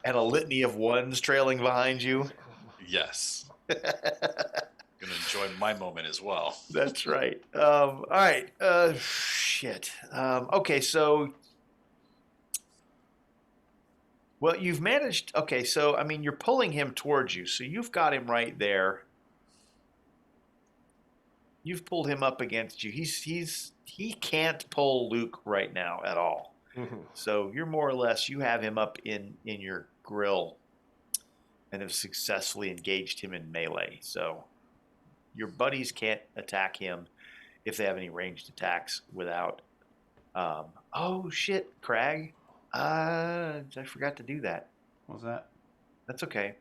and a litany of ones trailing behind you. yes. Gonna enjoy my moment as well. That's right. All right. Shit. Okay, so. Well, you've managed. Okay, so, I mean, you're pulling him towards you, so you've got him right there. You've pulled him up against you. He can't pull Luke right now at all. Mhm. So you're more or less, you have him up in your grill and have successfully engaged him in melee. So your buddies can't attack him if they have any ranged attacks without. Oh shit, Crag! I forgot to do that. What's that? That's okay.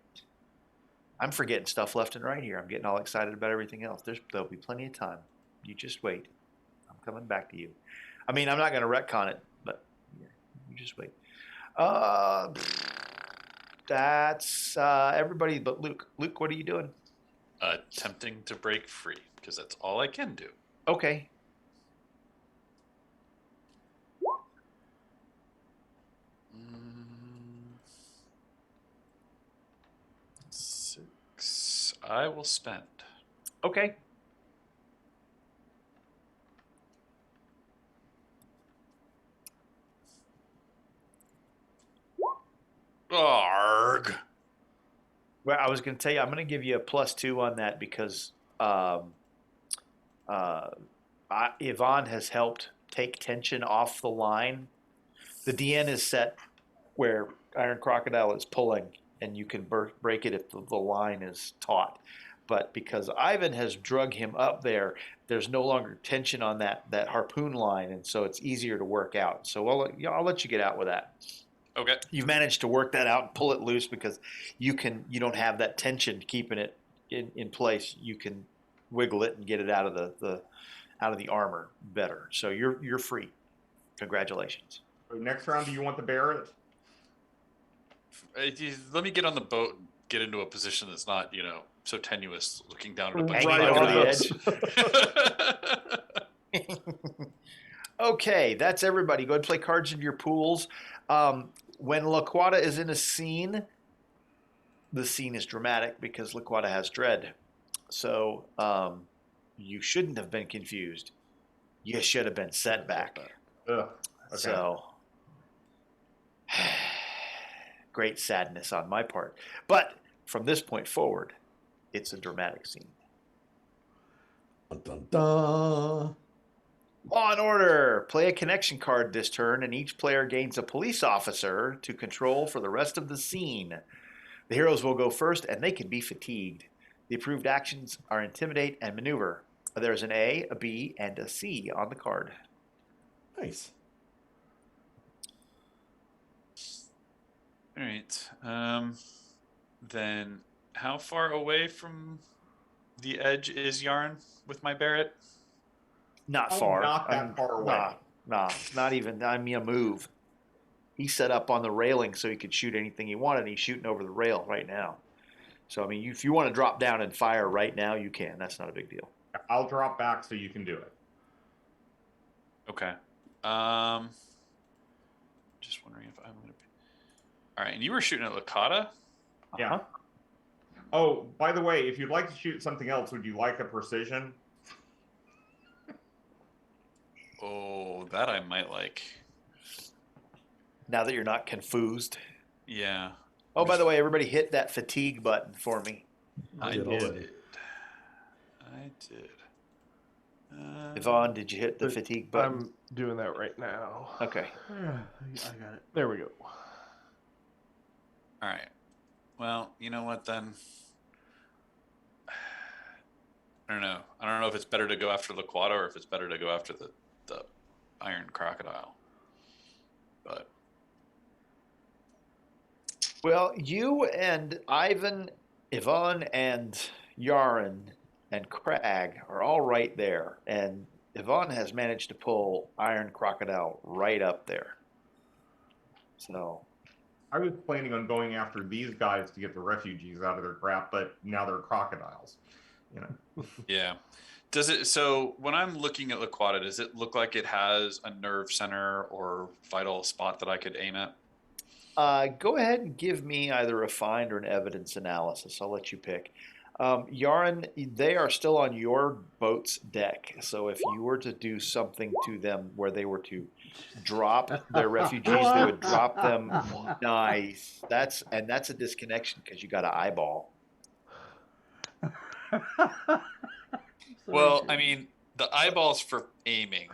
I'm forgetting stuff left and right here. I'm getting all excited about everything else. There'll be plenty of time. You just wait. I'm coming back to you. I mean, I'm not going to retcon it, but you just wait. That's everybody but Luke. Luke, what are you doing? Attempting to break free, because that's all I can do. Okay. Mm, 6. I will spend. Okay. Arg. Well, I was going to tell you, I'm going to give you a +2 on that because Yvonne has helped take tension off the line. The DN is set where Iron Crocodile is pulling, and you can break it if the line is taut. But because Ivan has drug him up there, there's no longer tension on that harpoon line, and so it's easier to work out. So I'll let you get out with that. Okay. You've managed to work that out and pull it loose because you don't have that tension keeping it in place. You can wiggle it and get it out of the armor better. So you're free. Congratulations. So next round, do you want the Barrett? Let me get on the boat and get into a position that's not, so tenuous, looking down at a bunch Hanging of over crocodiles. the edge. Okay, that's everybody. Go ahead and play cards into your pools. When Laquata is in a scene, the scene is dramatic because Laquata has dread. So you shouldn't have been confused. You should have been set back. Ugh. Okay. So great sadness on my part. But from this point forward, it's a dramatic scene. Dun, dun, dun. Law and Order. Play a connection card this turn, and each player gains a police officer to control for the rest of the scene. The heroes will go first, and they can be fatigued. The approved actions are Intimidate and Maneuver. There's an A, a B, and a C on the card. Nice. All right. Then how far away from the edge is Yarn with my Barrett? Not Oh, far. not that far away. Nah, not even. I mean, a move. He set up on the railing so he could shoot anything he wanted. He's shooting over the rail right now. So, I mean, if you want to drop down and fire right now, you can. That's not a big deal. I'll drop back so you can do it. Okay. Just wondering if I'm going to be... All right, and you were shooting at Lakata? Yeah. Uh-huh. Oh, by the way, if you'd like to shoot something else, would you like a precision? Oh, that I might like. Now that you're not confused. Yeah. Oh, by the way, everybody hit that fatigue button for me. I did already. did. Yvonne, did you hit the fatigue button? I'm doing that right now. Okay. I got it. There we go. All right. Well, you know what then? I don't know. I don't know if it's better to go after the Quada or if it's better to go after the Iron Crocodile. But Well, you and Ivan, Yvonne, and Yaren and Crag are all right there, and Yvonne has managed to pull Iron Crocodile right up there. So I was planning on going after these guys to get the refugees out of their crap, but now they're crocodiles. You know. yeah. Does it, so when I'm looking at Laquata, does it look like it has a nerve center or vital spot that I could aim at? go ahead and give me either a find or an evidence analysis. I'll let you pick. Yaren, they are still on your boat's deck. So if you were to do something to them where they were to drop their refugees, they would drop them. Nice. That's a disconnection because you got an eyeball. Well, I mean, the eyeball's for aiming.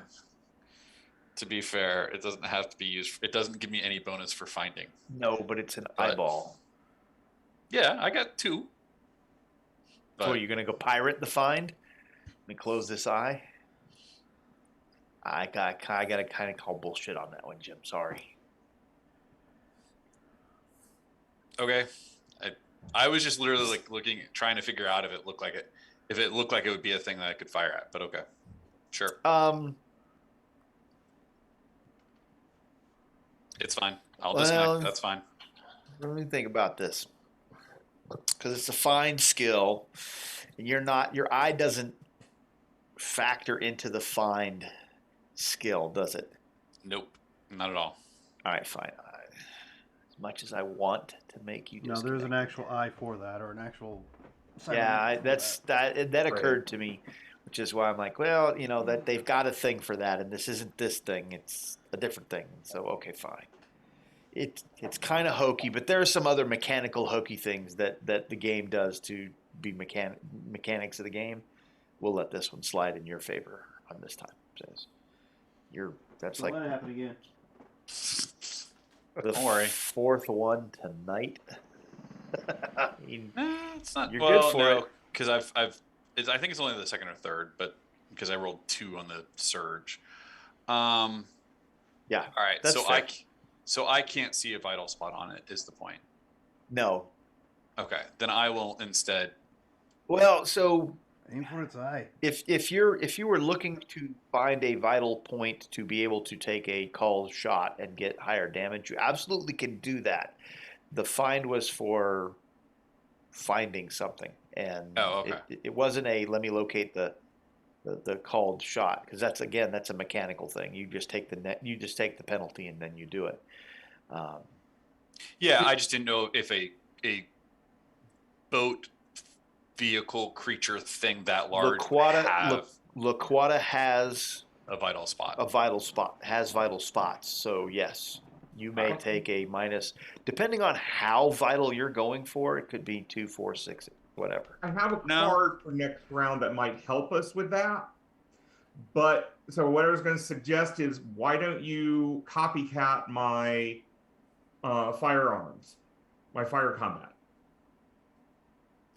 To be fair, it doesn't have to be used. It doesn't give me any bonus for finding. No, but it's an But- eyeball. Yeah, I got 2. So are you gonna go pirate the find? Let me close this eye. I gotta kind of call bullshit on that one, Jim. Sorry. Okay. I was just literally like looking, trying to figure out if it looked like it would be a thing that I could fire at. But okay, sure, it's fine. I'll disconnect. That's fine. Let me think about this, because it's a fine skill, and your eye doesn't factor into the find skill, does it? Nope, not at all. All right, fine. As much as I want to make you No, disconnect. there's an actual eye for that, or an actual. Yeah, that occurred to me, which is why I'm like, well, you know, that they've got a thing for that, and this isn't this thing; it's a different thing. So okay, fine. It's kind of hokey, but there are some other mechanical hokey things that the game does to be mechanics of the game. We'll let this one slide in your favor on this time. Says that's Don't like let it happen again. the Don't worry. 4th one tonight. I mean, It's not. You're well, good for no, it. because I think it's only the second or third, but because I rolled 2 on the surge. yeah. All right. That's fair. So I can't see a vital spot on it. Is the point? No. Okay, then I will instead. Well, so Aim for its eye. if you were looking to find a vital point to be able to take a called shot and get higher damage, you absolutely can do that. The find was for finding something, and Oh, okay. it wasn't a let me locate the called shot, because that's a mechanical thing. You just take the penalty and then you do it. Yeah, I just didn't know if a boat vehicle creature thing that large Laquata has a vital spot. has vital spots. So yes, you may take a minus, depending on how vital you're going for. It could be 2, 4, 6, whatever. I have a No. card for next round that might help us with that. But so what I was going to suggest is, why don't you copycat my firearms, my fire combat?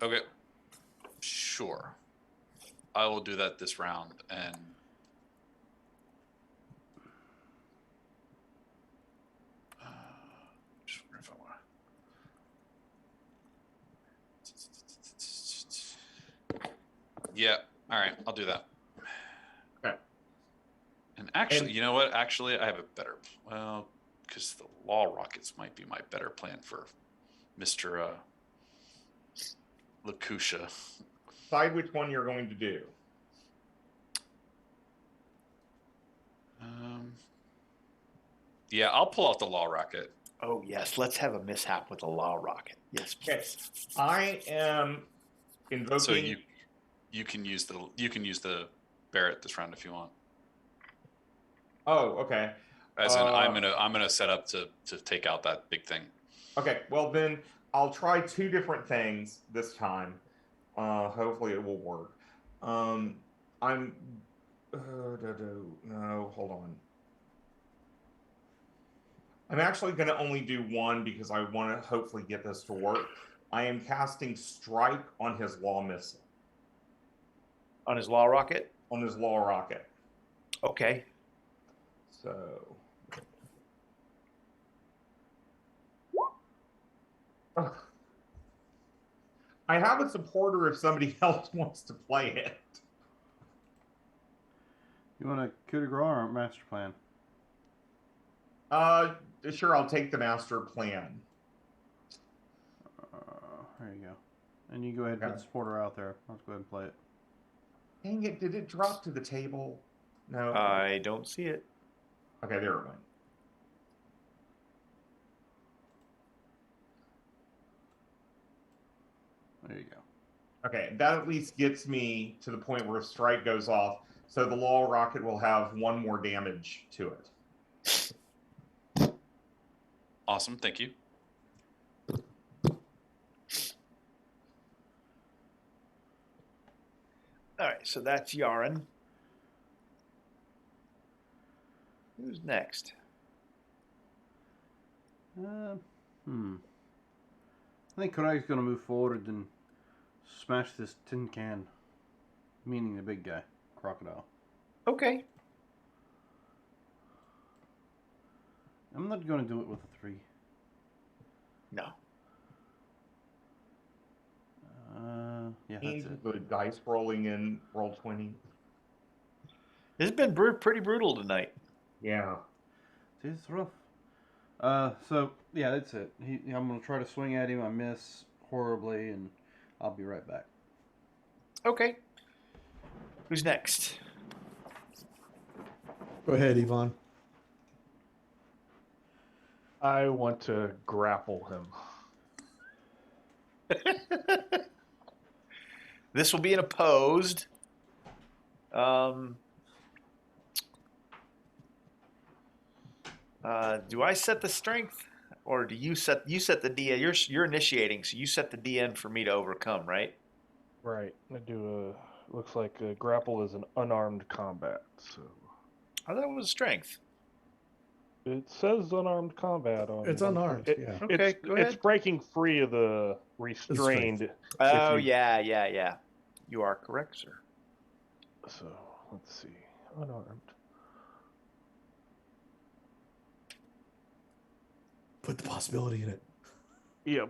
Okay, sure. I will do that this round, and just wondering if I want. Yeah. All right. I'll do that. Okay. And actually, you know what? Actually, I have a better. Well, because the law rockets might be my better plan for Mr. Lakusha. Decide which one you're going to do. Yeah, I'll pull out the law rocket. Oh yes, let's have a mishap with a law rocket. Yes, Okay. please. I am invoking. So you can use the Barrett this round if you want. Oh, okay. As in, I'm gonna set up to take out that big thing. Okay, well then I'll try 2 different things this time. Hopefully it will work. No, hold on. I'm actually going to only do 1 because I want to hopefully get this to work. I am casting Strike on his law missile. On his law rocket? On his law rocket. Okay. So. I have a supporter if somebody else wants to play it. You want a coup de grace or master plan? Sure, I'll take the master plan. There you go. And you go ahead and Okay. put the supporter out there. Let's go ahead and play it. Dang it, did it drop to the table? No. I don't see it. Okay, there it went. There you go. Okay, that at least gets me to the point where a strike goes off, so the law rocket will have 1 more damage to it. Awesome. Thank you. All right, so that's Yaren. Who's next? I think Kodai's going to move forward and smash this tin can, meaning the big guy, crocodile. Okay. I'm not going to do it with a 3. No. Yeah, that's it. The dice rolling in roll 20. This has been pretty brutal tonight. Yeah. It's rough. So yeah, that's it. I'm gonna try to swing at him. I miss horribly, and I'll be right back. Okay. Who's next? Go ahead, Yvonne. I want to grapple him. This will be an opposed. Do I set the strength, or do you set the DN? You're initiating, so you set the DN for me to overcome, right? Right. I do looks like a grapple is an unarmed combat. So I thought it was strength. it says unarmed combat on. It's unarmed. Yeah. Okay, go ahead. It's breaking free of the restrained. Oh if you- yeah. You are correct, sir. So let's see, unarmed. Put the possibility in it. Yep.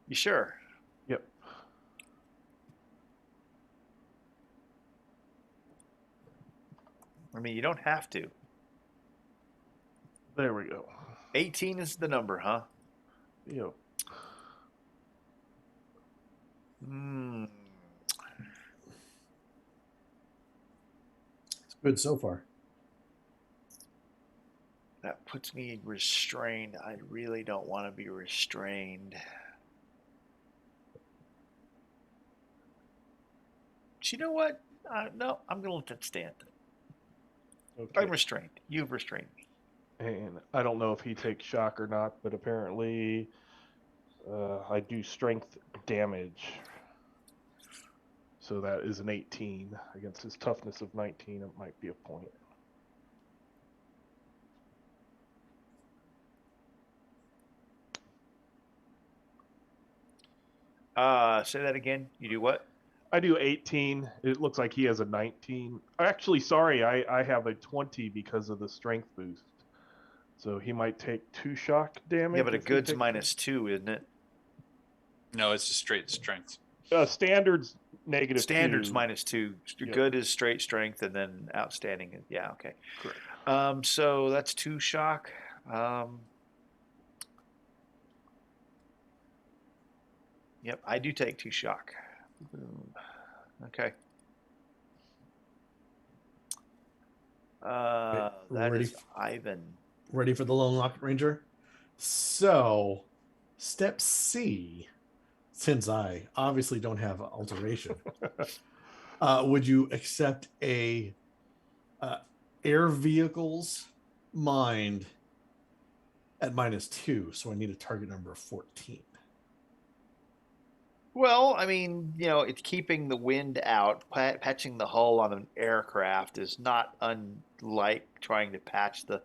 You sure? Yep. I mean, you don't have to. There we go. 18 is the number, huh? Yep. Hmm. It's good so far. That puts me restrained. I really don't want to be restrained. But you know what? No, I'm going to let that stand. Okay. I'm restrained. You've restrained me. And I don't know if he takes shock or not, but apparently I do strength damage. So that is an 18 against his toughness of 19. It might be a point. Say that again. You do what? I do 18. It looks like he has a 19. Actually, sorry, I have a 20 because of the strength boost. So he might take 2 shock damage. Yeah, but a if he good's takes- -2, isn't it? No, it's just straight strength. Standard's negative Standard's 2. -2. Yep. Good is straight strength, and then outstanding is, yeah, okay. Correct. So that's 2 shock. Yep, I do take 2 shock. Okay. That ready is Ivan. Ready for the Lone Rocket Ranger? So, step C, since I obviously don't have alteration, would you accept a air vehicles mind at -2? So I need a target number of 14. Well, I mean, it's keeping the wind out. Patching the hull on an aircraft is not unlike trying to patch the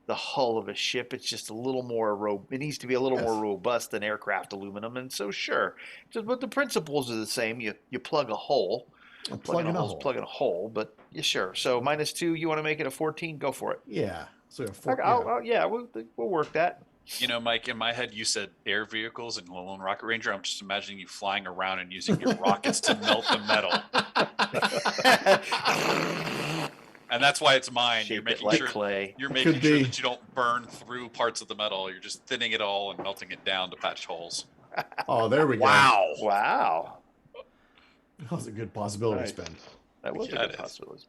hull of a ship. It's just a little more it needs to be a little more robust than aircraft aluminum, and so sure, but the principles are the same. You plug a hole, Plugging a hole. Plugging a hole, but yeah, sure. So -2, you want to make it a 14? Go for it. Yeah. So We'll work that. You know, Mike, in my head, you said air vehicles and Lone Rocket Ranger. I'm just imagining you flying around and using your rockets to melt the metal. And that's why it's mine. Shape You're making it like sure clay. you're making Could sure be. that you don't burn through parts of the metal. You're just thinning it all and melting it down to patch holes. Oh, there we go. Wow. That was a good possibility Nice. spin. That was Yeah, a it good is. possibility.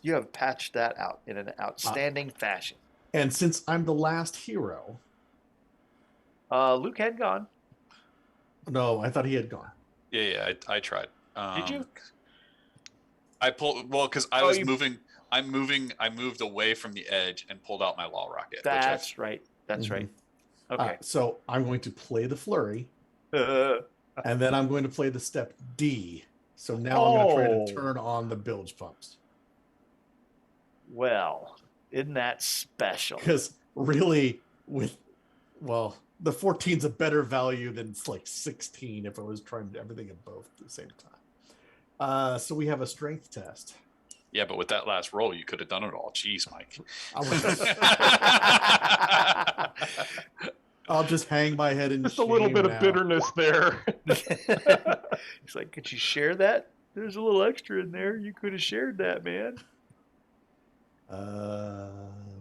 You have patched that out in an outstanding fashion. And since I'm the last hero, Luke had gone. no, I thought he had gone. Yeah, I tried. Did you? I pulled because I Oh, was you- moving. I'm moving. I moved away from the edge and pulled out my law rocket. That's right. That's Mhm. right. Okay. So I'm going to play the flurry, and then I'm going to play the step D. So now I'm going to try to turn on the bilge pumps. Well, isn't that special? Because really, the 14's a better value than like 16 if I was trying everything at both at the same time. So we have a strength test. Yeah, but with that last roll, you could have done it all. Jeez, Mike. I'll just hang my head in Just a little bit now. of bitterness there. It's like, could you share that? There's a little extra in there. You could have shared that, man.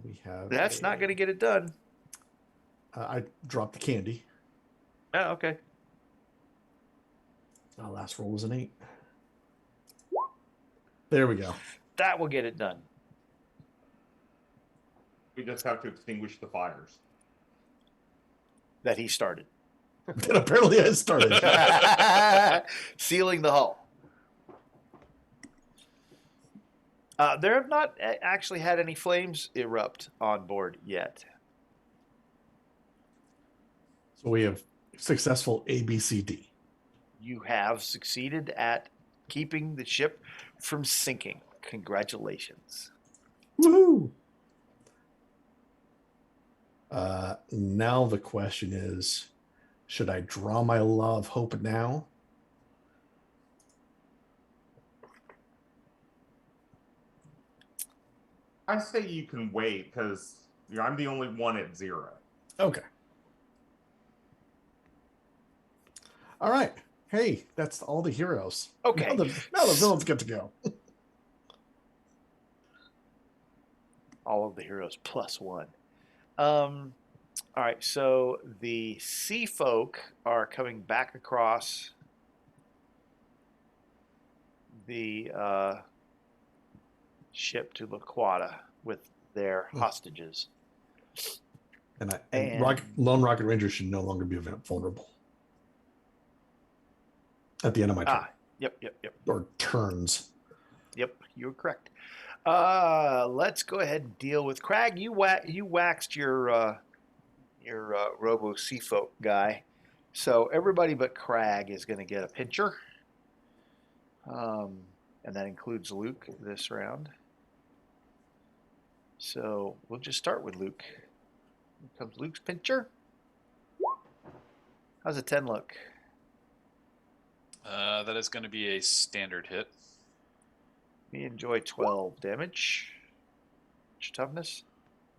We have. That's not going to get it done. I dropped the candy. Oh, okay. Our last roll was an 8. There we go. That will get it done. We just have to extinguish the fires. That he started. And apparently I started. Sealing the hull. There have not actually had any flames erupt on board yet. So we have successful ABCD. You have succeeded at keeping the ship from sinking. Congratulations. Woohoo! Now the question is, should I draw my law of hope now? I say you can wait because I'm the only one at 0. Okay. All right. Hey, that's all the heroes. Okay. Now the villains get to go. All of the heroes +1. All right, so the sea folk are coming back across the ship to Laquata with their hostages. And Lone Rocket Ranger should no longer be vulnerable. At the end of my turn. Yep. Or turns. Yep, you're correct. Let's go ahead and deal with Crag. You waxed your Robo Seafolk guy, so everybody but Crag is going to get a pincher, and that includes Luke this round. So we'll just start with Luke. Here comes Luke's pincher. How's a 10 look? That is going to be a standard hit. We enjoy 12 damage. What's your toughness?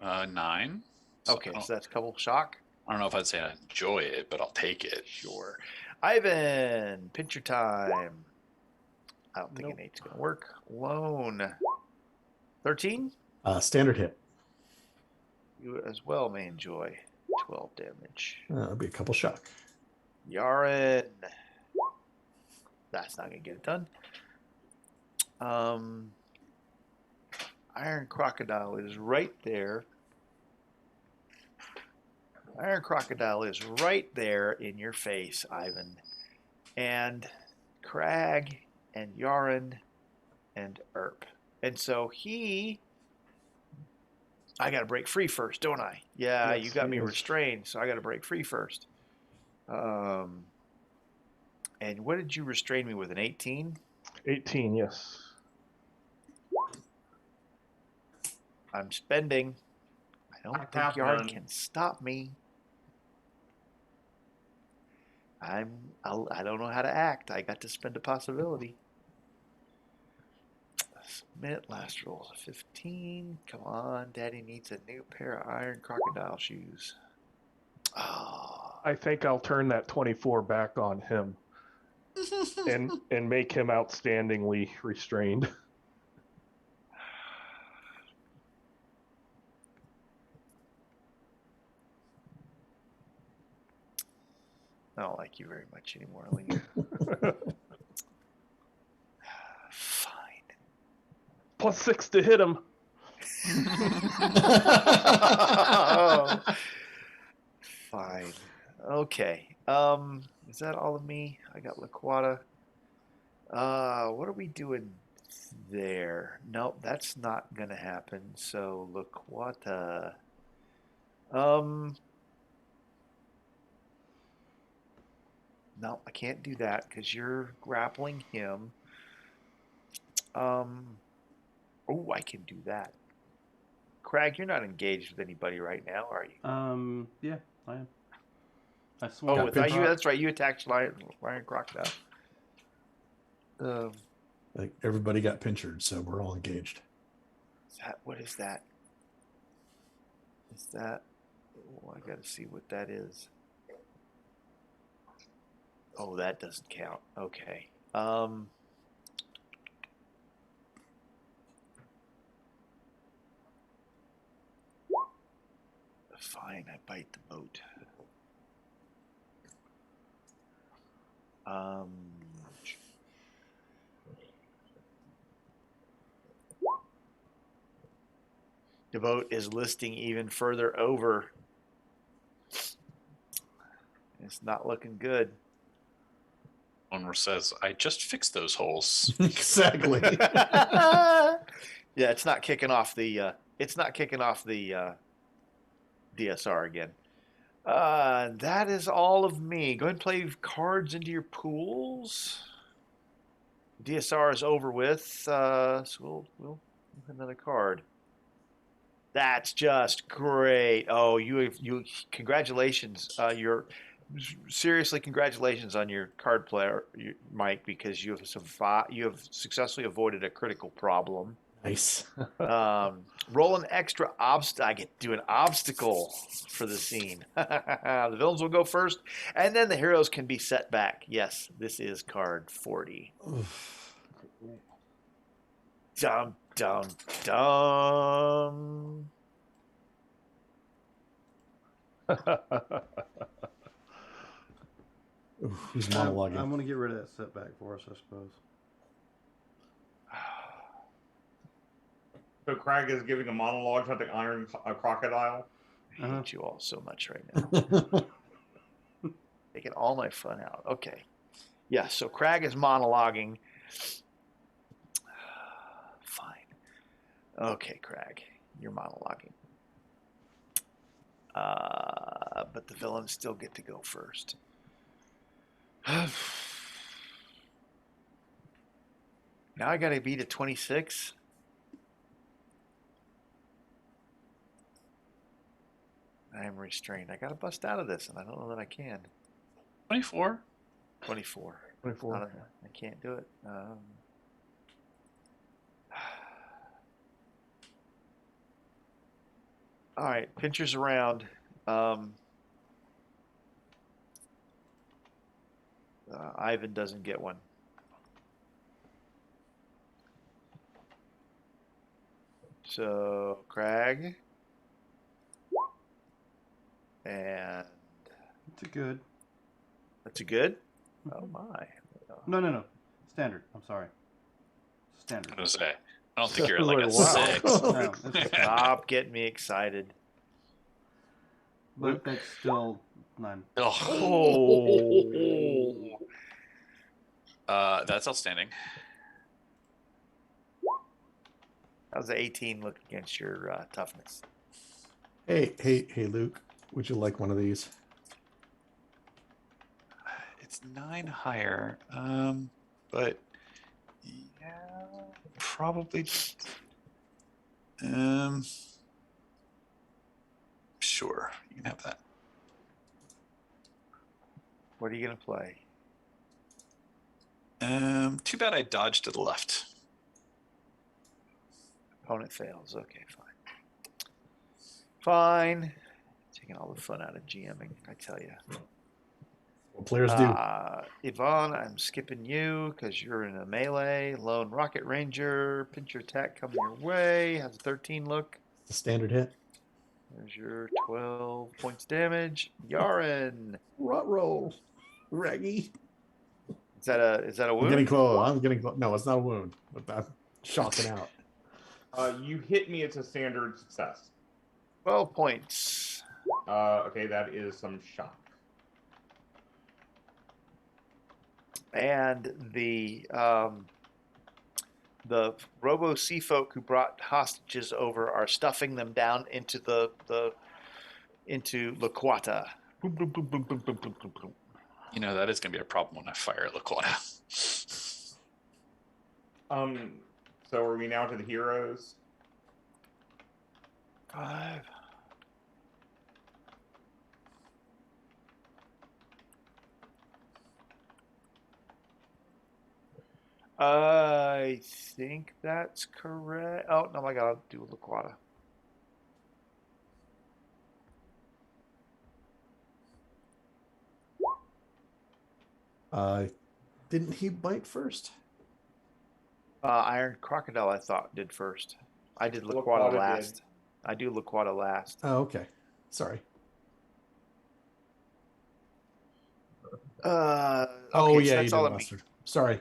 9. Okay, so that's a couple shock. I don't know if I'd say I enjoy it, but I'll take it. Sure. Ivan, pincher time. I don't think an 8's going to work. Lone. 13? Standard hit. You as well may enjoy 12 damage. That'll be a couple shock. Yaren. That's not going to get it done. Iron Crocodile is right there. Iron Crocodile is right there in your face, Ivan. And Crag and Yaren and Erp. And so I got to break free first, don't I? Yeah, Yes, you got me yes. restrained, so I got to break free first. And what did you restrain me with, an 18? 18, yes. I'm spending. I don't I think have Yard none. can stop me. I don't know how to act. I got to spend a possibility. Submit. Last roll is a 15. Come on, Daddy needs a new pair of iron crocodile shoes. Oh. I think I'll turn that 24 back on him and make him outstandingly restrained. I don't like you very much anymore, Lee. Fine. +6 to hit him. Fine. Okay. Is that all of me? I got Laquata. What are we doing there? Nope, that's not gonna happen. So Laquata. No, I can't do that because you're grappling him. Oh, I can do that. Crag, you're not engaged with anybody right now, are you? Yeah, I am. I swung. Oh, at without you, Croc. that's right. You attacked Lion Crocodile. Like everybody got pinchered, so we're all engaged. What is that? Is that? Oh, I gotta see what that is. Oh, that doesn't count. Okay. Fine, I bite the boat. The boat is listing even further over. It's not looking good. One says, I just fixed those holes. Exactly. Yeah, it's not kicking off the DSR again. That is all of me. Go ahead and play cards into your pools. DSR is over with, so we'll have another card. That's just great. Oh, you congratulations. Seriously, congratulations on your card player, Mike, because you have successfully avoided a critical problem. Nice. Roll an extra obstacle. I get to do an obstacle for the scene. The villains will go first, and then the heroes can be set back. Yes, this is card 40. Dum dum dum. Who's monologuing? I'm going to get rid of that setback for us, I suppose. So Crag is giving a monologue about the iron crocodile. I hate you all so much right now. Taking all my fun out. Okay. Yeah, so Crag is monologuing. Fine. Okay, Crag, you're monologuing. But the villains still get to go first. Now I got to beat a 26. I am restrained. I got to bust out of this, and I don't know that I can. 24. 24. 24. I can't do it. All right, pinchers around. Ivan doesn't get one. So Crag and It's a good. that's a good. Oh my! No. Standard. I'm sorry. Standard. I was gonna say, I don't think you're at like a Wow. 6. No, it's, Stop getting me excited. but that's still 9. Oh. That's outstanding. How's the 18 look against your toughness? Hey, Luke. Would you like one of these? It's 9 higher. But yeah, probably. Sure, you can have that. What are you gonna play? Too bad I dodged to the left. Opponent fails. Okay, fine. Fine. Taking all the fun out of GMing, I tell you. What players do. Yvonne, I'm skipping you because you're in a melee. Lone Rocket Ranger, pinch your attack coming your way. Has a 13 look. The standard hit. There's your 12 points damage. Yaren. Rut roll. Raggy. Is that a I'm wound? getting close. I'm getting close. No, it's not a wound. But I'm shocking out. You hit me. It's a standard success. 12 points. Okay, that is some shock. And the Robo Sea folk who brought hostages over are stuffing them down into into Laquata. Boom, boom, boom, boom, boom, boom, boom, boom, boom. You know, that is going to be a problem when I fire Laquana. So are we now to the heroes? 5. I think that's correct. Oh, no, my God, I'll do Laquata. Didn't he bite first? Iron Crocodile, I thought, did first. I did Laquata Laquata last. did. I do Laquata last. Oh, okay. Sorry. Okay, Oh, so yeah, that's you all did that last turn. Sorry.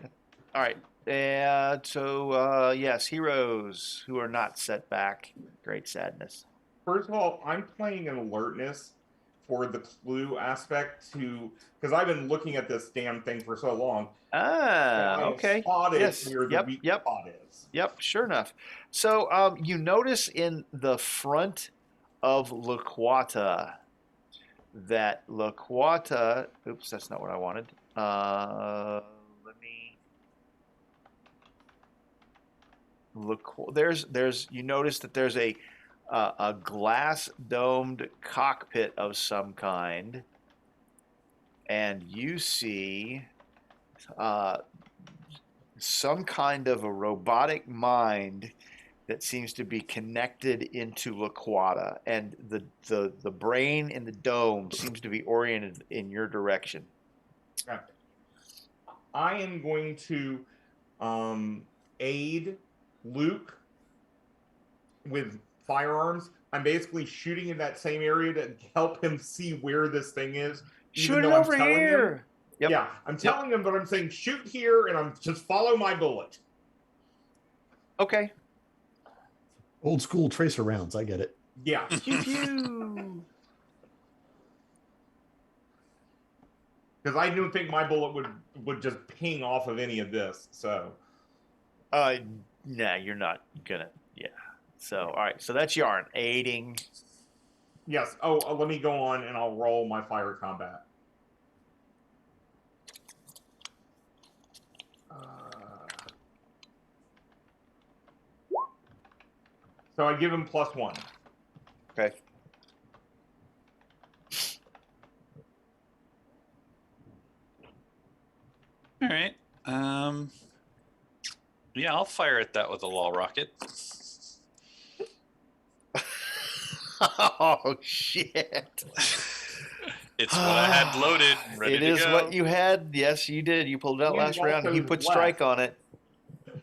All right. And so, yes, heroes who are not set back. Great sadness. First of all, I'm playing an alertness for the clue aspect to because I've been looking at this damn thing for so long. Ah, I have okay. spotted Yes. where the weak spot is. Yep, sure enough. So you notice in the front of Laquata that Laquata, oops, that's not what I wanted. Let me look. There's you notice that there's a glass domed cockpit of some kind, and you see some kind of a robotic mind that seems to be connected into Laquata, and the brain in the dome seems to be oriented in your direction. Okay. I am going to aid Luke with firearms. I'm basically shooting in that same area to help him see where this thing is. Shoot it over here. Yep. Yeah, I'm telling him, but I'm saying shoot here, and I'm just follow my bullet. Okay. Old school tracer rounds. I get it. Yeah. Pew pew. Because I don't think my bullet would just ping off of any of this. So. Nah, you're not gonna. Yeah. So, all right. So that's Yarn aiding. Yes. Oh, let me go on and I'll roll my fire combat. So I give him +1. Okay. All right. Yeah, I'll fire at that with a law rocket. Oh shit! It's what I had loaded, ready it to is go. what you had. Yes, you did. You pulled it out And last round. also You put left. strike on it. Do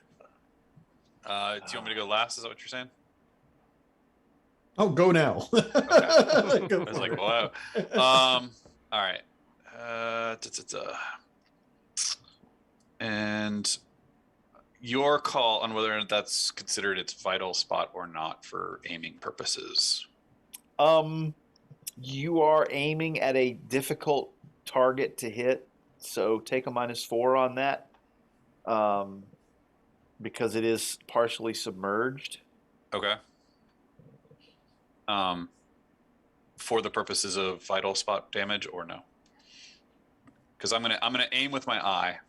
you want me to go last? Is that what you're saying? Oh, go now. Okay. Go I was for like, it. wow. All right. And your call on whether or not that's considered its vital spot or not for aiming purposes. You are aiming at a difficult target to hit, so take a -4 on that. Because it is partially submerged. Okay. For the purposes of vital spot damage or no? Because I'm gonna aim with my eye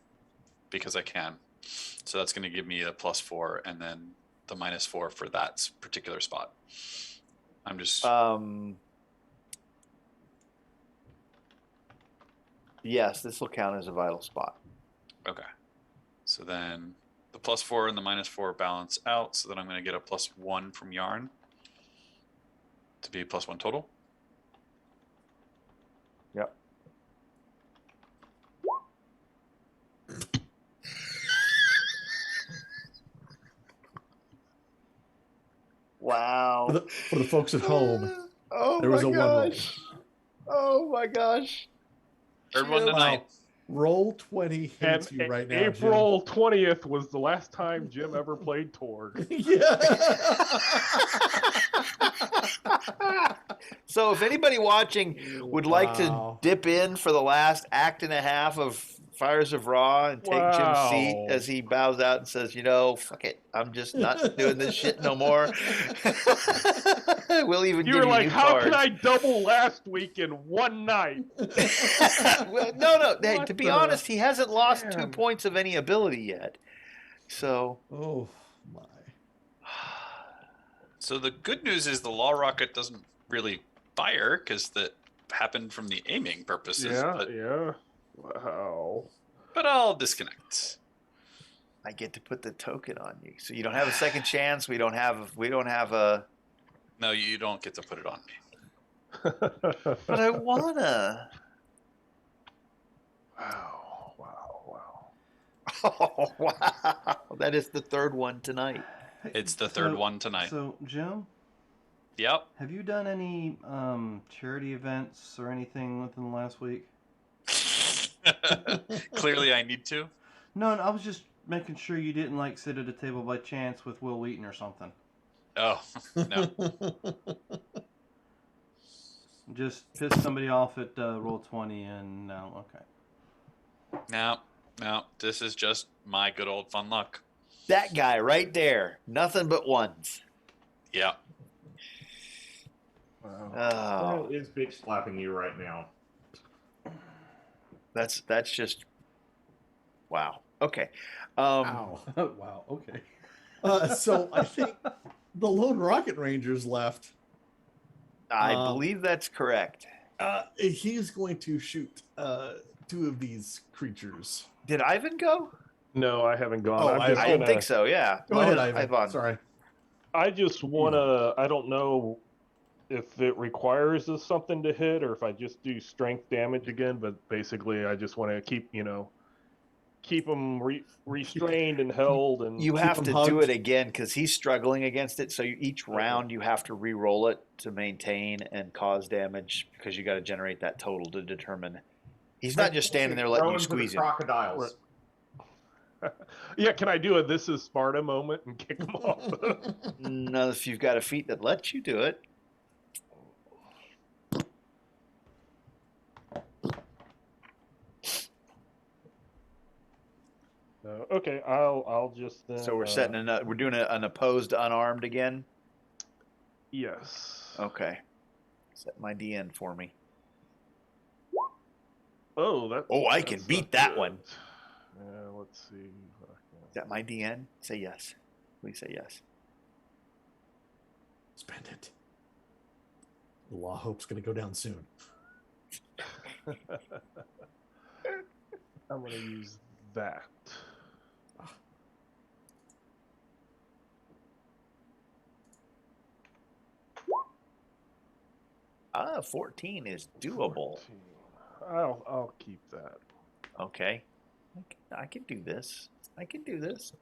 because I can. So that's gonna give me a +4 and then the -4 for that particular spot. I'm just Yes, this will count as a vital spot. okay. So then The +4 and the -4 balance out, so then I'm going to get a +1 from Yarn to be +1 total. Yep. Wow. For the folks at home, Oh there was my a 1 roll. gosh. Oh my gosh. Third one Jim. tonight. Wow. Roll 20 And hates you right now, April 20th was the last time Jim ever played Torg. Jim. Yeah. So if anybody watching would like to Wow. dip in for the last act and a half of Fires of Raw and take Jim's seat Wow. as he bows out and says, fuck it, I'm just not doing this shit no more. We'll even You give were you like, new how cards. can I double last week in one night? Well, no. Hey, What to be the- honest, he hasn't lost 2 Damn. points of any ability yet. So Oh my. So the good news is the Law Rocket doesn't really fire because that happened from the aiming purposes. Yeah. Wow. But I'll disconnect. I get to put the token on you. So you don't have a second chance. We don't have a. No, you don't get to put it on me. But I wanna. Wow. Oh wow! That is the third one tonight. It's the third one tonight. So, Jim, Yep. have you done any charity events or anything within the last week? Clearly I need to. No, I was just making sure you didn't like sit at a table by chance with Will Wheaton or something. Oh, no. Just piss somebody off at Roll20 and no, okay. No. This is just my good old fun luck. That guy right there, nothing but ones. Yeah. Wow. Oh, What is bitch slapping you right now? that's just wow. Okay. Wow. Wow. Okay. So I think the Lone Rocket Ranger's left. I believe that's correct. He's going to shoot 2 of these creatures. Did Ivan go? No, I haven't gone. Oh, I'm just I didn't gonna- think so. Yeah. Go ahead, Well, Ivan. Sorry. I just wanna. I don't know if it requires us something to hit or if I just do strength damage again. But basically, I just want to keep them restrained and held. And You have him to hugged. do it again because he's struggling against it. So each round you have to re-roll it to maintain and cause damage because you got to generate that total to determine. He's not just standing there letting Throw you him to the squeeze him. crocodiles. yeah, can I do a "This is Sparta" moment and kick them off? No, if you've got a feat that lets you do it. Okay, I'll just then. So we're we're doing an opposed unarmed again. Yes. Okay. Set my DN for me. Oh, that. Oh, I can that's beat not that good. one. Let's see. Is that my DN? Say yes. Please say yes. Spend it. The Law Hope's going to go down soon. I'm gonna use that. 14 is doable. 14. I'll keep that. Okay. I can do this. I can do this.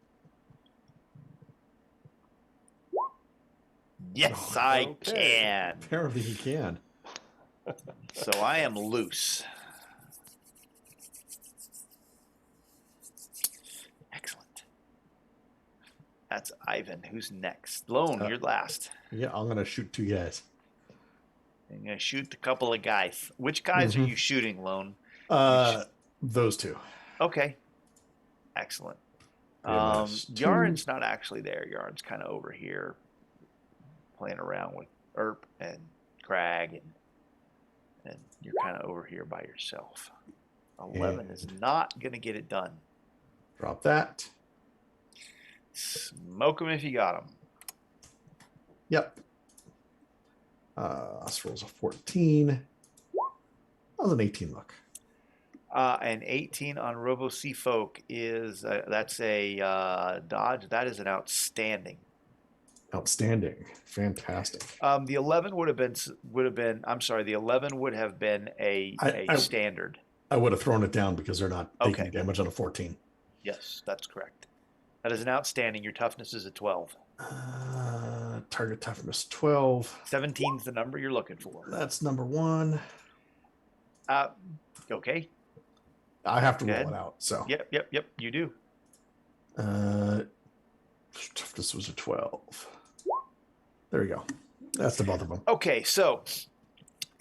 Yes, Oh, I okay. can. Apparently he can. So I am loose. Excellent. That's Ivan. Who's next? Lone, you're last. Yeah, I'm going to shoot 2 guys. I'm going to shoot a couple of guys. Which guys are you shooting, Lone? Those 2. Okay. Excellent. Goodness. Yarn's not actually there. Yarn's kind of over here playing around with Erp and Crag, and you're kind of over here by yourself. 11 is not going to get it done. Drop that. Smoke them if you got them. Yep. This rolls a 14. How's an 18 look? An 18 on Robo Seafolk is that's a dodge. That is an outstanding. Outstanding. Fantastic. The 11 would have been. I'm sorry. The 11 would have been a standard. I would have thrown it down because they're not taking Okay. damage on a 14. Yes, that's correct. That is an outstanding. Your toughness is a 12. Target toughness 12. 17's the number you're looking for. That's number 1. Okay. I have to Go roll ahead. it out. So. Yep. You do. Toughness was a 12. There you go. That's the both of them. Okay, so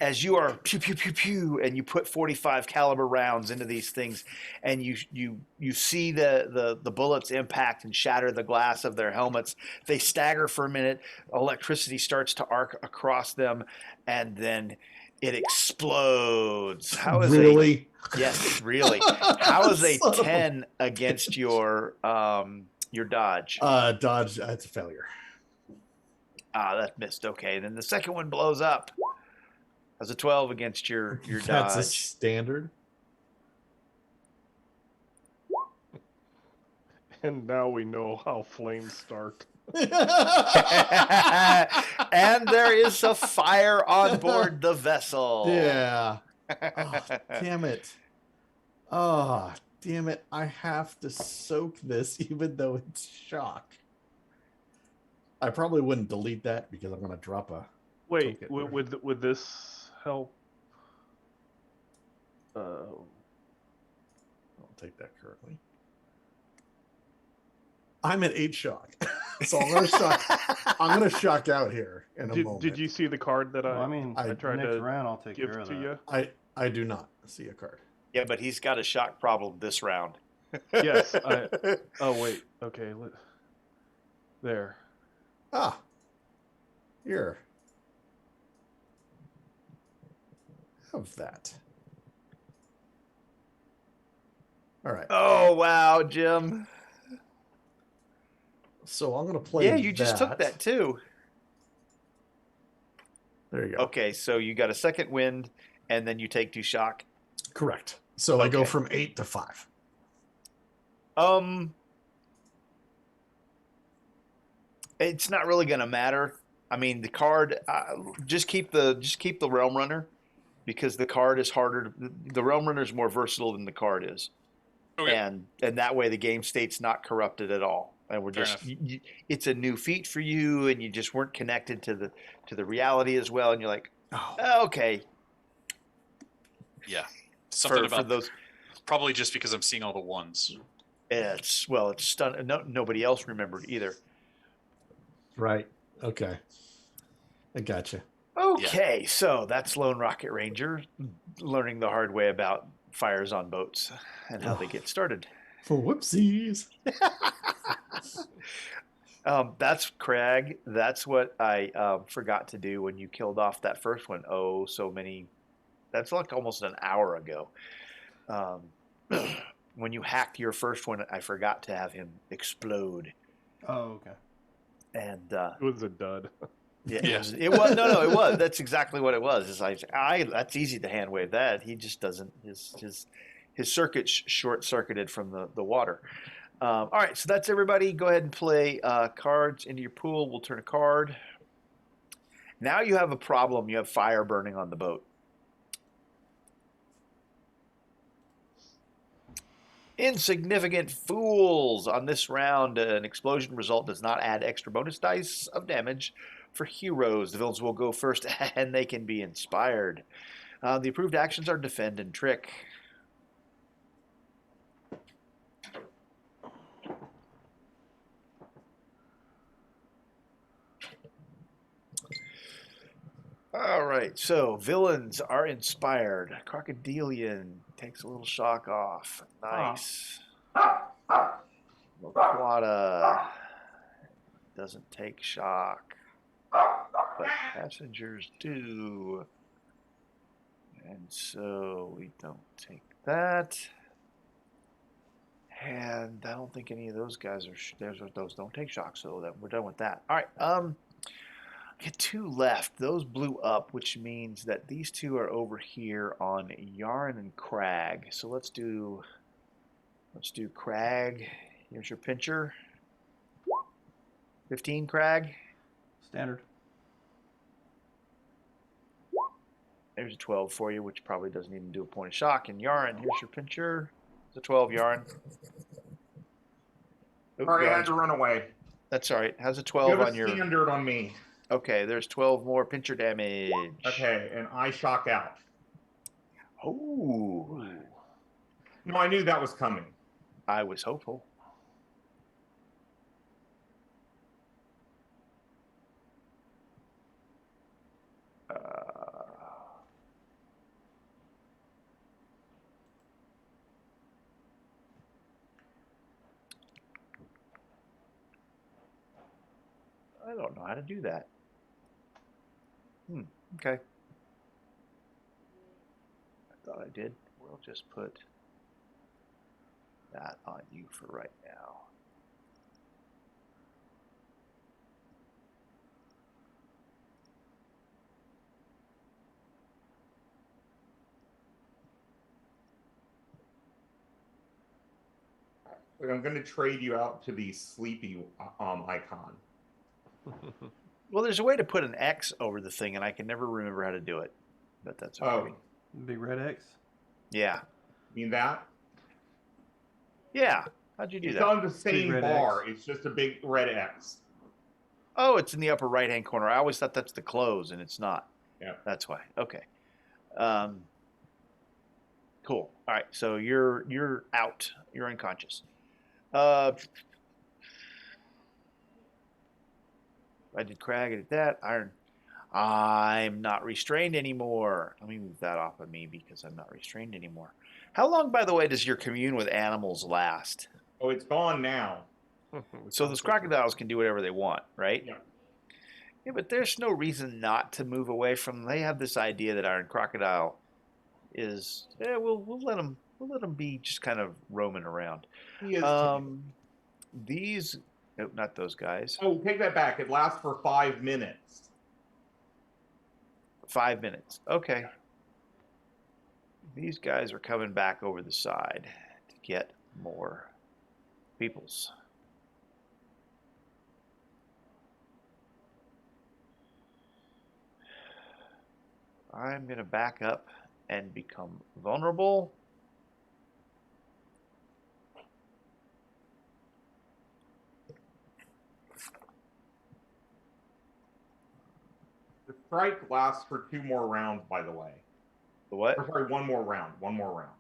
as you are pew pew pew pew, and you put 45 caliber rounds into these things, and you see the bullets impact and shatter the glass of their helmets. They stagger for a minute. Electricity starts to arc across them, and then it explodes. How is really? Yes, really. How is a 10 against your dodge? Dodge. That's a failure. That missed. Okay, then the second one blows up. As a 12 against your That's dodge. a standard. And now we know how flames start. And there is a fire on board the vessel. Yeah. Oh, damn it. Oh, damn it. I have to soak this even though it's shock. I probably wouldn't delete that because I'm going to drop a... Wait, token. would this help? I'll take that currently. I'm at 8 shock. So I'm gonna shock out here in a moment. Did you see the card that Well, I mean, I tried next to round I'll take give care of to that. you? I do not see a card. Yeah, but he's got a shock problem this round. Yes. Oh wait. Okay. There. Ah. Here. Have that. All right. Oh, wow, Jim. So I'm gonna play. Yeah, you just took that too. There you go. Okay, so you got a second wind, and then you take 2 shock. Correct. So I go Okay. from 8 to 5. It's not really going to matter. I mean, the card. Just keep the Realm Runner, because the card is harder. The Realm Runner is more versatile than the card is, Okay. and that way the game state's not corrupted at all. And we're Fair just enough. it's a new feat for you, and you just weren't connected to the reality as well. And you're like, Oh. okay, Yeah. Something for about those. probably just because I'm seeing all the ones. It's stun. Nobody else remembered either. Right. Okay. I gotcha. Okay, so that's Lone Rocket Ranger learning the hard way about fires on boats and how they get started. Whoopsies. That's Craig. That's what I forgot to do when you killed off that first one. Oh, so many. That's like almost an hour ago. When you hacked your first one, I forgot to have him explode. Oh, okay. And It was a dud. yeah, Yeah. it was no, it was. That's exactly what it was. It's like that's easy to hand wave that. He just doesn't. His circuit short circuited from the water. All right, so that's everybody. Go ahead and play cards into your pool. We'll turn a card. Now you have a problem. You have fire burning on the boat. Insignificant fools. On this round, an explosion result does not add extra bonus dice of damage for heroes. The villains will go first, and they can be inspired. The approved actions are defend and trick. All right, so villains are inspired. Crocodilian takes a little shock off. Nice. Loquata doesn't take shock, but passengers do. And so we don't take that. And I don't think any of those guys are. Those don't take shock, so that we're done with that. All right. Get 2 left. Those blew up, which means that these 2 are over here on Yarn and Crag. So let's do Crag. Here's your pincher. 15 Crag. Standard. There's a 12 for you, which probably doesn't even do a point of shock. And Yarn, here's your pincher. It's a 12 Yarn. All right, I had to run away. That's all right. How's a You 12 have on a your... standard on me. Okay, there's 12 more pincher damage. Okay, and I shock out. Oh. No, I knew that was coming. I was hopeful. I don't know how to do that. Okay. I thought I did. We'll just put that on you for right now. I'm going to trade you out to the sleepy icon. Well, there's a way to put an X over the thing, and I can never remember how to do it. But that's okay. Oh, Big red X. Yeah. mean that? Yeah. How'd you do It's that? on the same red bar. X. It's just a big red X. Oh, it's in the upper right-hand corner. I always thought that's the close, and it's not. Yeah. That's why. Okay. Cool. All right. So you're out. You're unconscious. I did Crag. I did that. Iron. I'm not restrained anymore. Let me move that off of me because I'm not restrained anymore. How long, by the way, does your commune with animals last? Oh, it's gone now. So those crocodiles can do whatever they want, right? Yeah. Yeah, but there's no reason not to move away from them. They have this idea that Iron Crocodile is, we'll let them be just kind of roaming around. He is. These, nope, not those guys. Oh, take that back. It lasts for 5 minutes. 5 minutes. Okay. These guys are coming back over the side to get more peoples. I'm going to back up and become vulnerable. The strike lasts for 2 more rounds, by the way. The what? Or, sorry, 1 more round. 1 more round.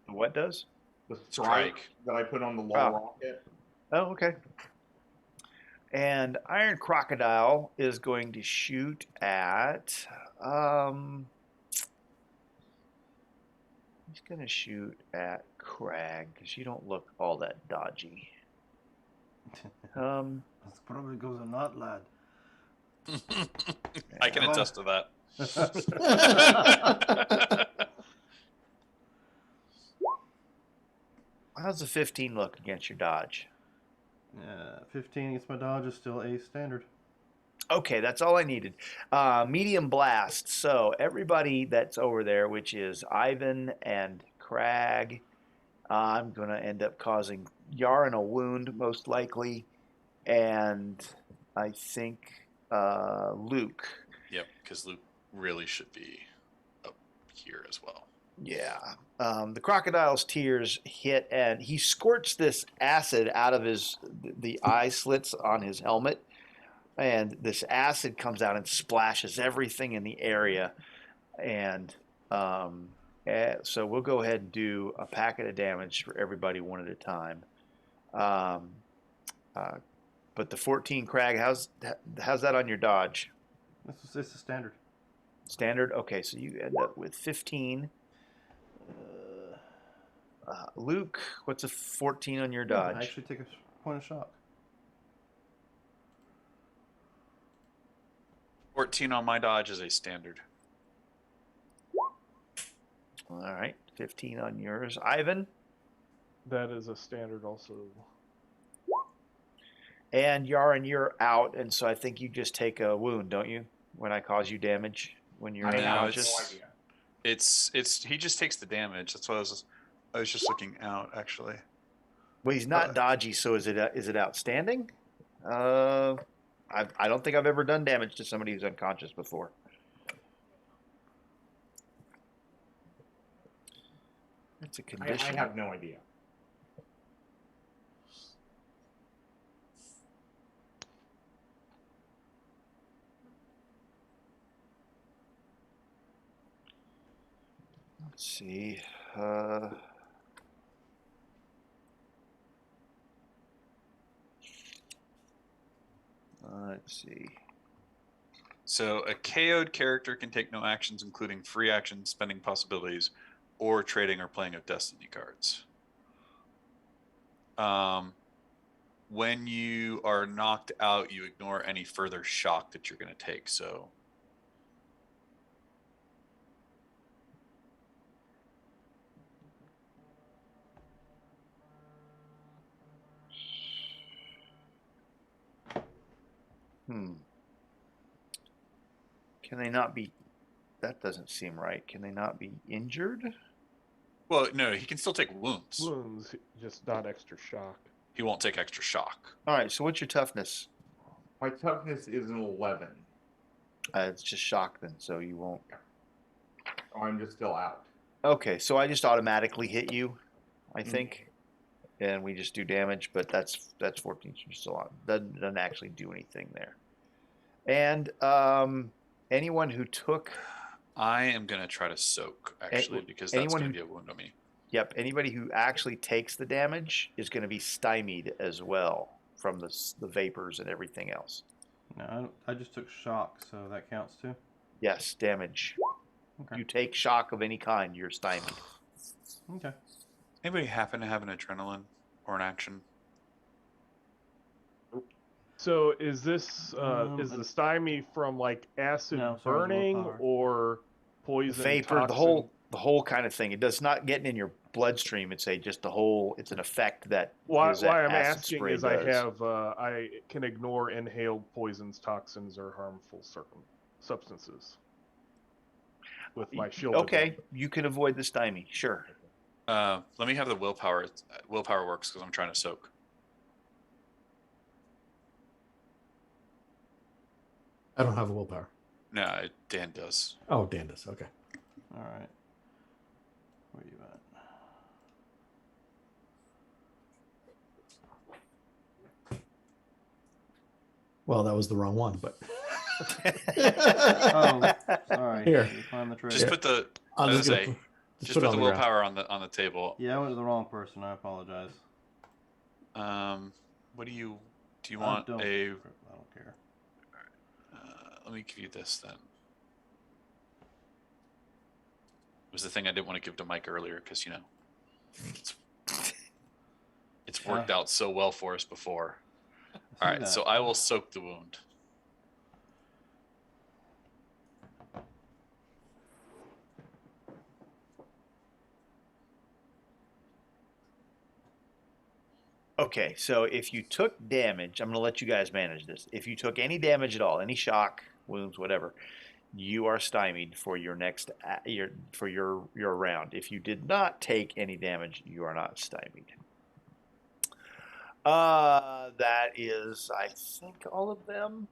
The what does? The strike that I put on the low rocket. Oh, okay. And Iron Crocodile is going to shoot at. He's going to shoot at Crag because you don't look all that dodgy. That's probably goes a not, lad. I can attest to that. How's the 15 look against your dodge? 15 against my dodge is still a standard. Okay, that's all I needed. Medium blast. So everybody that's over there, which is Ivan and Crag, I'm going to end up causing Yarn a wound, most likely. And I think Luke. Yep, because Luke really should be up here as well. Yeah. The crocodile's tears hit, and he squirts this acid out of the eye slits on his helmet. And this acid comes out and splashes everything in the area. And so we'll go ahead and do a packet of damage for everybody one at a time. But the 14 Crag, how's that on your dodge? It's a standard. Standard? Okay, so you end up with 15. Luke, what's a 14 on your dodge? I actually take a point of shock. 14 on my dodge is a standard. All right, 15 on yours. Ivan? That is a standard also. And Yarin, you're out, and so I think you just take a wound, don't you? When I cause you damage when you're I have unconscious. no idea. It's he just takes the damage. That's what I was just looking out actually. Well, he's not dodgy, so is it outstanding? I don't think I've ever done damage to somebody who's unconscious before. It's a I condition. have no idea. Let's see. Let's see. So a KO'd character can take no actions, including free actions, spending possibilities, or trading or playing of destiny cards. When you are knocked out, you ignore any further shock that you're going to take. So Can they not be? That doesn't seem right. Can they not be injured? well, no, he can still take wounds. Wounds, just not extra shock. He won't take extra shock. All right. So what's your toughness? My toughness is an 11. It's just shock then, so you won't. So I'm just still out. Okay, so I just automatically hit you, I think, and we just do damage. But that's 14. So you're still on. Doesn't actually do anything there. And anyone who took. I am going to try to soak, actually, because that's going to be a wound on me. Yep, anybody who actually takes the damage is going to be stymied as well from the vapors and everything else. No, I just took shock, so that counts too. Yes, damage. Okay. You take shock of any kind, you're stymied. Okay. Anybody happen to have an adrenaline or an action? So is this is the stymie from like acid burning willpower. or poison? Vapor, toxin? the whole kind of thing. It does not get in your bloodstream. It's it's an effect that. Why that I'm acid asking spray is does. I can ignore inhaled poisons, toxins, or harmful substances with my shield. Okay, you can avoid the stymie. Sure. Let me have the willpower. Willpower works because I'm trying to soak. I don't have a willpower. No, Dan does. Oh, Dan does. Okay. All right. Where you at? Well, that was the wrong one, but Oh, sorry. Here. You find the trade. Just put the. I'll Just just, say. just Just put put it the on the ground. willpower on the table. Yeah, I went to the wrong person. I apologize. What do you I want don't care. let me give you this then. It was the thing I didn't want to give to Mike earlier because it's worked out so well for us before. All right, so I will soak the wound. Okay, so if you took damage, I'm going to let you guys manage this. If you took any damage at all, any shock, wounds, whatever, you are stymied for your next your round. If you did not take any damage, you are not stymied. That is, I think, all of them.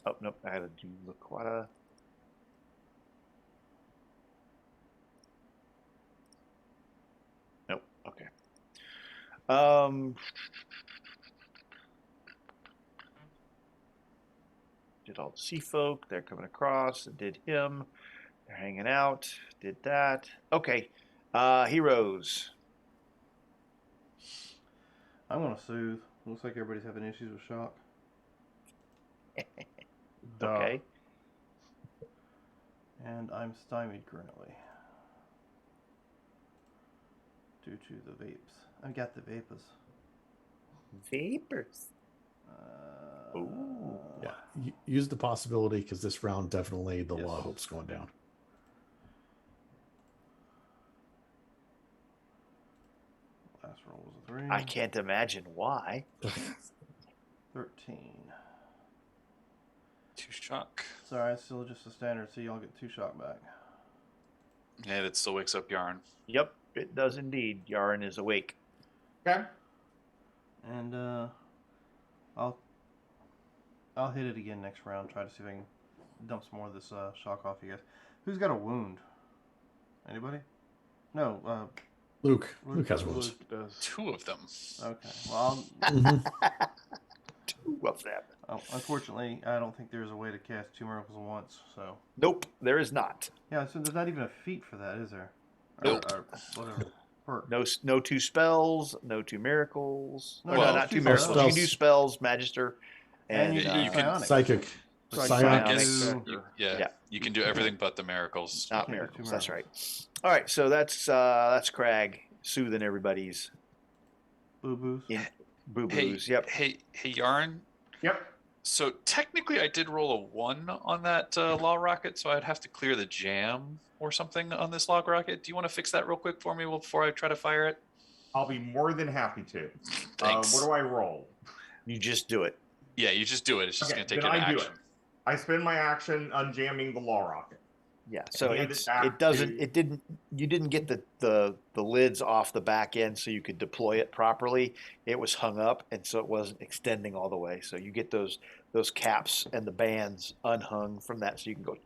Oh nope, I had to do Laquata. Nope. Okay. Did all the sea folk. They're coming across. Did him. They're hanging out. Did that. Okay. Heroes. I'm gonna soothe. Looks like everybody's having issues with shock. Okay. And I'm stymied currently. Due to the vapes. I got the vapors. Vapors. Ooh. Yeah. Use the possibility because this round definitely the Yes. law hope's going down. Last roll was a 3. I can't imagine why. 13. 2 shock. Sorry, it's still just a standard, so y'all get 2 shock back. Yeah, that still wakes up Yarn. Yep, it does indeed. Yarn is awake. Okay. And I'll hit it again next round. Try to see if I can dump some more of this shock off you guys. Who's got a wound? Anybody? No. Luke has wounds. Luke does. 2 of them. Okay. Well, Mhm. 2 of them. unfortunately, I don't think there's a way to cast 2 miracles at once. So. Nope, there is not. Yeah. So there's not even a feat for that, is there? Nope. Or whatever. Perk. No 2 spells, no 2 miracles. No, Or well, no, not 2 spells. miracles. You can do Spells. spells, magister, And and you can do psionic. Psychic. Psionic. Yeah, Yeah. you can do everything but the miracles. not can't do miracles. 2 That's right. miracles. All right, so that's Crag soothing everybody's Boo boos. boo Hey, boos. Yep. hey, Yarn. Yep. So technically, I did roll a 1 on that law rocket, so I'd have to clear the jam or something on this log rocket. Do you want to fix that real quick for me before I try to fire it? I'll be more than happy to. Thanks. What do I roll? You just do it. Yeah, you just do it. It's just Okay, going to take then an I do action. it. I spend my action unjamming the law rocket. Yeah. So Hand it back you didn't get the lids off the back end so you could deploy it properly. It was hung up, and so it wasn't extending all the way. So you get those caps and the bands unhung from that, so you can go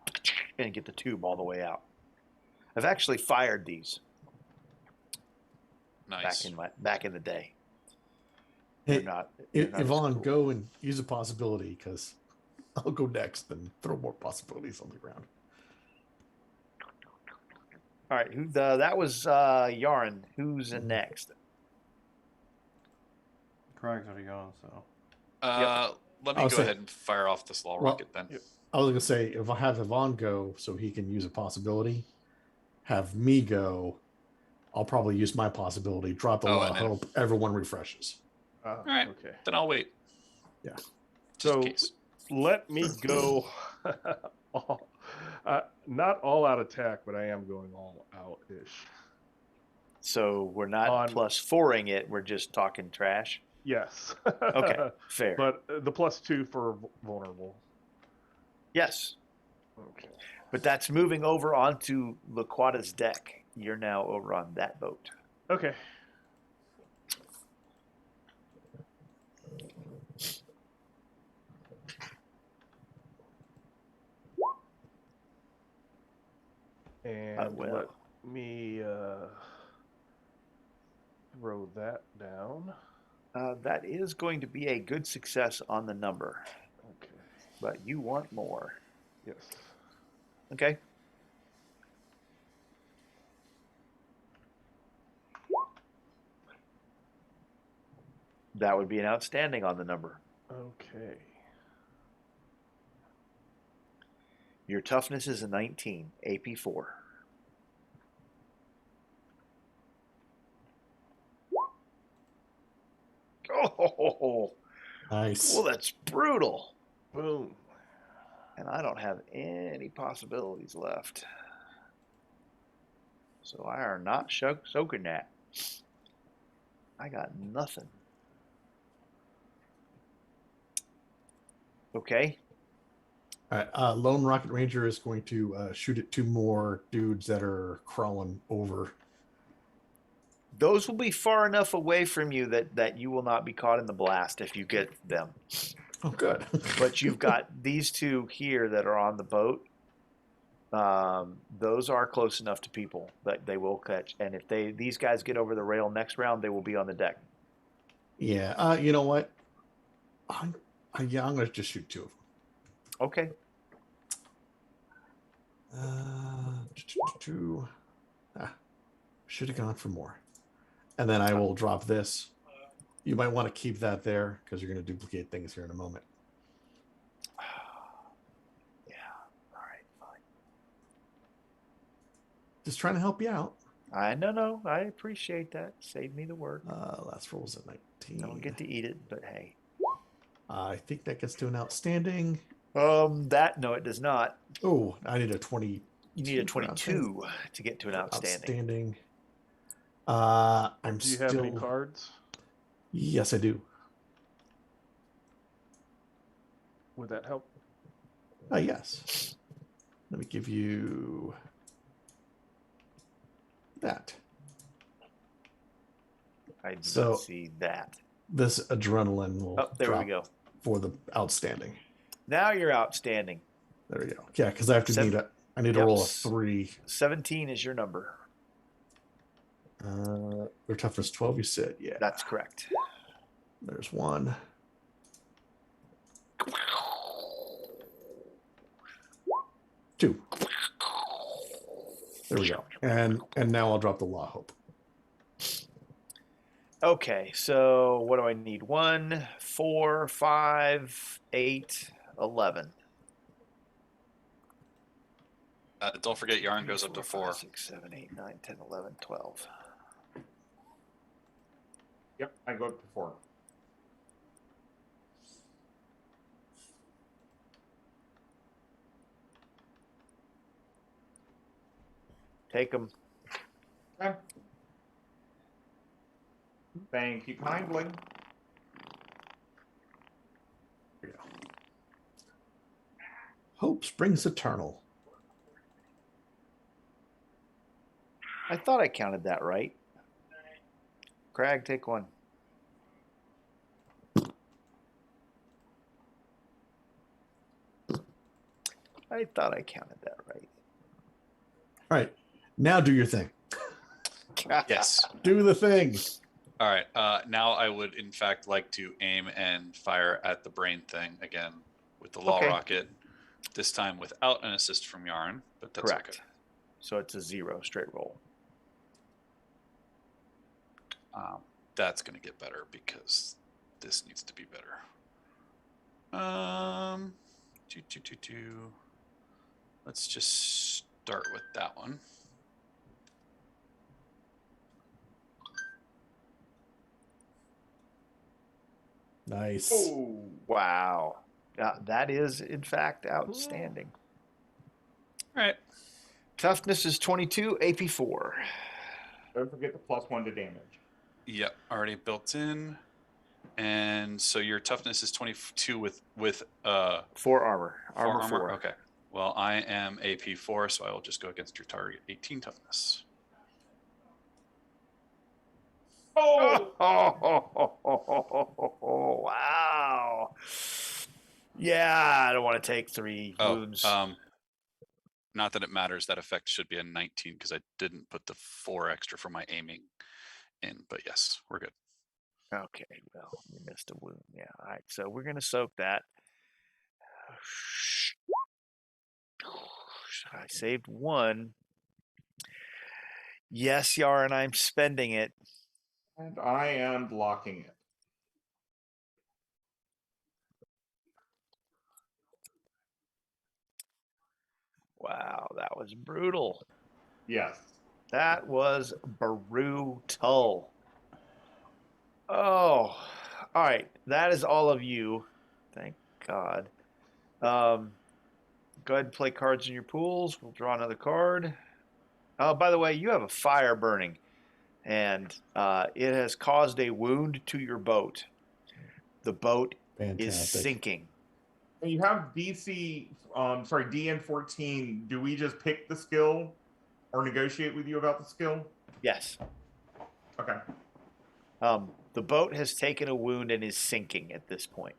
and get the tube all the way out. I've actually fired these Nice. back in the day. Hey, They're not as Yvonne, cool. go and use a possibility because I'll go next and throw more possibilities on the ground. All right, that was Yarn. Who's in next? Crag's already gone, so. Let me I'll go say- ahead and fire off this law Well, rocket then. I was gonna say if I have Yvonne go so he can use a possibility, have me go. I'll probably use my possibility, drop the Oh, law, and then- hope everyone refreshes. All right. Okay. Then I'll wait. Yeah. Just So in case. let me go. Not all out attack, but I am going all out ish. So we're not On- +4ing it. We're just talking trash. Yes. Okay, fair. But the +2 for vulnerable. Yes, Okay. but that's moving over onto Laquata's deck. You're now over on that boat. Okay. And will. let me throw that down. That is going to be a good success on the number, Okay. but you want more. Yes. Okay. That would be an outstanding on the number. Okay. Your toughness is a 19, AP 4. Oh, Nice. well, that's brutal. Boom. And I don't have any possibilities left. So I are not soaking that. I got nothing. Okay. All right, Lone Rocket Ranger is going to shoot at 2 more dudes that are crawling over. Those will be far enough away from you that you will not be caught in the blast if you get them. Oh, good. But you've got these 2 here that are on the boat. Those are close enough to people that they will catch. And if these guys get over the rail next round, they will be on the deck. Yeah. You know what? I'm going to just shoot 2 of them. Okay. Should have gone for more. And then I will drop this. You might want to keep that there because you're going to duplicate things here in a moment. Yeah. All right. Fine. Just trying to help you out. I no. I appreciate that. Save me the work. Last roll's at 19. I don't get to eat it, but hey. I think that gets to an outstanding. No, it does not. Oh, I need a 20. You need a 22 to get to an outstanding. I'm Do you have any still. cards? Yes, I do. Would that help? Yes. Let me give you that. I did So- not see that. This adrenaline will Oh, there drop we go. for the outstanding. Now you're outstanding. There we go. Yeah, because I have to I need to Yep. roll a 3. 17 is your number. Their toughness 12, you said. Yeah. That's correct. There's 1. 2. There we go. And now I'll drop the law hope. Okay, so what do I need? 1, 4, 5, 8, 11. Don't forget, yarn goes up to 4. 6, 7, 8, 9, 10, 11, 12. Yep, I go up to 4. Take them. Okay. Thank you kindly. There we go. Hope springs eternal. I thought I counted that right. Crag, take 1. I thought I counted that right. All right. Now do your thing. Yes. Do the thing. All right. Now I would, in fact, like to aim and fire at the brain thing again with the law Okay. rocket. This time without an assist from yarn, but that's Correct. okay. So it's a 0 straight roll. That's going to get better because this needs to be better. Let's just start with that one. Nice. Oh, wow. That is, in fact, outstanding. All right. Toughness is 22, AP 4. Don't forget the +1 to damage. Yep, already built in. And so your toughness is 22 with 4 armor. 4 Armor armor. 4. Okay. Well, I am AP 4, so I will just go against your target 18 toughness. Oh! Wow. Yeah, I don't want to take 3 wounds. Not that it matters. That effect should be a 19 because I didn't put the 4 extra for my aiming in. But yes, we're good. Okay, well, you missed a wound. Yeah, all right. So we're going to soak that. I saved 1. Yes, Yarn, I'm spending it. And I am blocking it. Wow, that was brutal. Yes. That was brutal. Oh, all right. That is all of you. Thank God. Go ahead and play cards in your pools. We'll draw another card. Oh, by the way, you have a fire burning, and it has caused a wound to your boat. The boat is Fantastic. sinking. When you have DN 14, do we just pick the skill or negotiate with you about the skill? Yes. Okay. The boat has taken a wound and is sinking at this point.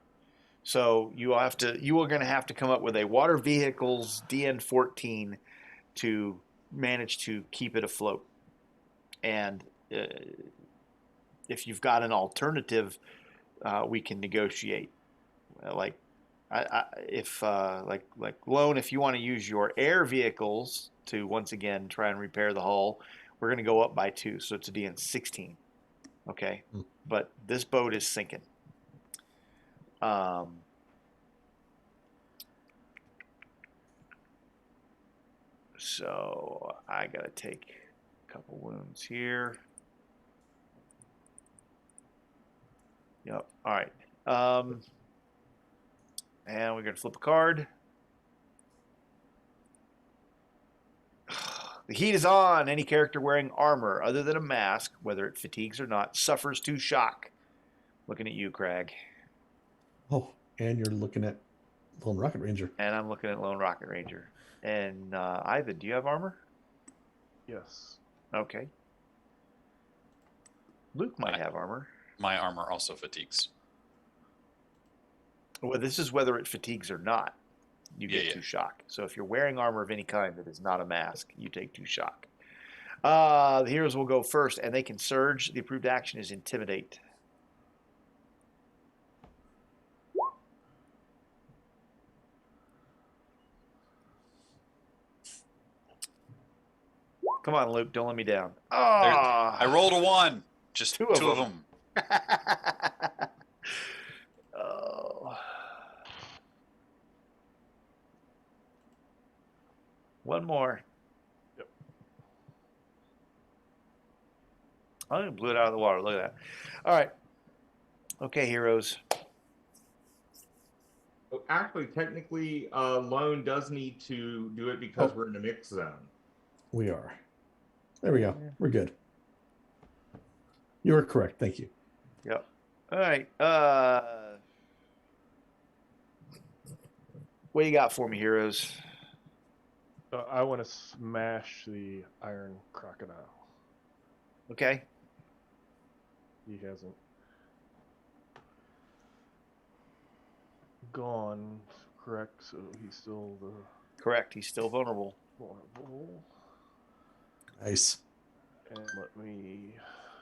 So you are going to have to come up with a water vehicles DN14 to manage to keep it afloat. And if you've got an alternative, we can negotiate. Like Lone, if you want to use your air vehicles to once again try and repair the hull, we're going to go up by 2, so it's a DN16. Okay, but this boat is sinking. So I gotta take a couple wounds here. Yep. All right. And we're gonna flip a card. The heat is on. Any character wearing armor other than a mask, whether it fatigues or not, suffers 2 shock. Looking at you, Craig. Oh, and you're looking at Lone Rocket Ranger. And I'm looking at Lone Rocket Ranger. And Ivan, do you have armor? Yes. Okay. Luke might have armor. My armor also fatigues. Well, this is whether it fatigues or not. You get 2 shock. So if you're wearing armor of any kind that is not a mask, you take 2 shock. The heroes will go first, and they can surge. The approved action is Intimidate. Come on, Luke. Don't let me down. I rolled a 1. Just 2 two of of them. them. Oh. One more. Yep. I blew it out of the water. Look at that. All right. Okay, heroes. Oh, actually, technically, Lone does need to do it because we're in a mix zone. We are. There we go. We're good. You are correct. Thank you. Yep. All right. What you got for me, heroes? I want to smash the iron crocodile. Okay. He hasn't gone, correct? So he's still the Correct. He's still vulnerable. vulnerable. Nice. And let me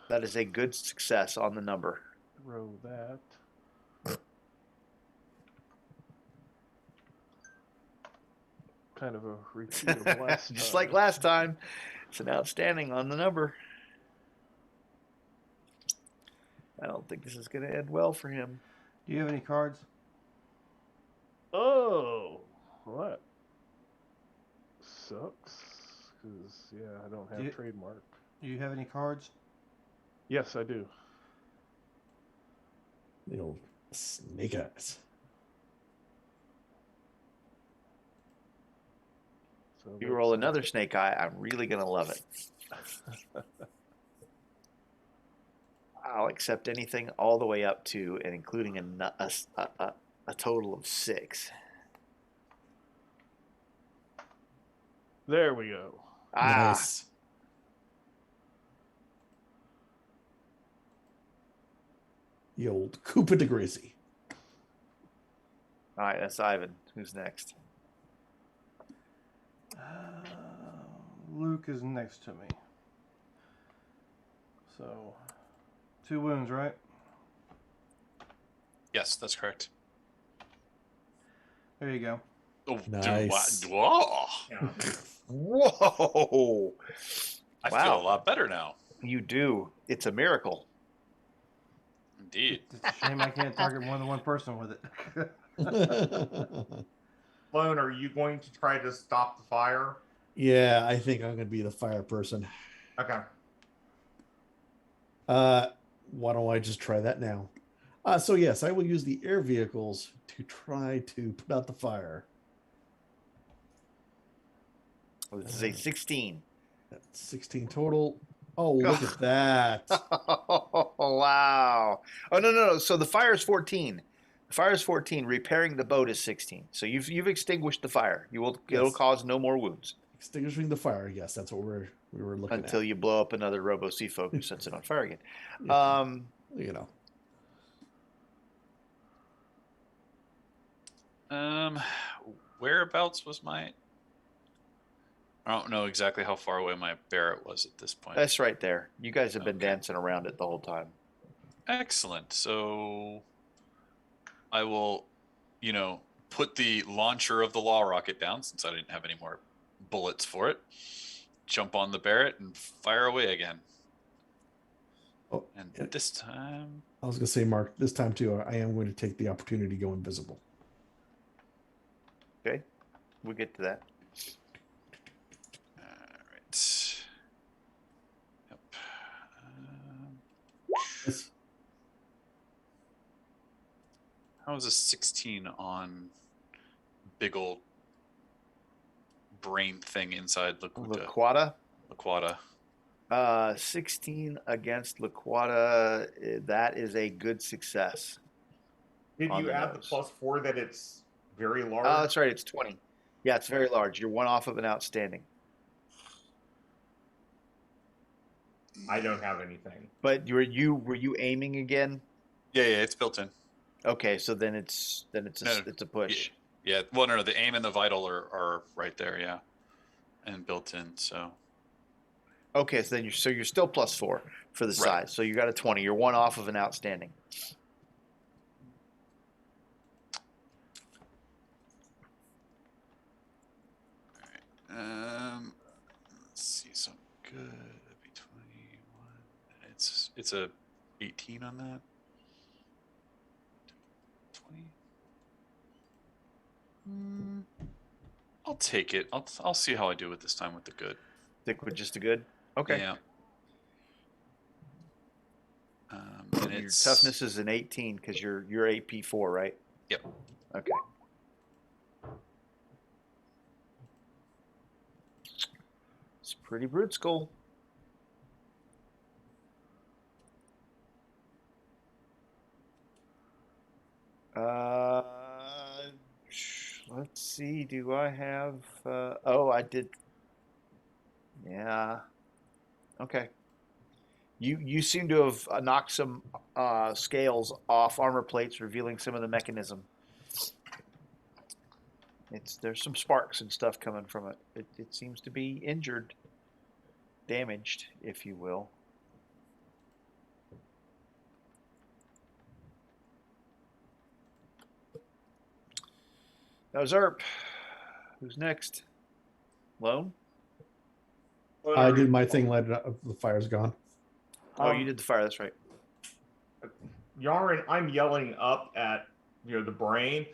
That is a good success on the number. throw that. Kind of a repeat of last Just time. like last time. It's an outstanding on the number. I don't think this is going to end well for him. Do you have any cards? Oh, well, that sucks. Because, yeah, I don't have trademark. Do you have any cards? Yes, I do. The old snake eyes. So You roll another snake eye, I'm really going to love it. I'll accept anything all the way up to and including a total of 6. There we go. Nice. The old Koopa de Gracie. All right, that's Ivan. Who's next? Luke is next to me. So, 2 wounds, right? Yes, that's correct. There you go. Oh, Nice. Whoa. Yeah. Whoa! I feel a lot better now. You do. It's a miracle. Indeed. It's a shame I can't target more than one person with it. Lone, are you going to try to stop the fire? Yeah, I think I'm going to be the fire person. Okay. Why don't I just try that now? So yes, I will use the air vehicles to try to put out the fire. Well, this is a 16. That's 16 total. Oh, look at that. Oh, wow. Oh, no. So the fire is 14. The fire is 14. Repairing the boat is 16. So you've extinguished the fire. It'll cause no more wounds. Extinguishing the fire. Yes, that's what we were looking until at. you blow up another Robo Seafolk who sets it on fire again. Yeah. You know. Whereabouts was my... I don't know exactly how far away my Barrett was at this point. That's right there. You guys have been dancing around it the whole time. Excellent. So I will, put the launcher of the law rocket down since I didn't have any more bullets for it. Jump on the Barrett and fire away again. Oh, and this time... I was going to say, Mark, this time too, I am going to take the opportunity to go invisible. Okay. We'll get to that. Yep. Yes. How is a 16 on big old brain thing inside Laquata? Laquata. 16 against Laquata. That is a good success. Did On you the add the nose. +4 that it's very large? Oh, that's right. It's 20. Yeah, it's very large. You're one off of an outstanding. I don't have anything. But were you aiming again? Yeah, it's built in. Okay, so then it's No, it's a push. Yeah, well, no, the aim and the vital are right there, yeah, and built in. So Okay, so then you're still +4 for the size. So you got a 20. You're one off of an outstanding. let's see, so good. That'd be 21. It's a 18 on that. 20. I'll take it. I'll see how I do it this time with the good. Stick with just a good. Okay. Yeah. And Your it's toughness is an 18 because you're AP4, right? Yep. Okay. It's pretty brute school. Let's see. Do I have? Oh, I did. Yeah. Okay. You seem to have knocked some scales off armor plates, revealing some of the mechanism. There's some sparks and stuff coming from it. It seems to be injured, damaged, if you will. That was Erp. Who's next? Lone? I did my thing. Light it up. The fire's gone. Oh, you did the fire. That's right. Yarn, I'm yelling up at the brain.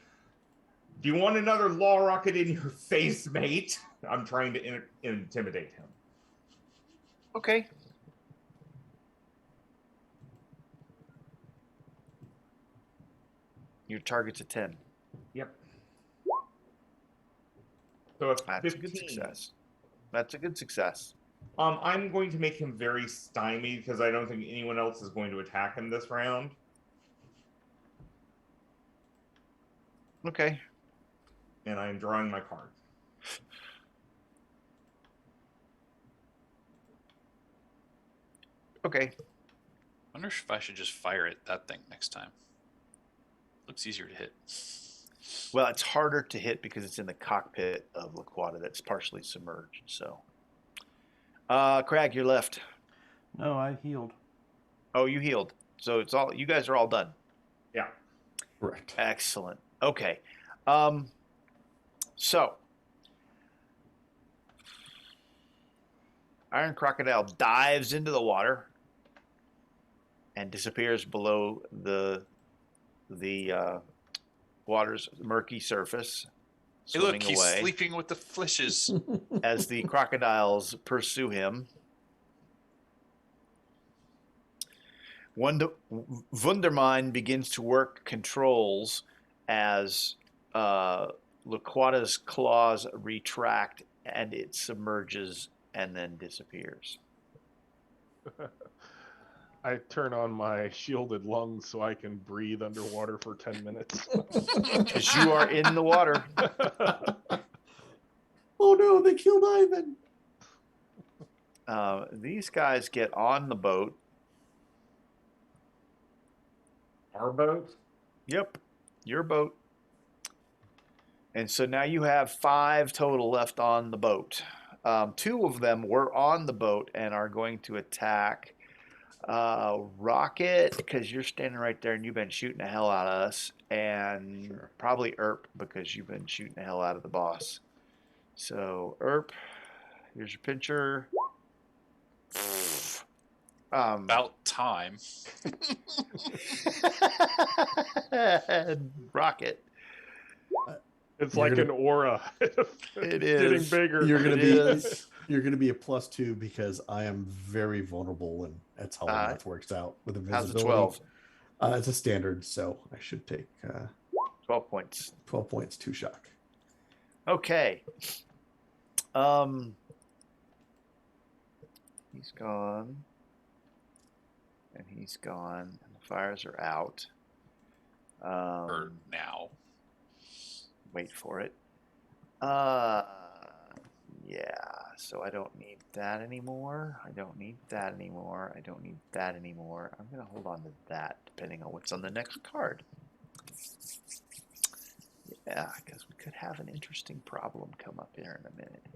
Do you want another law rocket in your face, mate? I'm trying to intimidate him. Okay. Your target's a 10. Yep. So it's That's 15. a good success. That's a good success. I'm going to make him very stymied because I don't think anyone else is going to attack him this round. Okay. And I'm drawing my card. Okay. I wonder if I should just fire at that thing next time. Looks easier to hit. Well, it's harder to hit because it's in the cockpit of Laquata that's partially submerged. So, Crag, you're left. No, I healed. Oh, you healed. So it's all you guys are all done. Yeah. Correct. Excellent. Okay. So Iron Crocodile dives into the water and disappears below the water's murky surface, Hey, look, swimming he's away sleeping with the fishes. as the crocodiles pursue him. Wundermine begins to work controls as Laquata's claws retract and it submerges and then disappears. I turn on my shielded lungs so I can breathe underwater for 10 minutes. Because you are in the water. Oh no, they killed Ivan. These guys get on the boat. Our boat? Yep, your boat. And so now you have 5 total left on the boat. 2 of them were on the boat and are going to attack Rocket, because you're standing right there and you've been shooting the hell out of us, and probably Erp, because you've been shooting the hell out of the boss. So Erp, here's your pincher. About time. Rocket. It's You're like gonna- an aura. It Getting is. bigger. You're gonna It be is. you're gonna be a +2 because I am very vulnerable, and that's how math works out with How's invisibility. the 12? It's a standard, so I should take 12 points. 12 points, 2 shock. Okay. He's gone. And he's gone. And the fires are out. For now. Wait for it. Yeah, so I don't need that anymore. I don't need that anymore. I don't need that anymore. I'm going to hold on to that depending on what's on the next card. Yeah, because we could have an interesting problem come up here in a minute.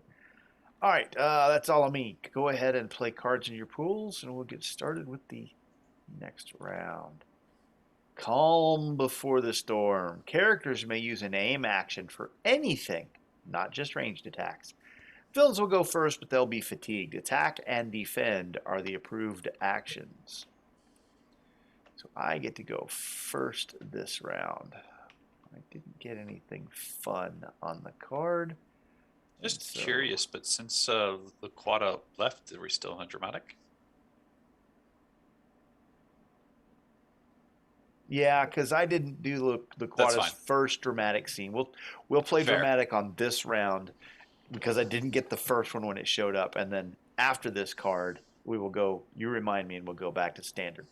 All right, that's all of me. Go ahead and play cards in your pools, and we'll get started with the next round. Calm before the storm. Characters may use an aim action for anything, not just ranged attacks. Villains will go first, but they'll be fatigued. Attack and defend are the approved actions. So I get to go first this round. I didn't get anything fun on the card. Just curious, but since the Quada left, are we still on dramatic? Yeah, because I didn't do the Quada's first dramatic scene. We'll play dramatic on this round because I didn't get the first one when it showed up, and then after this card, we will go. You remind me, and we'll go back to standard.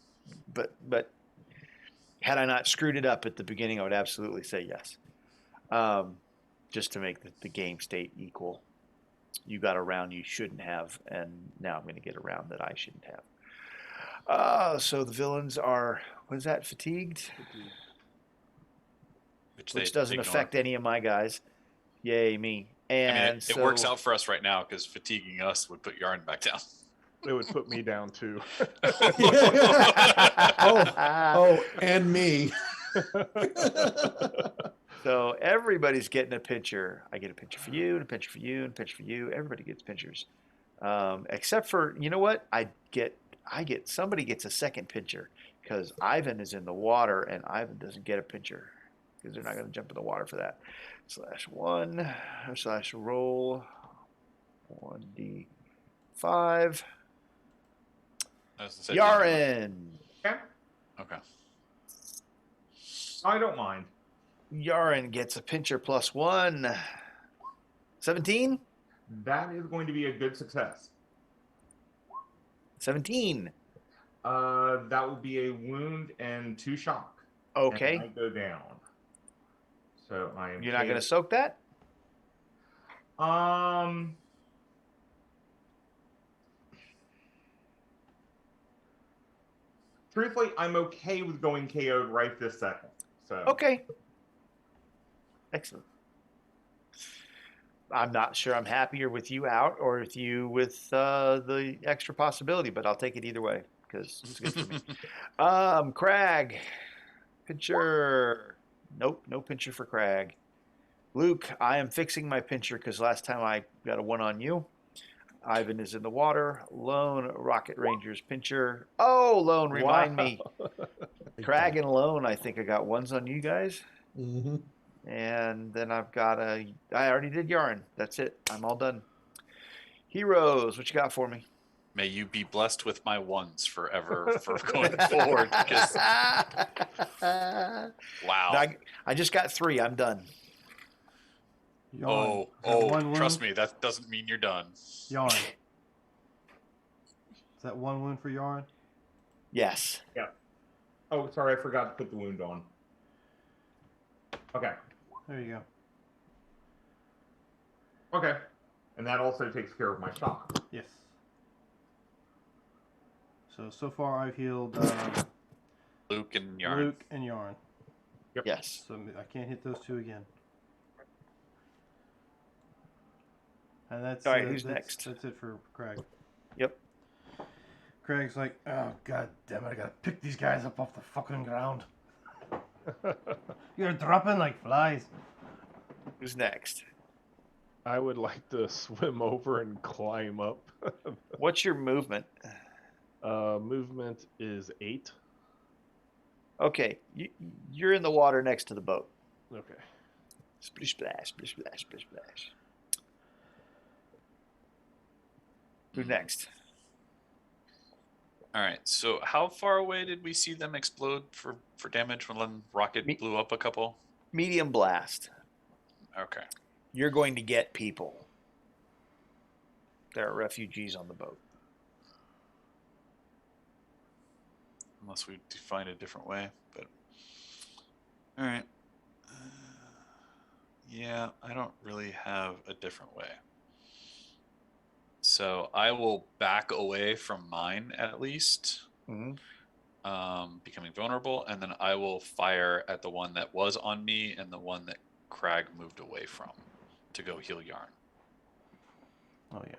But had I not screwed it up at the beginning, I would absolutely say yes. Just to make the game state equal. You got a round you shouldn't have, and now I'm going to get a round that I shouldn't have. So the villains are, what is that, fatigued? Which doesn't affect any of my guys. Yay, me. And I mean, it works out for us right now because fatiguing us would put Yarn back down. It would put me down too. oh, and me. So everybody's getting a pincher. I get a pincher for you, and a pincher for you, and a pincher for you. Everybody gets pinchers, except for, you know what? Somebody gets a second pincher because Ivan is in the water, and Ivan doesn't get a pincher because they're not going to jump in the water for that. /1/roll 1d5. Yaren. Okay. Okay. I don't mind. Yaren gets a pincher +1. 17? That is going to be a good success. 17. That will be a wound and 2 shock. Okay. And I go down. So I am. You're not going to soak that? Truthfully, I'm okay with going KO'd right this second. So. Okay. Excellent. I'm not sure I'm happier with you out or with you with the extra possibility, but I'll take it either way because it's good for me. Crag. Pincher. Nope, no pincher for Crag. Luke, I am fixing my pincher because last time I got a 1 on you. Ivan is in the water. Lone Rocket Ranger's pincher. Oh, Lone, remind me. Crag and Lone, I think I got 1s on you guys. Mm-hmm. And then I've got I already did Yarn. That's it. I'm all done. Heroes, what you got for me? May you be blessed with my 1s forever for going forward. Wow. I just got 3. I'm done. Yarn. Trust me, that doesn't mean you're done. Yarn. Is that 1 wound for Yarn? Yes. Yeah. Oh, sorry, I forgot to put the wound on. Okay. There you go. Okay. And that also takes care of my shock. Yes. So far I've healed Luke and Yarn. Yep. Yes. So I can't hit those 2 again. And that's all right. Who's next? That's it for Crag. Yep. Crag's like, oh god damn it! I gotta pick these guys up off the fucking ground. You're dropping like flies. Who's next? I would like to swim over and climb up. What's your movement? Movement is 8. Okay, you're in the water next to the boat. Okay. Splish splash, splish splash, splish splash. Who's next? All right. So how far away did we see them explode for damage when one rocket blew up a couple? Medium blast. Okay. You're going to get people. There are refugees on the boat. unless we define a different way. But all right. Yeah, I don't really have a different way. So I will back away from mine at least, becoming vulnerable, and then I will fire at the one that was on me and the one that Crag moved away from to go heal Yarn. Oh yeah,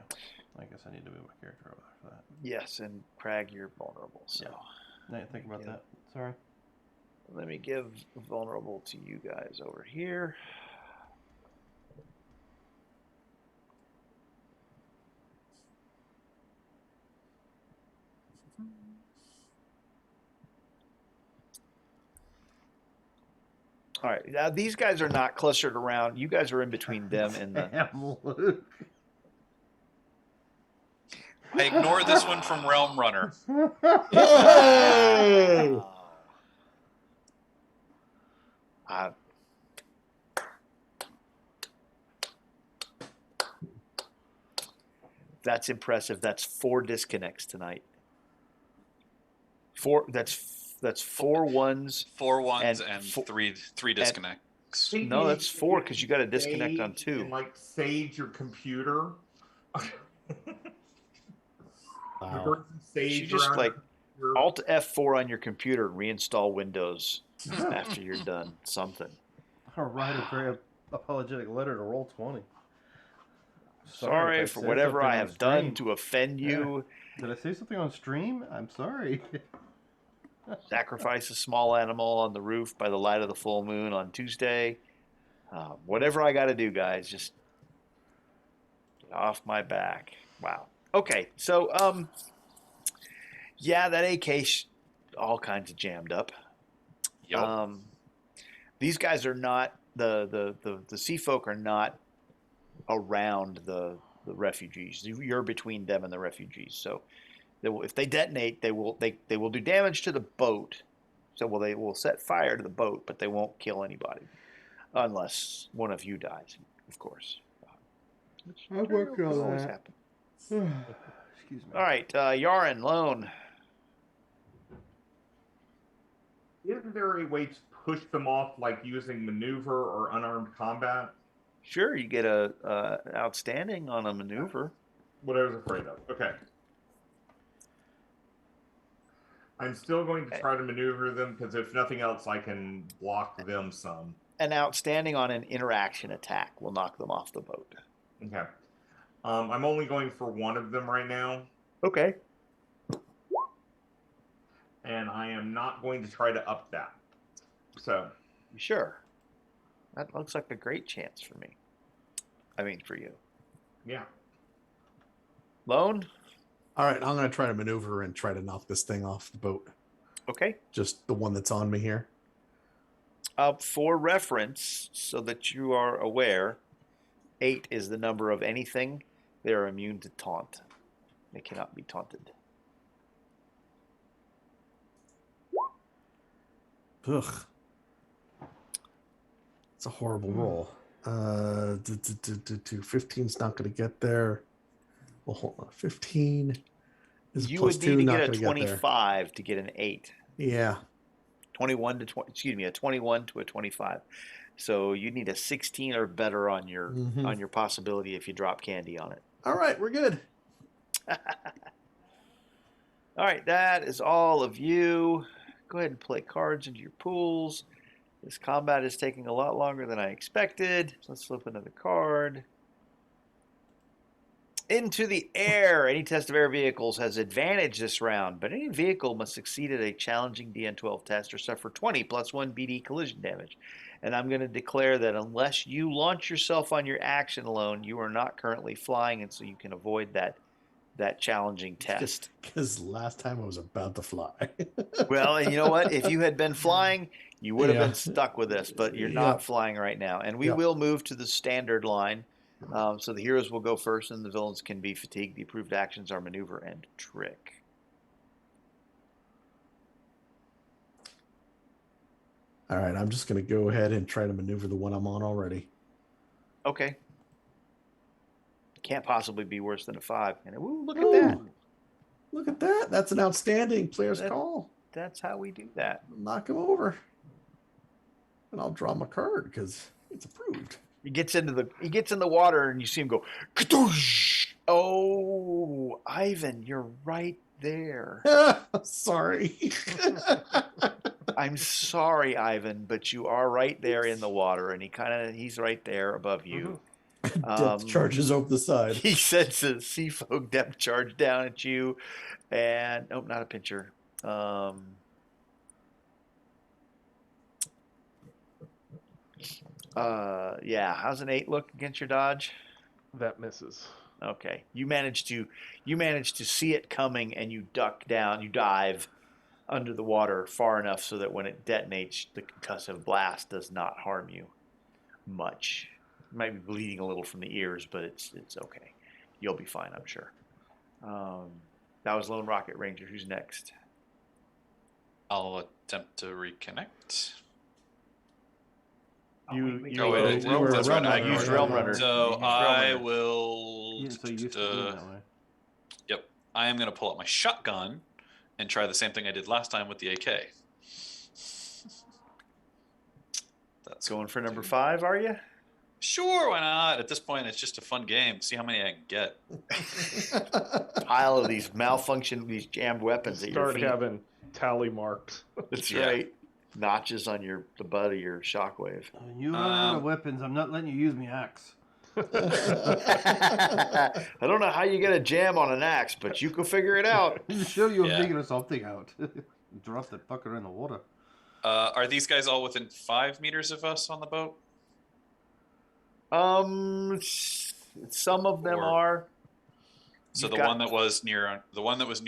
I guess I need to move my character over there for that. Yes, and Crag, you're vulnerable. So I didn't think about that. Sorry. let me give vulnerable to you guys over here. All right, now these guys are not clustered around. You guys are in between them and the. Damn, Luke. I ignore this one from Realm Runner. Hey! That's impressive. That's 4 disconnects tonight. 4. That's 4 ones. 4 ones and and four- three disconnects. No, that's 4 because you got to disconnect on 2. And like sage your computer. Wow. You just like Alt F4 on your computer and reinstall Windows after you're done. Something. I'll write a very apologetic letter to Roll20. Sorry if I for said whatever something I on have done stream. to offend you. Did I say something on stream? I'm sorry. Sacrifice a small animal on the roof by the light of the full moon on Tuesday. Whatever I got to do, guys, just get off my back. Wow. Okay, so yeah, that AK all kinds of jammed up. Yep. These guys are not the sea folk are not around the refugees. You're between them and the refugees. So if they detonate, they will do damage to the boat. So they will set fire to the boat, but they won't kill anybody unless one of you dies, of course. I'm working on always that. happen. Excuse me. All right, Yarin, Lone. Isn't there a way to push them off, like using maneuver or unarmed combat? Sure, you get a outstanding on a maneuver. What I was afraid of. Okay. I'm still going to try to maneuver them because if nothing else, I can block them some. An outstanding on an interaction attack will knock them off the boat. Okay. I'm only going for one of them right now, Okay. and I am not going to try to up that. So. Sure. That looks like a great chance for me. I mean, for you. Yeah. Lone? All right, I'm going to try to maneuver and try to knock this thing off the boat. Okay. Just the one that's on me here. For reference, so that you are aware, 8 is the number of anything. They are immune to taunt. They cannot be taunted. Ugh. It's a horrible roll. 15's not going to get there. Well, hold on. 15 is You plus would 2, need to not get a going to get there. 25 to get an 8. Yeah. 21 to 20. Excuse me, a 21 to a 25. So you need a 16 or better on your possibility if you drop candy on it. All right, we're good. All right, that is all of you. Go ahead and play cards into your pools. This combat is taking a lot longer than I expected. Let's flip another card. Into the air. Any test of air vehicles has advantage this round, but any vehicle must succeed at a challenging DN12 test or suffer 20 plus 1 BD collision damage. And I'm going to declare that unless you launch yourself on your action alone, you are not currently flying, and so you can avoid that challenging test. Because last time I was about to fly. Well, and you know what? If you had been flying, you would have been stuck with this, but you're not flying right now. And we will move to the standard line. So the heroes will go first, and the villains can be fatigued. The approved actions are maneuver and trick. All right, I'm just going to go ahead and try to maneuver the one I'm on already. Okay. Can't possibly be worse than a 5. And ooh, look at that. Look at that. That's an outstanding player's call. That's how we do that. Knock him over. And I'll draw my card because it's approved. He gets in the water and you see him go, "Kadoosh!" Oh, Ivan, you're right there. Sorry. I'm sorry, Ivan, but you are right there in the water, and he's right there above you. Depth charges over the side. He sends a Seafolk depth charge down at you, and nope, not a pincher. Yeah. How's an 8 look against your dodge? That misses. Okay, you managed to see it coming, and you duck down, you dive under the water far enough so that when it detonates, the concussive blast does not harm you much. You might be bleeding a little from the ears, but it's okay. You'll be fine, I'm sure. That was Lone Rocket Ranger. Who's next? I'll attempt to reconnect. You That's right. I used Realm Runner. So I will. Yeah, so you used to do it that way. Yep. I am going to pull out my shotgun and try the same thing I did last time with the AK. That's Going for number 5, are you? Sure, why not? At this point, it's just a fun game. See how many I can get. Pile of these these jammed weapons at your start feet. having tally marks. That's Yeah. right. Notches on the butt of your shockwave. You run out of weapons. I'm not letting you use my axe. I don't know how you get a jam on an axe, but you can figure it out. Show you Yeah. a figure something out. Drop that fucker in the water. Are these guys all within 5 meters of us on the boat? Some of them Or- are. So You've the got- one that was near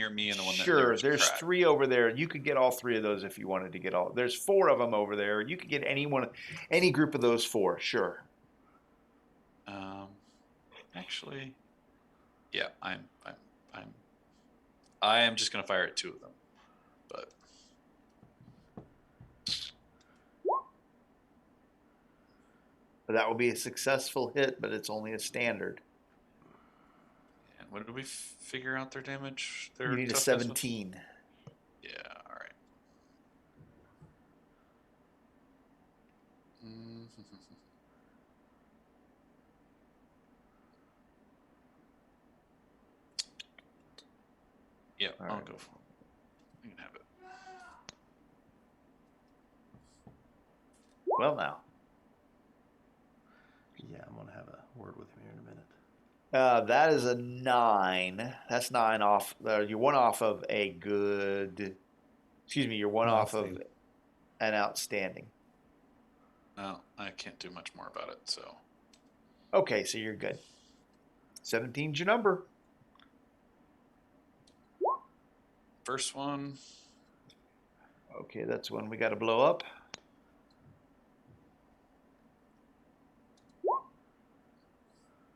me and the one that Sure, was there's cracked. 3 over there. You could get all 3 of those if you wanted to get all. There's 4 of them over there. You could get any group of those 4. Sure. Actually, yeah, I am just gonna fire at 2 of them, but That will be a successful hit, but it's only a standard. and what did we figure out their damage? Their You need a toughness was? 17. Yeah, all right. Yeah, All I'll right. go for it. You can have it. Well, now. Yeah, I'm gonna have a word with him here in a minute. That is a 9. That's 9 off. You're 1 off of a good. Excuse me. You're 1 off of Outstanding. an outstanding. No, I can't do much more about it. So Okay, so you're good. 17's your number. first one, Okay, that's one we got to blow up.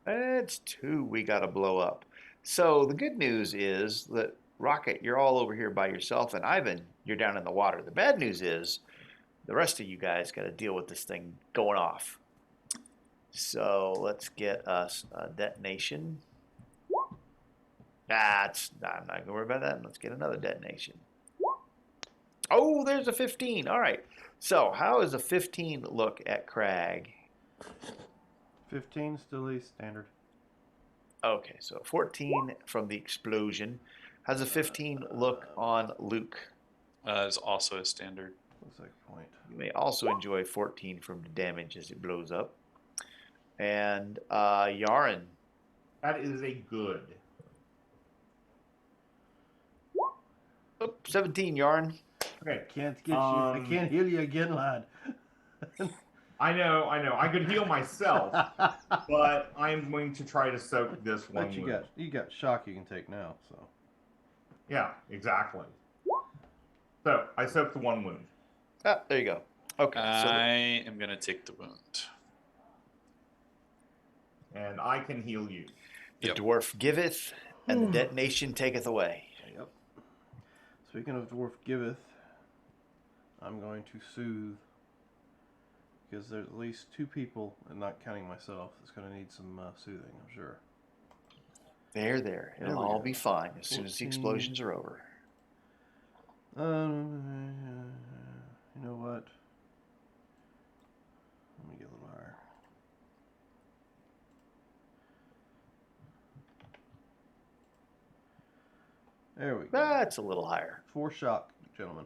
It's 2 we got to blow up. So the good news is that Rocket, you're all over here by yourself, and Ivan, you're down in the water. The bad news is the rest of you guys got to deal with this thing going off. So let's get us a detonation. I'm not going to worry about that. Let's get another detonation. Oh, there's a 15. All right. So how does a 15 look at Crag? 15 still a standard. Okay, so 14 from the explosion. How's a 15 look on Luke? is also a standard. Looks like a point. You may also enjoy 14 from the damage as it blows up. And Yaren. That is a good. Oh, 17, Yaren. Okay. Can't get you. I can't heal you again, lad. I know. I could heal myself, but I'm going to try to soak this one But wound. you got shock you can take now. So Yeah, exactly. So I soaked the 1 wound. Ah, there you go. Okay, I am gonna take the wound. And I can heal you. the Yep. dwarf giveth, and the detonation taketh away. yep. Speaking of dwarf giveth, I'm going to soothe because there's at least 2 people, and not counting myself, that's going to need some soothing. I'm sure. There. There It'll we all go. be fine as soon as the 14. explosions are over. You know what? Let me get a little higher. There we go. That's a little higher. 4 shock, gentlemen.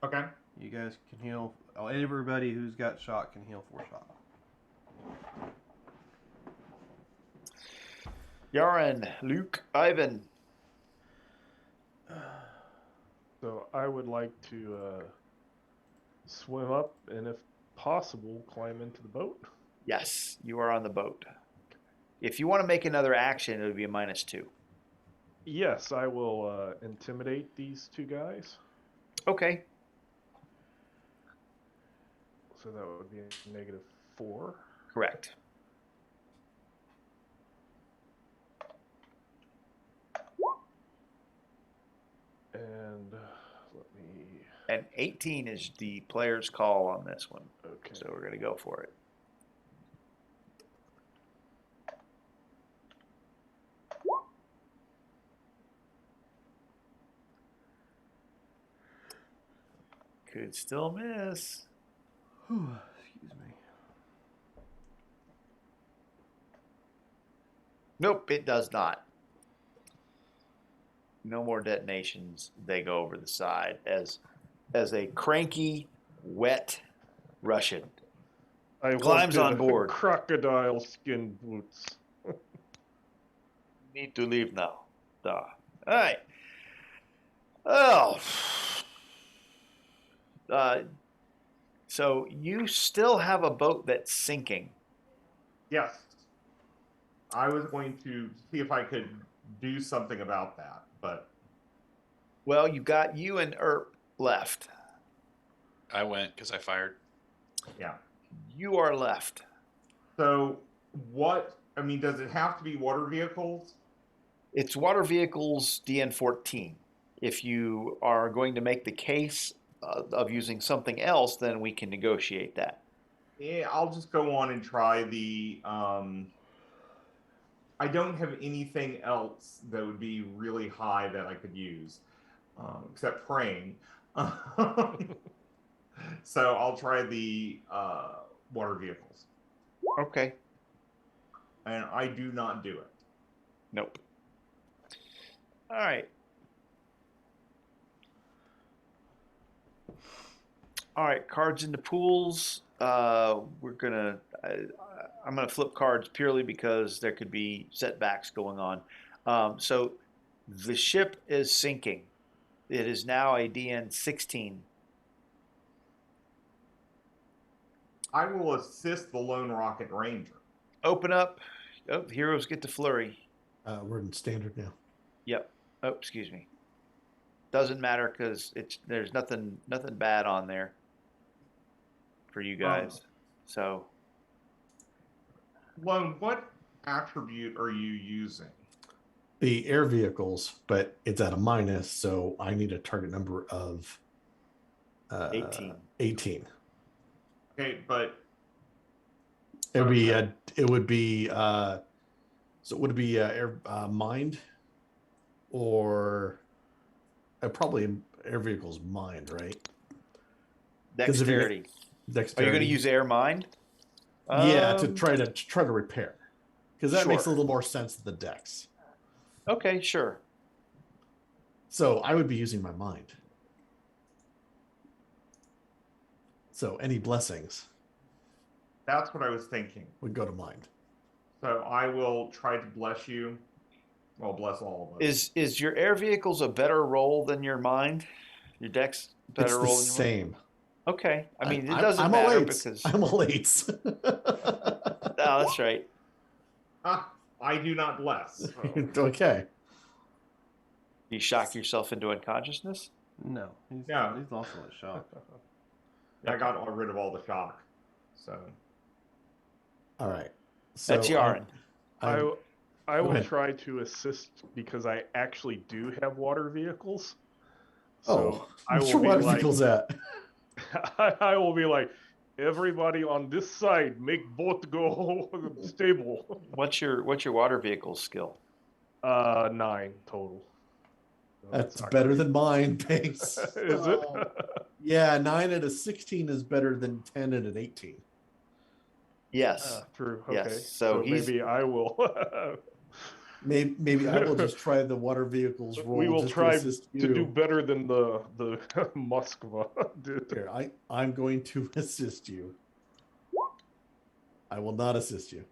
Okay. You guys can heal. Oh, everybody who's got shock can heal 4 shock. Yaren, Luke, Ivan. So I would like to swim up and, if possible, climb into the boat. Yes, you are on the boat. If you want to make another action, it would be a -2. Yes, I will intimidate these two guys. Okay. So that would be a -4. Correct. And let me. And 18 is the player's call on this one. Okay. So we're going to go for it. Could still miss. Excuse me. Nope, it does not. No more detonations. They go over the side as a cranky, wet Russian I climbs wanted on board. Crocodile skin boots. Need to leave now. All right. Oh. So you still have a boat that's sinking. Yes. I was going to see if I could do something about that, but Well, you got you and Erp left. I went because I fired. yeah. You are left. So what? I mean, does it have to be water vehicles? It's water vehicles DN14. If you are going to make the case of using something else, then we can negotiate that. Yeah, I'll just go on and try the. I don't have anything else that would be really high that I could use, except praying. So I'll try the water vehicles, Okay. and I do not do it. Nope. All right. All right. Cards into pools. I'm gonna flip cards purely because there could be setbacks going on. So the ship is sinking. It is now a DN16. I will assist the Lone Rocket Ranger. Open up. Oh, heroes get to flurry. We're in standard now. Yep. Oh, excuse me. Doesn't matter because there's nothing bad on there for you guys. So Lone, what attribute are you using? The air vehicles, but it's at a minus, so I need a target number of 18. 18. Okay, but It would be Okay. so would it be air mind or probably air vehicles mind, right? 'Cause if you're Dexterity. Are Dexterity. you going to use air mind? Yeah, to try to repair, because that makes a Sure. little more sense than the dex. Okay, sure. So I would be using my mind. So any blessings that's what I was thinking. would go to mind. So I will try to bless you. Well, bless all of us. Is your air vehicles a better roll than your mind? Your dex better It's the roll than your mind? same. Okay. I mean, it I'm doesn't all matter eights. because. I'm all eights. Oh, that's right. I do not bless. So. Okay. You shock yourself into unconsciousness? No, he's also a shock. I got rid of all the shock. So All right. So That's Yaren. I Go will ahead. try to assist because I actually do have water vehicles. Oh, I what's will your be water like, vehicles at? I will be like, everybody on this side, make boat go stable. What's your water vehicle skill? 9 total. That's better than mine, Pace. Is it? Yeah, 9 out of 16 is better than 10 out of 18. Yes. True. Yes. Okay. So he's- maybe I will. Maybe I will just try the water vehicles roll. We will just try to assist you. to do better than the Moskva did. Here, I'm going to assist you. I will not assist you.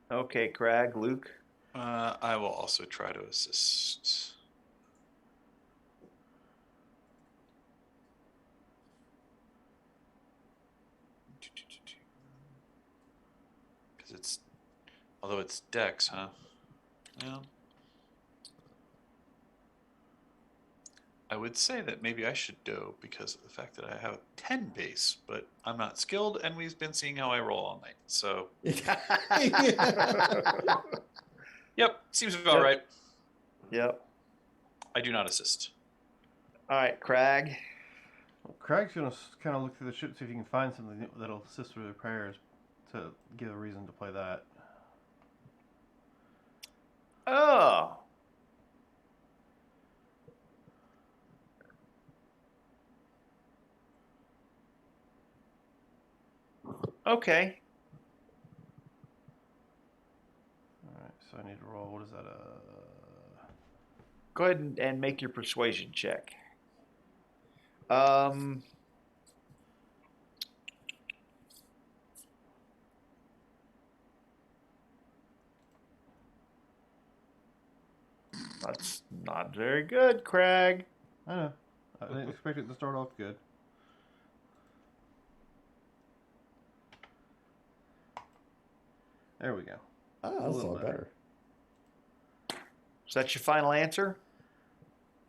Okay, Crag, Luke. I will also try to assist. Because although it's Dex, huh? Yeah. I would say that maybe I should do because of the fact that I have a 10 base, but I'm not skilled, and we've been seeing how I roll all night. So, yep, seems about right. Yep. I do not assist. All right, Crag. Well, Craig's going to kind of look through the ship, see if you can find something that'll assist with repairs to give a reason to play that. Oh. Okay. All right, so I need to roll. What is that? Go ahead and make your persuasion check. That's not very good, Crag. I know. I didn't expect it to start off good. There we go. Oh, that's a little lot better. Is that your final answer?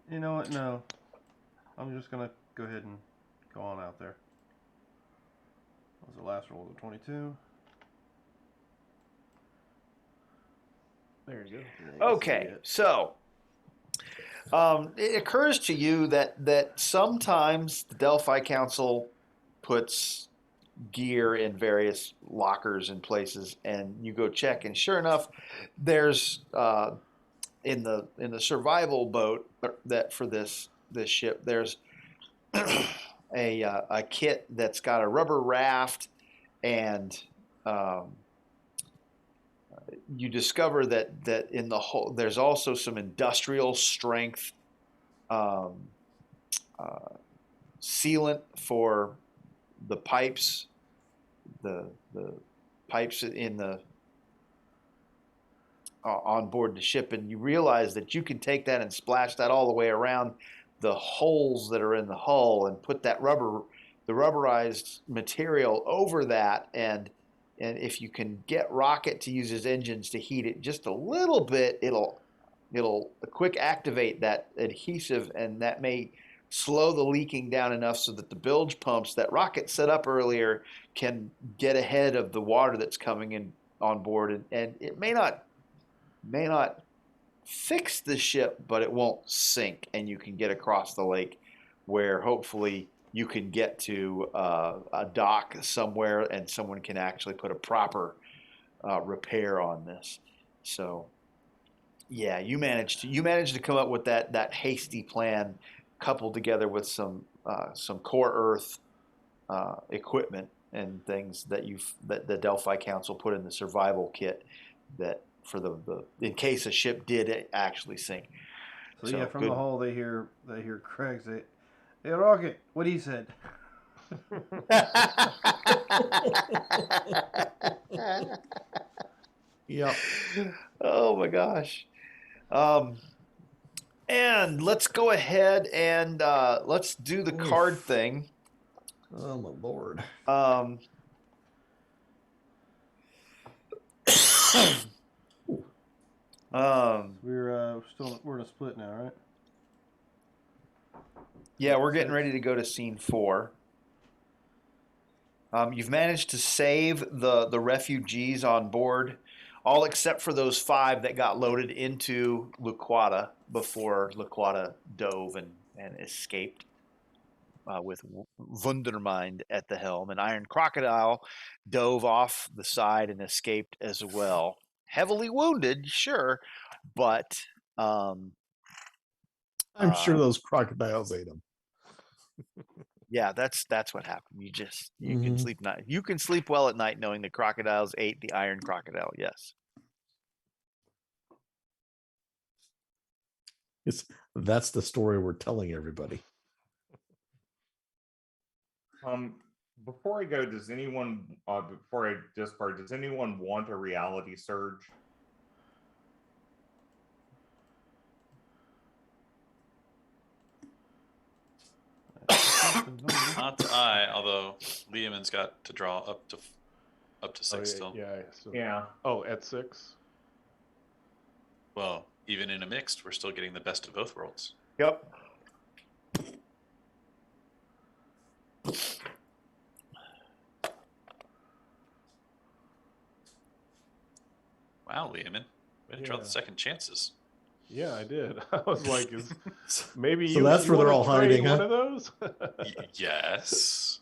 You know what? No. I'm just going to go ahead and go on out there. That was the last roll of 22. There you Yeah, go. Okay, so it occurs to you that sometimes the Delphi Council puts gear in various lockers and places, and you go check, and sure enough, there's in the survival boat that for this ship, there's a kit that's got a rubber raft, and you discover that in the whole there's also some industrial strength sealant for the pipes, the pipes in the on board the ship, and you realize that you can take that and splash that all the way around the holes that are in the hull and put that the rubberized material over that, and if you can get Rocket to use his engines to heat it just a little bit, it'll quick activate that adhesive, and that may slow the leaking down enough so that the bilge pumps that Rocket set up earlier can get ahead of the water that's coming in on board, and it may not fix the ship, but it won't sink, and you can get across the lake where hopefully you can get to a dock somewhere and someone can actually put a proper repair on this. So yeah, you managed to come up with that hasty plan, coupled together with some core Earth equipment and things that the Delphi Council put in the survival kit that for the in case a ship did actually sink. So yeah, from the hull they hear Craig say, "Hey, Rocket, what he said." Yep. Oh my gosh. And let's go ahead and let's do the card thing. Oh my lord. We're in a split now, right? Yeah, we're getting ready to go to scene 4. You've managed to save the refugees on board, all except for those 5 that got loaded into Luquata before Luquata dove and escaped with Wundermind at the helm. And Iron Crocodile dove off the side and escaped as well. heavily wounded, sure, but I'm sure those crocodiles ate them. yeah, that's what happened. You can Mhm. sleep night. You can sleep well at night knowing the crocodiles ate the iron crocodile. Yes. That's the story we're telling everybody. Before I go, does anyone before I discard, does anyone want a reality surge? Not I, although Liamon's got to draw up to Oh, 6 still. yeah. So, Yeah. Oh, at 6. Well, even in a mixed, we're still getting the best of both worlds. Yep. Wow, Liamon. Way to draw the Yeah. second chances. Yeah, I did. I was like, maybe So you. that's you where they're wanna all trade hiding, one huh? of those. Yes.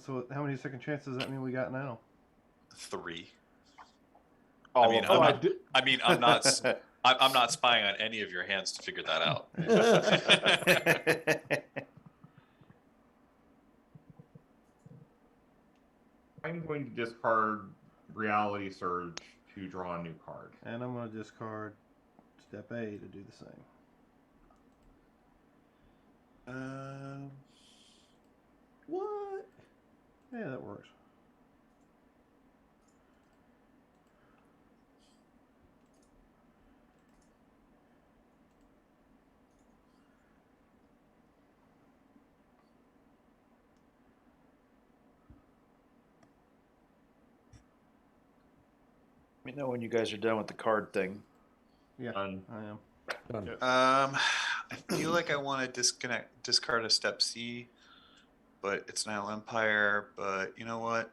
So how many second chances does that mean we got now? 3. All I mean, of Oh, them. I did. I'm not. I'm not spying on any of your hands to figure that out. I'm going to discard reality surge to draw a new card. And I'm going to discard step A to do the same. What? Yeah, that works. Let me know when you guys are done with the card thing. Yeah, Done. I am. Done. Yes. I feel like I want to discard a step C, but it's Nile Empire. But you know what?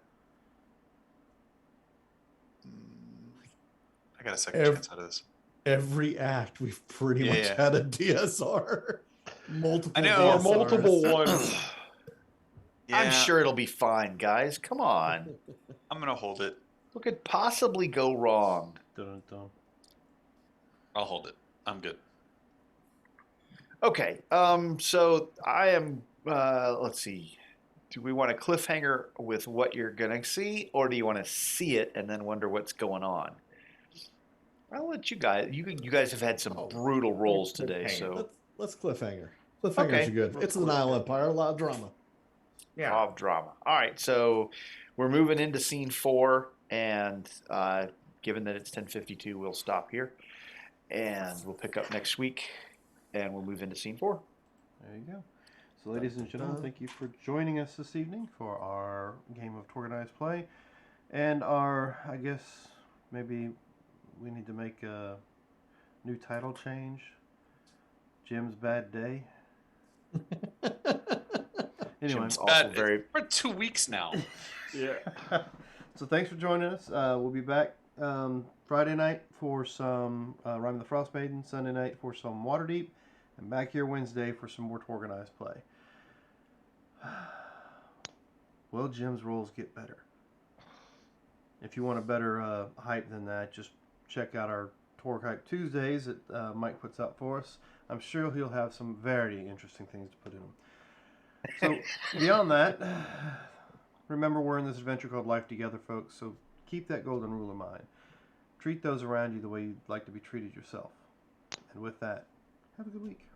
I got a second chance out of this. Every act we've pretty much Yeah. had a DSR. Multiple I know. Or DSRs. multiple ones. I'm Yeah, sure it'll be fine, guys. Come on. I'm gonna hold it. What could possibly go wrong? Dun, dun. I'll hold it. I'm good. Okay. So I am. Let's see. Do we want a cliffhanger with what you're gonna see, or do you want to see it and then wonder what's going on? I'll let you guys. You guys have had some Oh, brutal rolls today, cliffhanger. so Let's cliffhanger. Cliffhangers Okay. are good. It's the Nile Empire, a lot of drama. Yeah. of drama. All right, so we're moving into scene 4, and given that it's 10:52, we'll stop here, and we'll pick up next week, and we'll move into scene 4. There you go. So, ladies and gentlemen, thank you for joining us this evening for our game of TORGanized play, and I guess maybe we need to make a new title change. Jim's Bad Day. Anyway, Jim's also Bad. very. We're 2 weeks now. Yeah. so thanks for joining us. We'll be back Friday night for some Rhyme of the Frost Maiden, Sunday night for some Waterdeep, and back here Wednesday for some more TORGanized play. Will Jim's rolls get better? If you want a better hype than that, just check out our Torg Hype Tuesdays that Mike puts out for us. I'm sure he'll have some very interesting things to put in them. So, beyond that, remember we're in this adventure called Life Together, folks, so keep that golden rule in mind. Treat those around you the way you'd like to be treated yourself. And with that, have a good week.